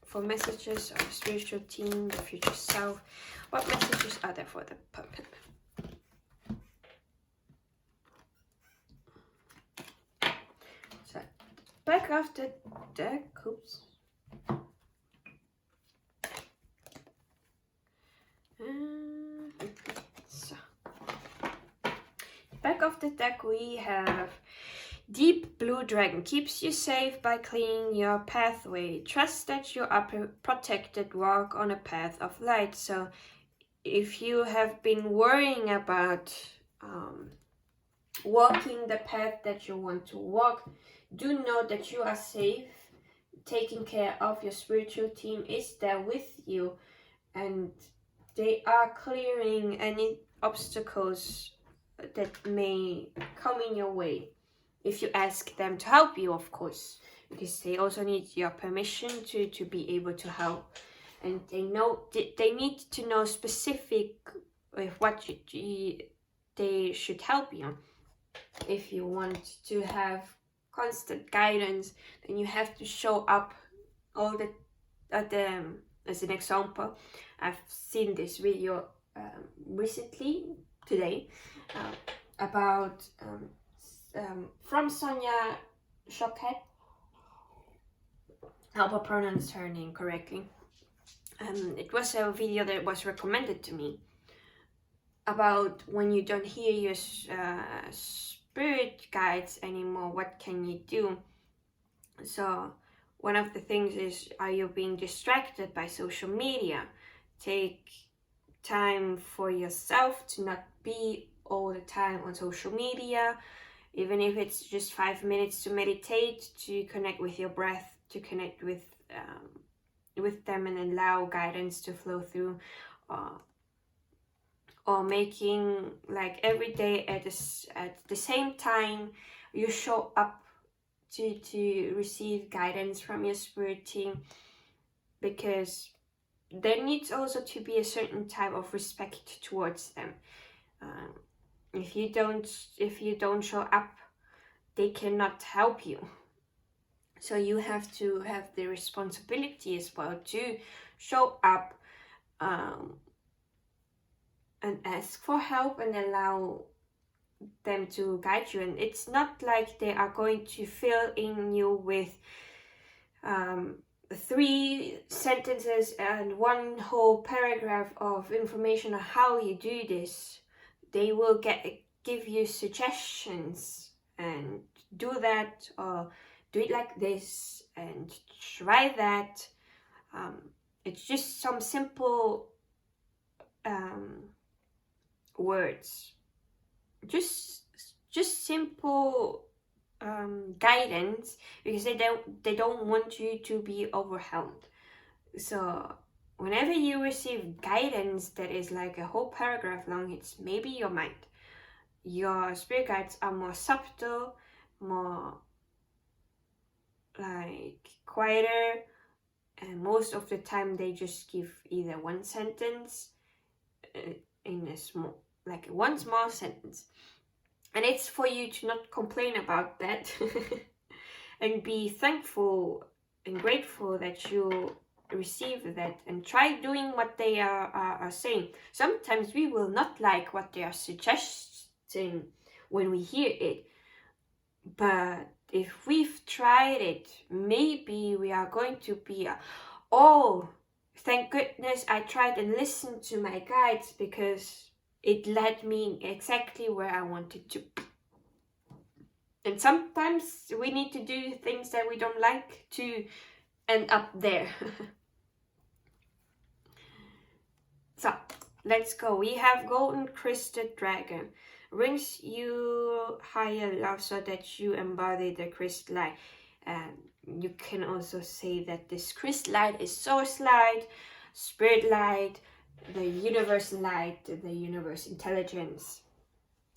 for messages of the spiritual team, the future self? What messages are there for the puppet? So, back of the deck, oops. So, back of the deck we have Deep Blue Dragon. Keeps you safe by clearing your pathway. Trust that you are protected. Walk on a path of light. So if you have been worrying about walking the path that you want to walk, do know that you are safe. Taking care of your spiritual team is there with you, and they are clearing any obstacles that may come in your way, if you ask them to help you, of course, because they also need your permission to be able to help. And they need to know specific with what they should help you. If you want to have constant guidance, then you have to show up all the as an example, I've seen this video recently today about from Sonia Choquette. I hope I pronounced her name correctly. It was a video that was recommended to me about when you don't hear your spirit guides anymore, what can you do? So one of the things is, are you being distracted by social media? Take time for yourself to not be all the time on social media, even if it's just 5 minutes to meditate, to connect with your breath, to connect with them and allow guidance to flow through, or making like every day at the same time you show up to receive guidance from your spirit team, because there needs also to be a certain type of respect towards them. If you don't show up, they cannot help you. So you have to have the responsibility as well to show up and ask for help and allow them to guide you. And it's not like they are going to fill in you with 3 sentences and 1 whole paragraph of information on how you do this. they will give you suggestions and do that, or do it like this and try that. It's just some simple words, just simple guidance, because they don't want you to be overwhelmed. So whenever you receive guidance that is like a whole paragraph long, it's maybe your mind. Your spirit guides are more subtle, more like quieter, and most of the time they just give either one sentence in a small, like one small sentence, and it's for you to not complain about that and be thankful and grateful that you receive that, and try doing what they are saying. Sometimes we will not like what they are suggesting when we hear it, but if we've tried it, maybe we are going to be oh, thank goodness I tried and listened to my guides, because it led me exactly where I wanted to. And sometimes we need to do things that we don't like to end up there. So let's go. We have golden crested dragon. Brings you higher love so that you embody the crystal light. And you can also say that this crystal light is source light, spirit light, the universe light, the universe intelligence.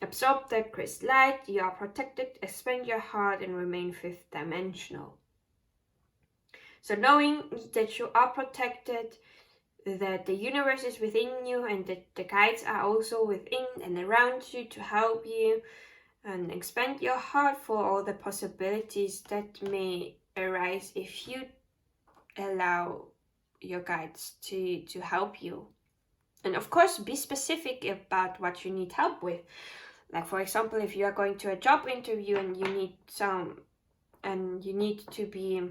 Absorb the crystal light, you are protected, expand your heart and remain fifth dimensional. So knowing that you are protected, that the universe is within you, and that the guides are also within and around you to help you, and expand your heart for all the possibilities that may arise if you allow your guides to help you. And of course, be specific about what you need help with. Like for example, if you are going to a job interview and you need to be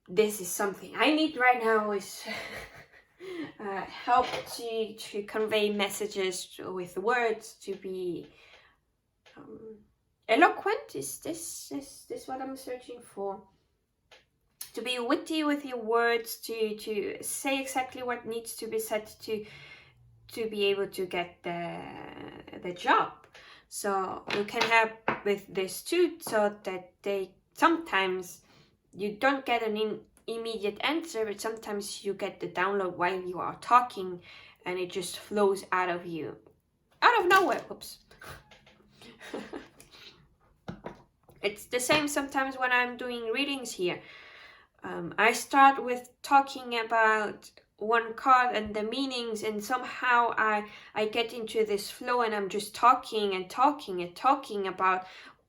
this is something I need right now, is help to convey messages with words, to be eloquent. Is this what I'm searching for? To be witty with your words, to say exactly what needs to be said to be able to get the job. So you can help with this too, so that they sometimes you don't get an immediate answer, but sometimes you get the download while you are talking, and it just flows out of you, out of nowhere. Oops. It's the same sometimes when I'm doing readings here. I start with talking about one card and the meanings, and somehow I get into this flow, and I'm just talking and talking and talking about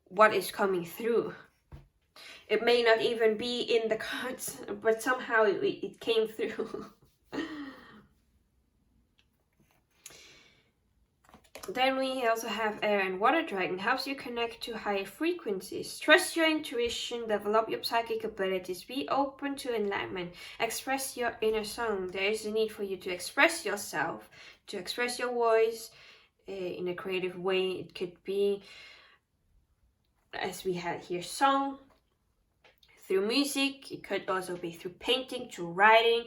what is coming through. It may not even be in the cards, but somehow it came through. Then we also have air and water dragon. Helps you connect to higher frequencies. Trust your intuition, develop your psychic abilities, be open to enlightenment, express your inner song. There is a need for you to express yourself, to express your voice in a creative way. It could be, as we had here, song, through music. It could also be through painting, to writing,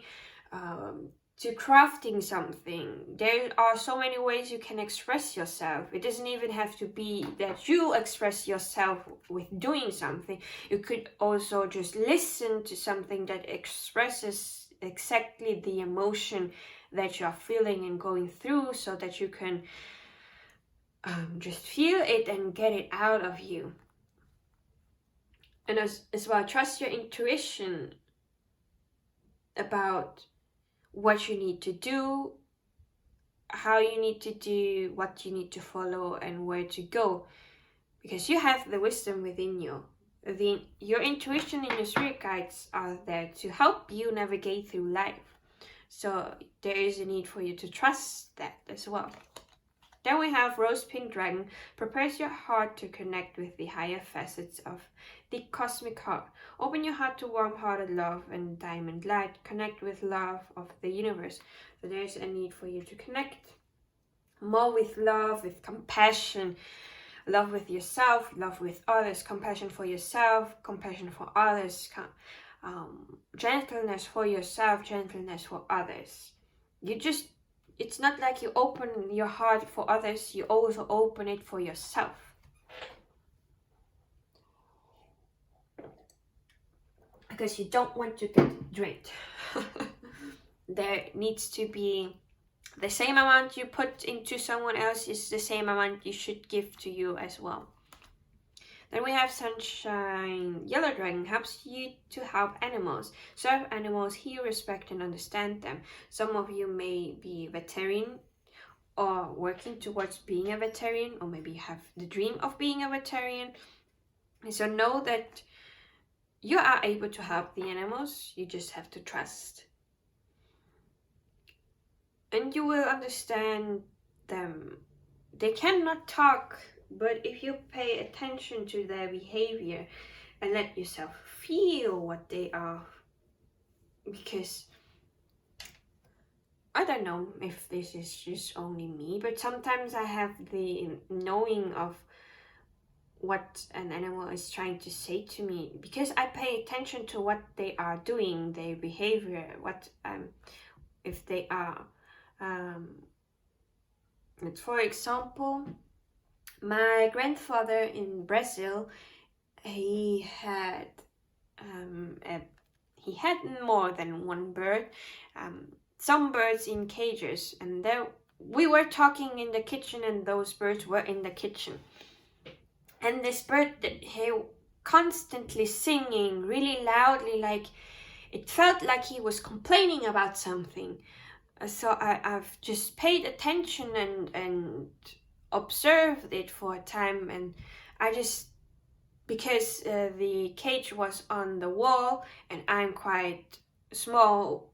to crafting something. There are so many ways you can express yourself. It doesn't even have to be that you express yourself with doing something. You could also just listen to something that expresses exactly the emotion that you're feeling and going through, so that you can just feel it and get it out of you. And as well, trust your intuition about what you need to do, how you need to do, what you need to follow, and where to go, because you have the wisdom within you. Your intuition and your spirit guides are there to help you navigate through life. So there is a need for you to trust that as well. Then we have rose pink dragon. Prepares your heart to connect with the higher facets of the cosmic heart. Open your heart to warm-hearted love and diamond light. Connect with love of the universe. So there's a need for you to connect more with love, with compassion, love with yourself, love with others, compassion for yourself, compassion for others, gentleness for yourself, gentleness for others. It's not like you open your heart for others, you also open it for yourself. Because you don't want to get drained. There needs to be the same amount you put into someone else is the same amount you should give to you as well. Then we have Sunshine. Yellow Dragon helps you to help animals. Serve animals, heal, respect, and understand them. Some of you may be vegetarian or working towards being a vegetarian, or maybe have the dream of being a vegetarian. So know that you are able to help the animals. You just have to trust. And you will understand them. They cannot talk, but if you pay attention to their behavior and let yourself feel what they are, because I don't know if this is just only me, but sometimes I have the knowing of what an animal is trying to say to me, because I pay attention to what they are doing, their behavior, what if they are for example, my grandfather in Brazil, he had more than one bird, some birds in cages, and there we were talking in the kitchen, and those birds were in the kitchen. And this bird, he constantly singing really loudly, like it felt like he was complaining about something. So I've just paid attention and observed it for a time, and I just, because the cage was on the wall and I'm quite small,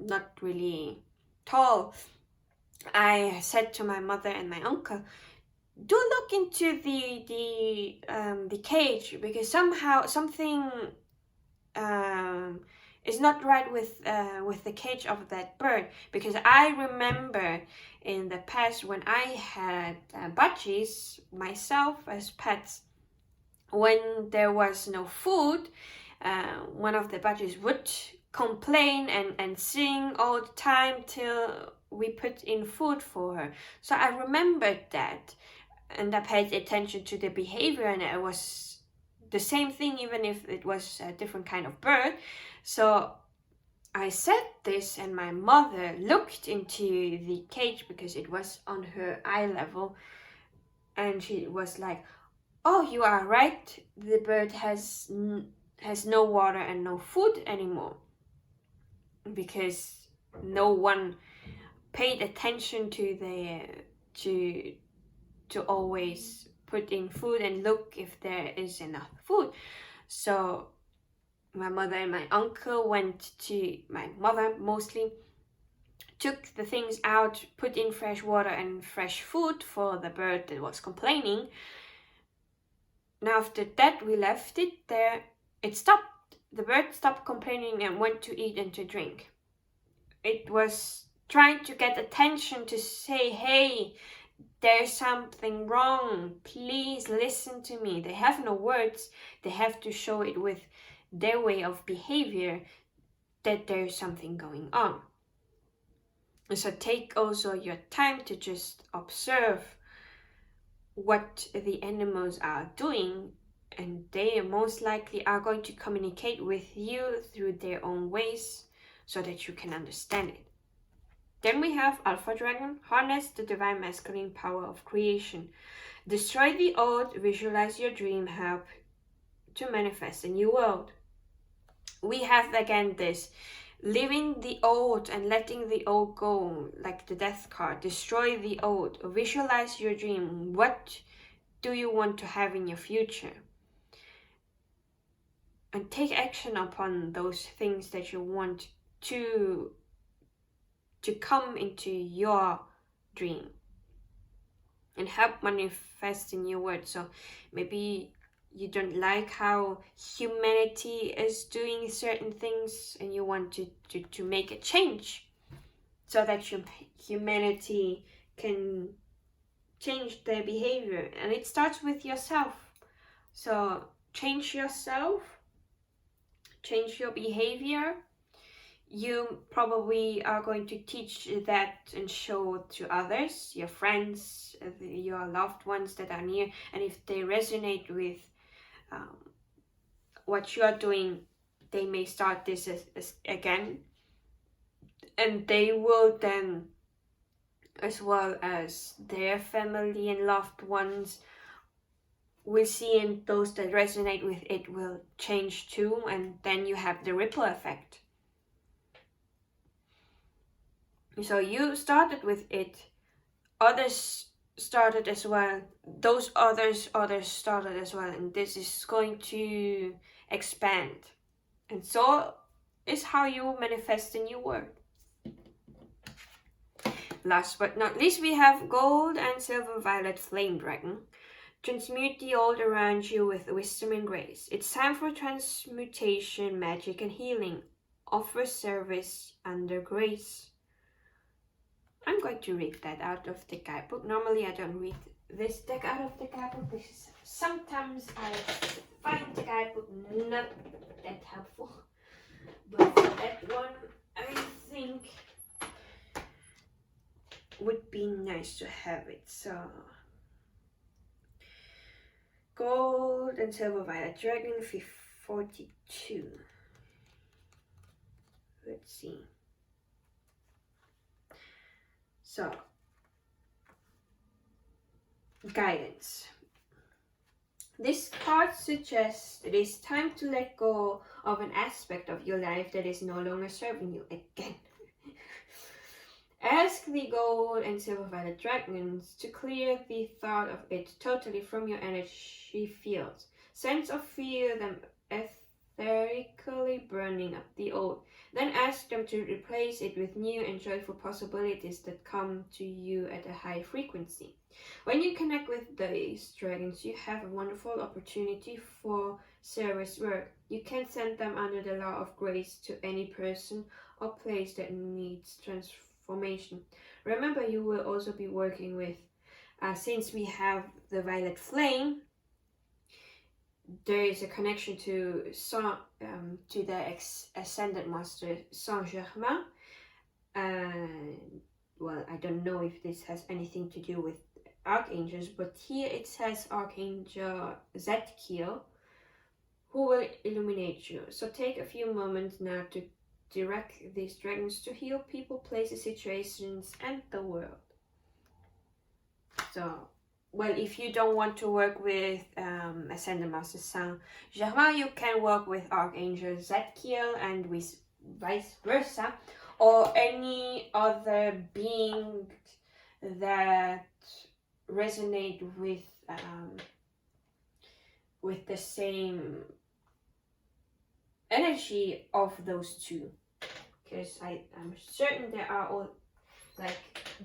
not really tall, I said to my mother and my uncle, do look into the cage, because somehow something is not right with the cage of that bird. Because I remember in the past when I had budgies myself as pets, when there was no food, one of the budgies would complain and sing all the time till we put in food for her. So I remembered that, and I paid attention to the behavior, and it was the same thing even if it was a different kind of bird. So I said this, and my mother looked into the cage because it was on her eye level, and she was like, oh, you are right, the bird has no water and no food anymore, because no one paid attention to to always put in food and look if there is enough food. So my mother and my uncle went to, my mother mostly, took the things out, put in fresh water and fresh food for the bird that was complaining. Now after that we left it there, it stopped, the bird stopped complaining and went to eat and to drink. It was trying to get attention to say, hey, there's something wrong, please listen to me. They have no words, they have to show it with their way of behavior that there's something going on. And so take also your time to just observe what the animals are doing, and they most likely are going to communicate with you through their own ways so that you can understand it. Then we have Alpha Dragon. Harness the divine masculine power of creation. Destroy the old, visualize your dream, help to manifest a new world. We have again this, living the old and letting the old go, like the death card. Destroy the old, visualize your dream. What do you want to have in your future? And take action upon those things that you want to come into your dream and help manifest in your words. So maybe you don't like how humanity is doing certain things, and you want to make a change so that humanity can change their behavior. And it starts with yourself. So change yourself, change your behavior. You probably are going to teach that and show to others, your friends, your loved ones that are near, and if they resonate with what you are doing, they may start this again, and they will then, as well as their family and loved ones, will see, and those that resonate with it will change too, and then you have the ripple effect. So you started with it, others started as well, those others started as well, and this is going to expand. And so is how you manifest in your world. Last but not least, we have gold and silver violet flame dragon. Transmute the old around you with wisdom and grace. It's time for transmutation, magic and healing. Offer service under grace. I'm going to read that out of the guidebook. Normally I don't read this deck out of the guidebook because sometimes I find the guidebook not that helpful. But for that one, I think would be nice to have it. So gold and silver violet dragon 42. Let's see. So, guidance. This card suggests it is time to let go of an aspect of your life that is no longer serving you again. Ask the gold and silver violet dragons to clear the thought of it totally from your energy fields. Sense or feel them etherically burning up the old. Then ask them to replace it with new and joyful possibilities that come to you at a high frequency. When you connect with these dragons, you have a wonderful opportunity for service work. You can send them under the law of grace to any person or place that needs transformation. Remember, you will also be working with, since we have the violet flame, there is a connection to the Ascended Master Saint-Germain. Well, I don't know if this has anything to do with archangels, but here it says Archangel Zadkiel, who will illuminate you. So take a few moments now to direct these dragons to heal people, places, situations, and the world. So, well, if you don't want to work with Ascended Master Saint-Germain, you can work with Archangel Zadkiel and vice versa, or any other being that resonate with the same energy of those two, because I'm certain there are all like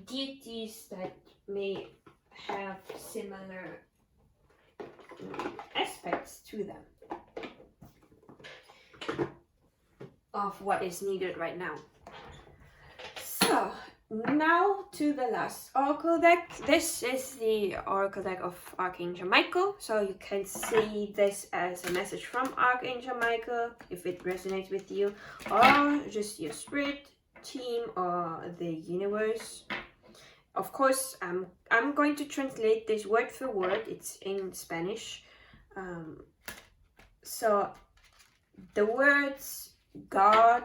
deities that may have similar aspects to them of what is needed right now. So now to the last oracle deck. This is the oracle deck of Archangel Michael, so you can see this as a message from Archangel Michael if it resonates with you, or just your spirit team or the universe. Of course, I'm going to translate this word for word. It's in Spanish. So the words God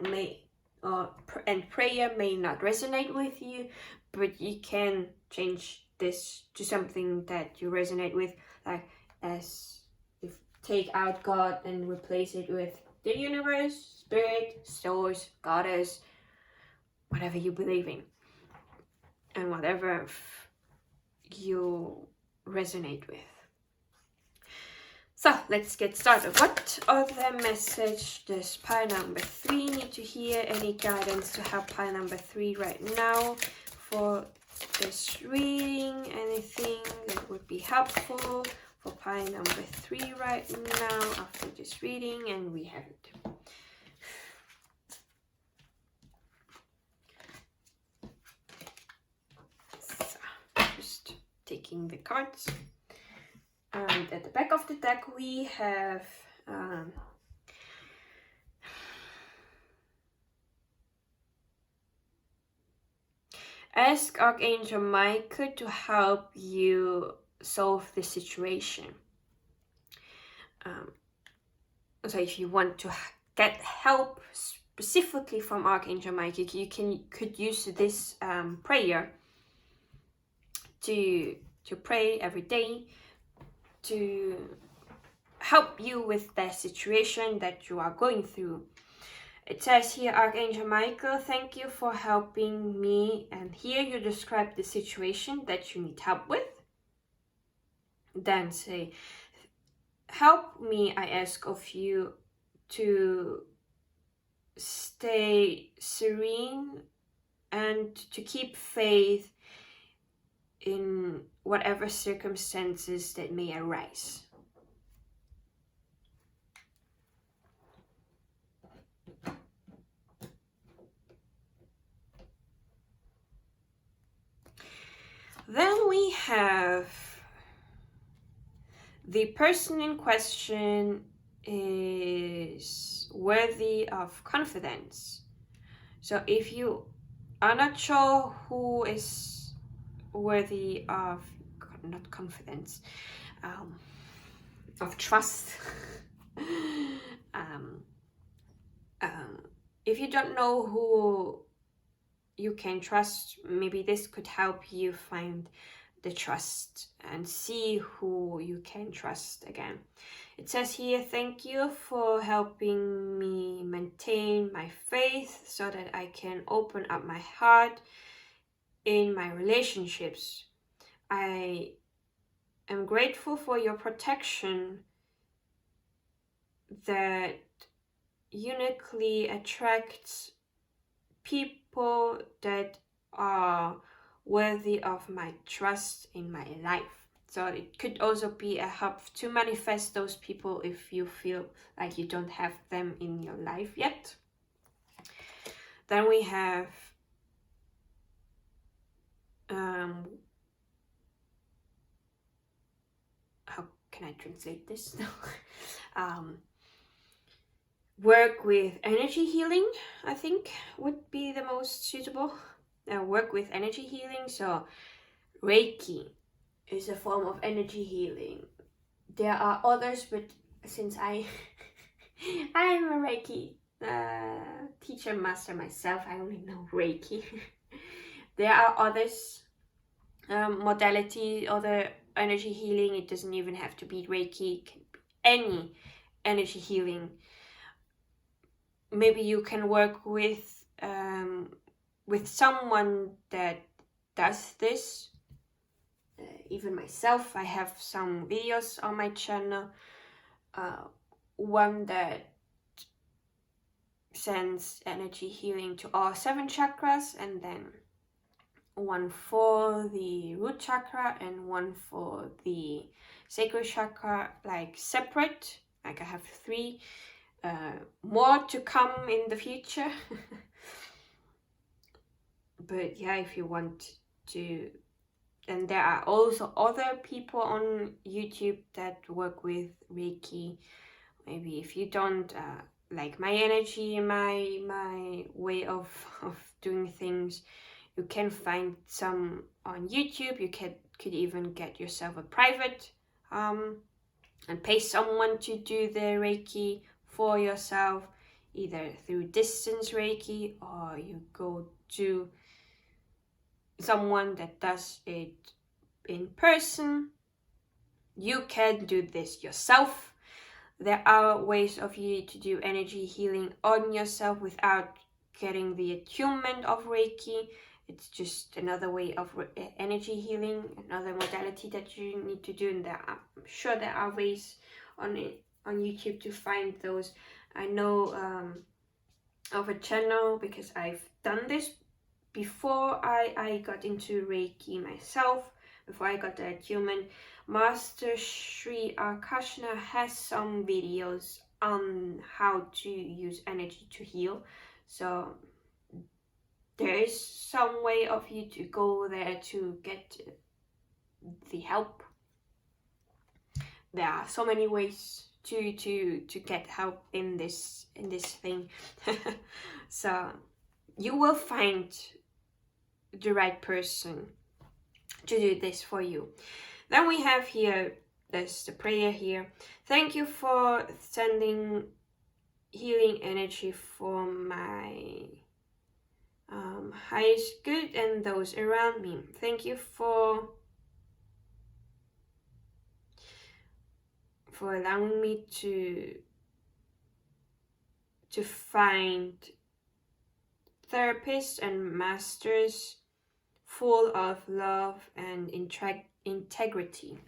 may and prayer may not resonate with you, but you can change this to something that you resonate with, like as if take out God and replace it with the universe, spirit, source, goddess, whatever you believe in, and whatever you resonate with. So let's get started. What other message does pile number 3 need to hear? Any guidance to help pile number 3 right now for this reading? Anything that would be helpful for pile number 3 right now after this reading, and we have it. So, just taking the cards. And at the back of the deck we have ask Archangel Michael to help you solve the situation. So if you want to get help specifically from Archangel Michael, you could use this prayer to pray every day to help you with the situation that you are going through. It says here, Archangel Michael, thank you for helping me. And here you describe the situation that you need help with. Then say, help me, I ask of you, to stay serene and to keep faith in whatever circumstances that may arise. Then we have the person in question is worthy of confidence. So if you are not sure who is worthy of, not confidence, of trust, if you don't know who you can trust, maybe this could help you find the trust and see who you can trust again. It says here, thank you for helping me maintain my faith so that I can open up my heart in my relationships. I am grateful for your protection that uniquely attracts people that are worthy of my trust in my life. So it could also be a help to manifest those people if you feel like you don't have them in your life yet. Then we have how can I translate this? Work with energy healing, I think would be the most suitable. Work with energy healing. So Reiki is a form of energy healing. There are others, but since I'm a Reiki teacher master myself, I only know Reiki. There are others modality, other energy healing. It doesn't even have to be Reiki, it can be any energy healing. Maybe you can work with someone that does this. Even myself, I have some videos on my channel. One that sends energy healing to all 7 chakras, and then one for the root chakra and one for the sacral chakra, like separate. Like I have 3. More to come in the future. But yeah, if you want to, and there are also other people on YouTube that work with Reiki. Maybe if you don't like my energy, my way of doing things, you can find some on YouTube. You could even get yourself a private and pay someone to do the Reiki for yourself, either through distance Reiki, or you go to someone that does it in person. You can do this yourself. There are ways of you to do energy healing on yourself without getting the attunement of Reiki. It's just another way of energy healing, another modality that you need to do, and I'm sure there are ways on YouTube to find those. I know of a channel because I've done this before I got into Reiki myself. before I got the attunement, Master Sri Akashna has some videos on how to use energy to heal. So there is some way of you to go there to get the help. There are so many ways to get help in this thing. So you will find the right person to do this for you. Then we have here, there's the prayer here. Thank you for sending healing energy for my highest good and those around me. Thank you for allowing me to find therapists and masters full of love and integrity.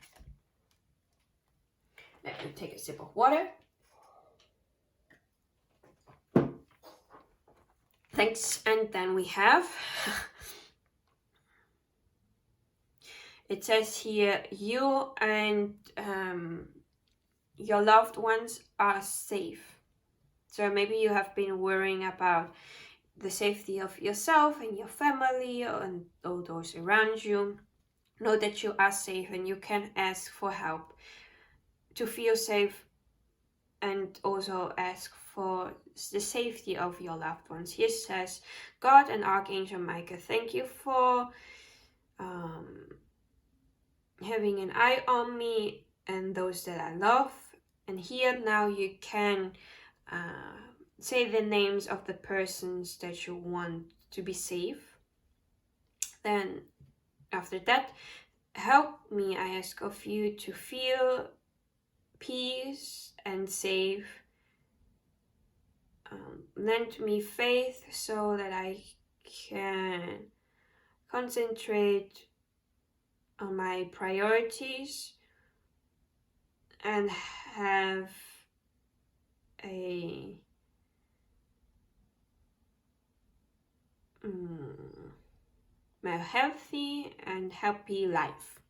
Let me take a sip of water. Thanks. And then we have it says here, you and your loved ones are safe. So maybe you have been worrying about the safety of yourself and your family and all those around you. Know that you are safe and you can ask for help to feel safe, and also ask for the safety of your loved ones. Here says, God and Archangel Michael, thank you for having an eye on me and those that I love. And here now you can say the names of the persons that you want to be safe. Then after that, help me, I ask of you, to feel peace and safe. Lend me faith so that I can concentrate on my priorities and have a healthy and happy life.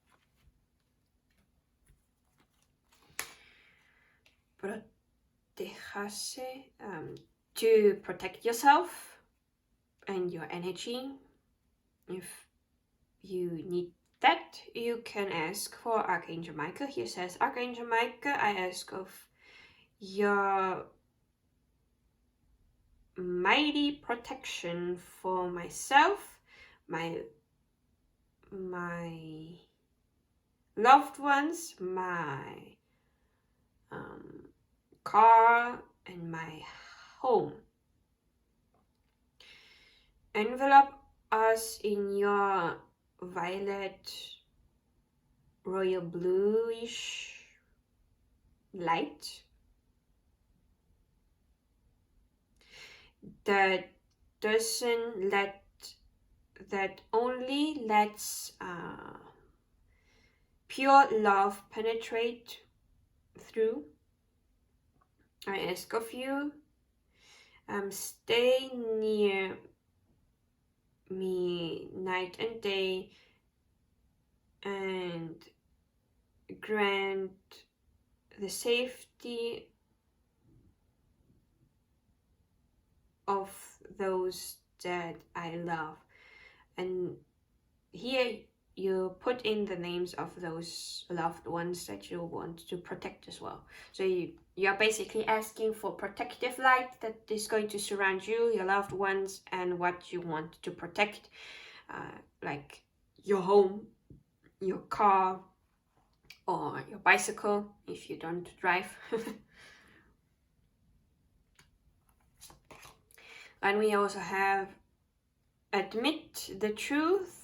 Protegerse, to protect yourself and your energy. If you need that, you can ask for Archangel Michael. Here says, Archangel Michael, I ask of your mighty protection for myself, my loved ones, my car, and my home. Envelop us in your violet, royal bluish light that only lets pure love penetrate through. I ask of you, stay near me night and day and grant the safety of those that I love. And here you put in the names of those loved ones that you want to protect as well. So you're basically asking for protective light that is going to surround you, your loved ones, and what you want to protect, like your home, your car, or your bicycle if you don't drive. And we also have admit the truth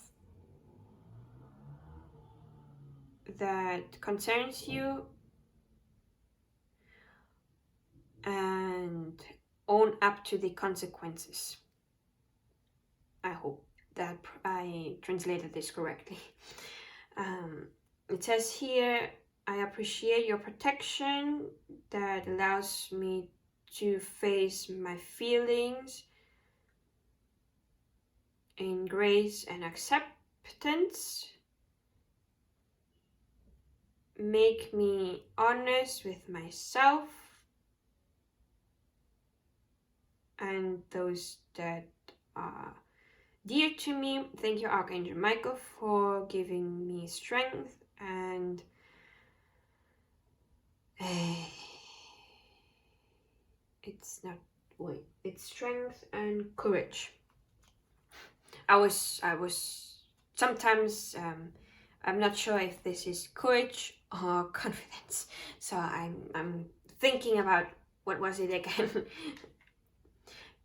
that concerns you and own up to the consequences. I hope that I translated this correctly. It says here, I appreciate your protection that allows me to face my feelings in grace and acceptance. make me honest with myself and those that are dear to me. Thank you, Archangel Michael, for giving me strength and it's strength and courage. I was sometimes I'm not sure if this is courage or confidence, so I'm thinking about what was it again.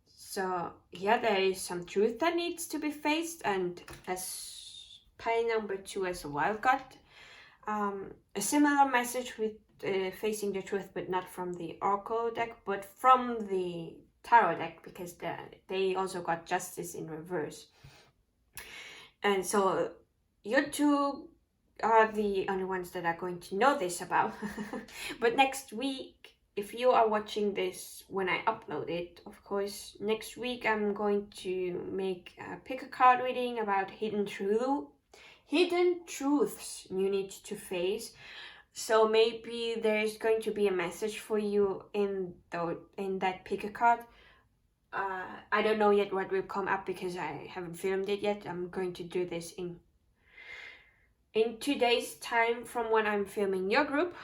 So yeah, there is some truth that needs to be faced, and as pile number 2 as well got a similar message with facing the truth, but not from the Oracle deck, but from the Tarot deck, because they also got Justice in reverse. And so you two are the only ones that are going to know this about. But next week, if you are watching this when I upload it, of course, next week I'm going to make a pick a card reading about hidden truths you need to face. So maybe there's going to be a message for you in that pick a card. I don't know yet what will come up because I haven't filmed it yet. I'm going to do this in 2 days time from when I'm filming your group.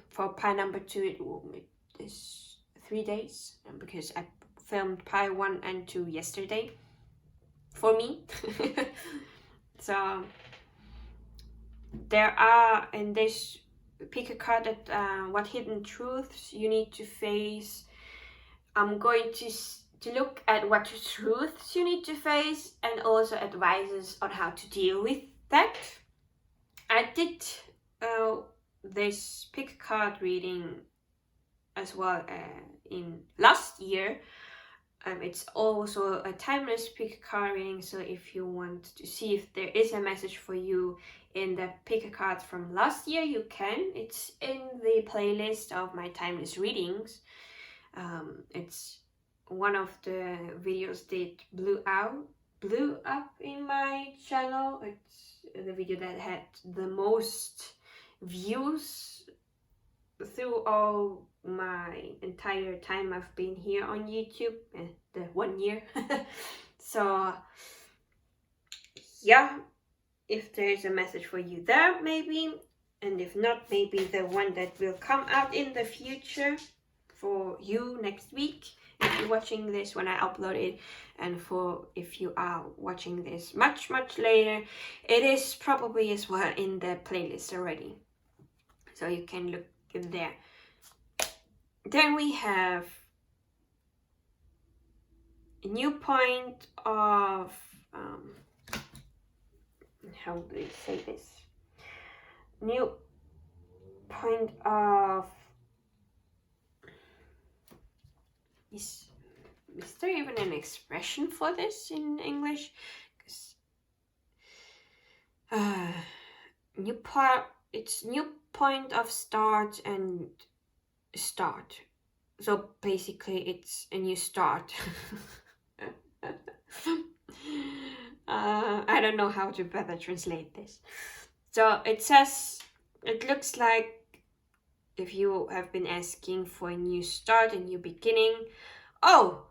For pile number 2 it is 3 days, because I filmed pile 1 and 2 yesterday for me. So there are in this pick a card that what hidden truths you need to face. I'm going to look at what truths you need to face and also advices on how to deal with that. I did this pick card reading as well in last year. It's also a timeless pick card reading, so if you want to see if there is a message for you in the pick a card from last year, you can. It's in the playlist of my timeless readings. It's one of the videos that blew up in my channel. It's the video that had the most views through all my entire time I've been here on YouTube, the 1 year. So yeah, if there's a message for you there, maybe, and if not, maybe the one that will come out in the future for you next week if you're watching this when I upload it, and for if you are watching this much later, it is probably as well in the playlist already, so you can look in there. Then we have a new point of how do we say this? New point of is there even an expression for this in English? It's new point of start and start. So basically it's a new start. I don't know how to better translate this. So it looks like if you have been asking for a new start, a new beginning. Oh,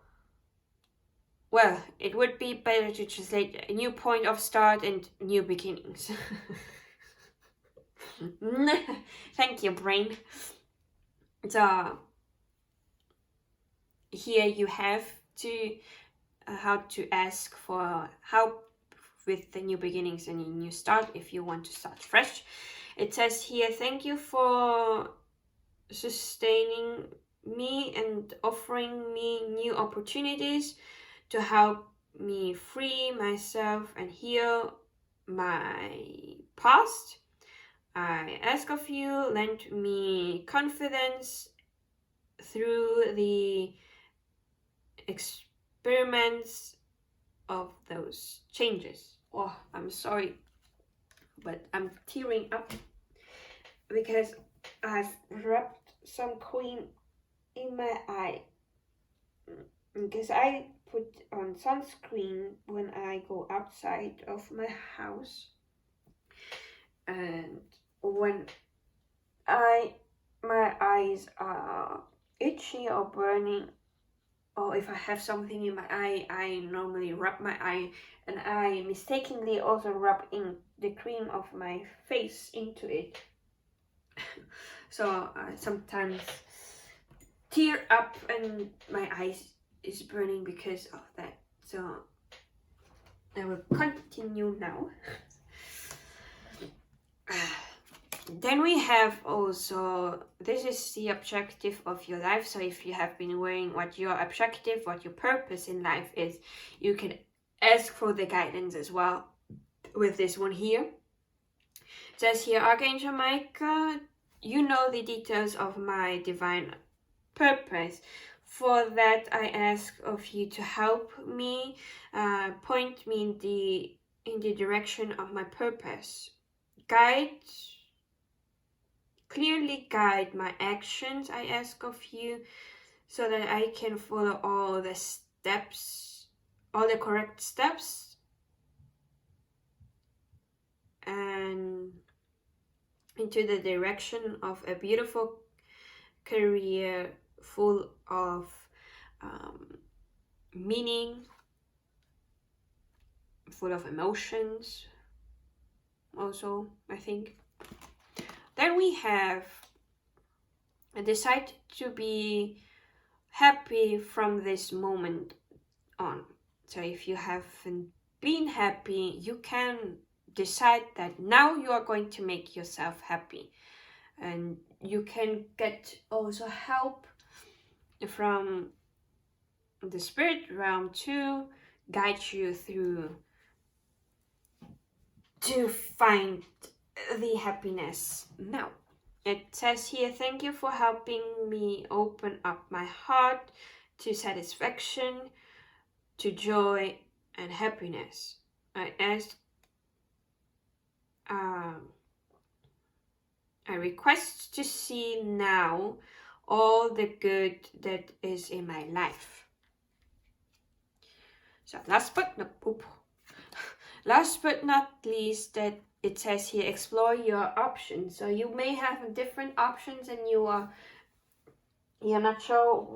well, it would be better to translate a new point of start and new beginnings. Thank you, brain. So here you have to how to ask for help with the new beginnings and a new start if you want to start fresh. It says here, thank you for sustaining me and offering me new opportunities to help me free myself and heal my past. I ask of you, lend me confidence through the experiments of those changes. Oh, I'm sorry, but I'm tearing up because I've rubbed some cream in my eye, because I put on sunscreen when I go outside of my house, and when my eyes are itchy or burning, or if I have something in my eye, I normally rub my eye, and I mistakenly also rub in the cream of my face into it. So I sometimes tear up and my eyes is burning because of that. So I will continue now. Then we have also, this is the objective of your life. So if you have been worrying what your objective, what your purpose in life is, you can ask for the guidance as well with this one here. It says here, Archangel Michael, you know the details of my divine purpose. For that, I ask of you to help me, point me in the direction of my purpose. Clearly guide my actions, I ask of you, so that I can follow all the steps, all the correct steps, and into the direction of a beautiful career full of meaning, full of emotions also, I think. Then we have decide to be happy from this moment on. So if you haven't been happy, you can decide that now you are going to make yourself happy. And you can get also help from the spirit realm to guide you through to find the happiness now. It says here, thank you for helping me open up my heart to satisfaction, to joy and happiness. I request to see now all the good that is in my life. So last but not least, that it says here, explore your options. So you may have different options and you're not sure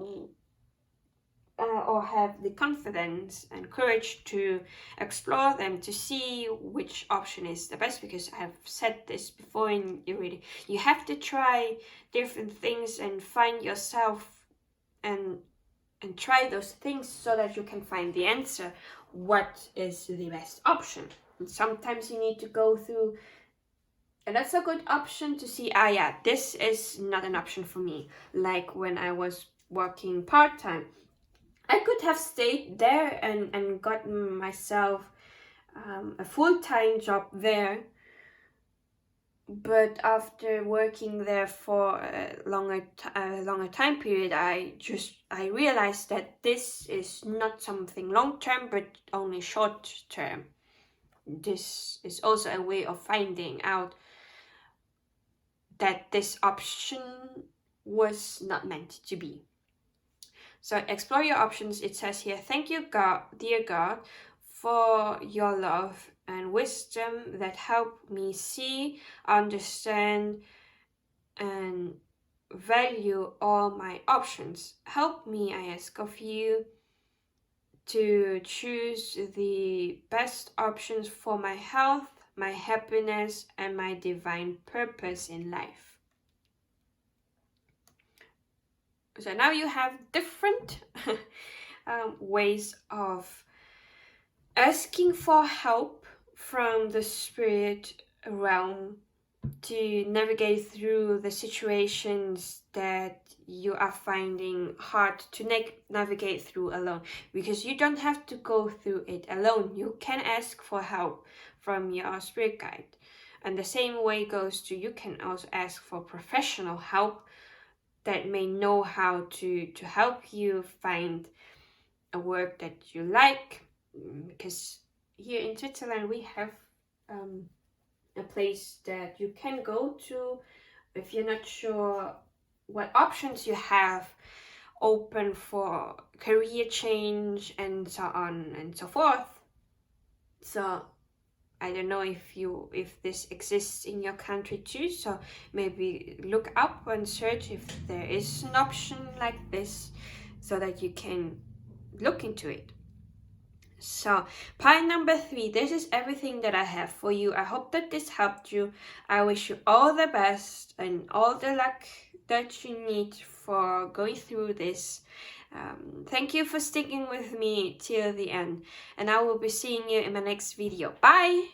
or have the confidence and courage to explore them, to see which option is the best, because I've said this before in your reading. You have to try different things and find yourself and try those things so that you can find the answer. What is the best option? And sometimes you need to go through a not so good option to see, yeah, this is not an option for me. Like when I was working part-time, I could have stayed there and gotten myself a full-time job there. But after working there for a longer time period, I realized that this is not something long-term, but only short-term. This is also a way of finding out that this option was not meant to be. So explore your options. It says here, thank you, God, dear God, for your love and wisdom that help me see, understand, and value all my options. Help me, I ask of you, to choose the best options for my health, my happiness, and my divine purpose in life. So now you have different ways of asking for help from the spirit realm to navigate through the situations that you are finding hard to navigate through alone, because you don't have to go through it alone. You can ask for help from your spirit guide, and the same way goes to, you can also ask for professional help that may know how to help you find a work that you like, because here in Switzerland we have a place that you can go to if you're not sure what options you have open for career change and so on and so forth. So I don't know if this exists in your country too, so maybe look up and search if there is an option like this so that you can look into it. So, pile number 3, this is everything that I have for you. I hope that this helped you. I wish you all the best and all the luck that you need for going through this. Thank you for sticking with me till the end, and I will be seeing you in my next video. Bye!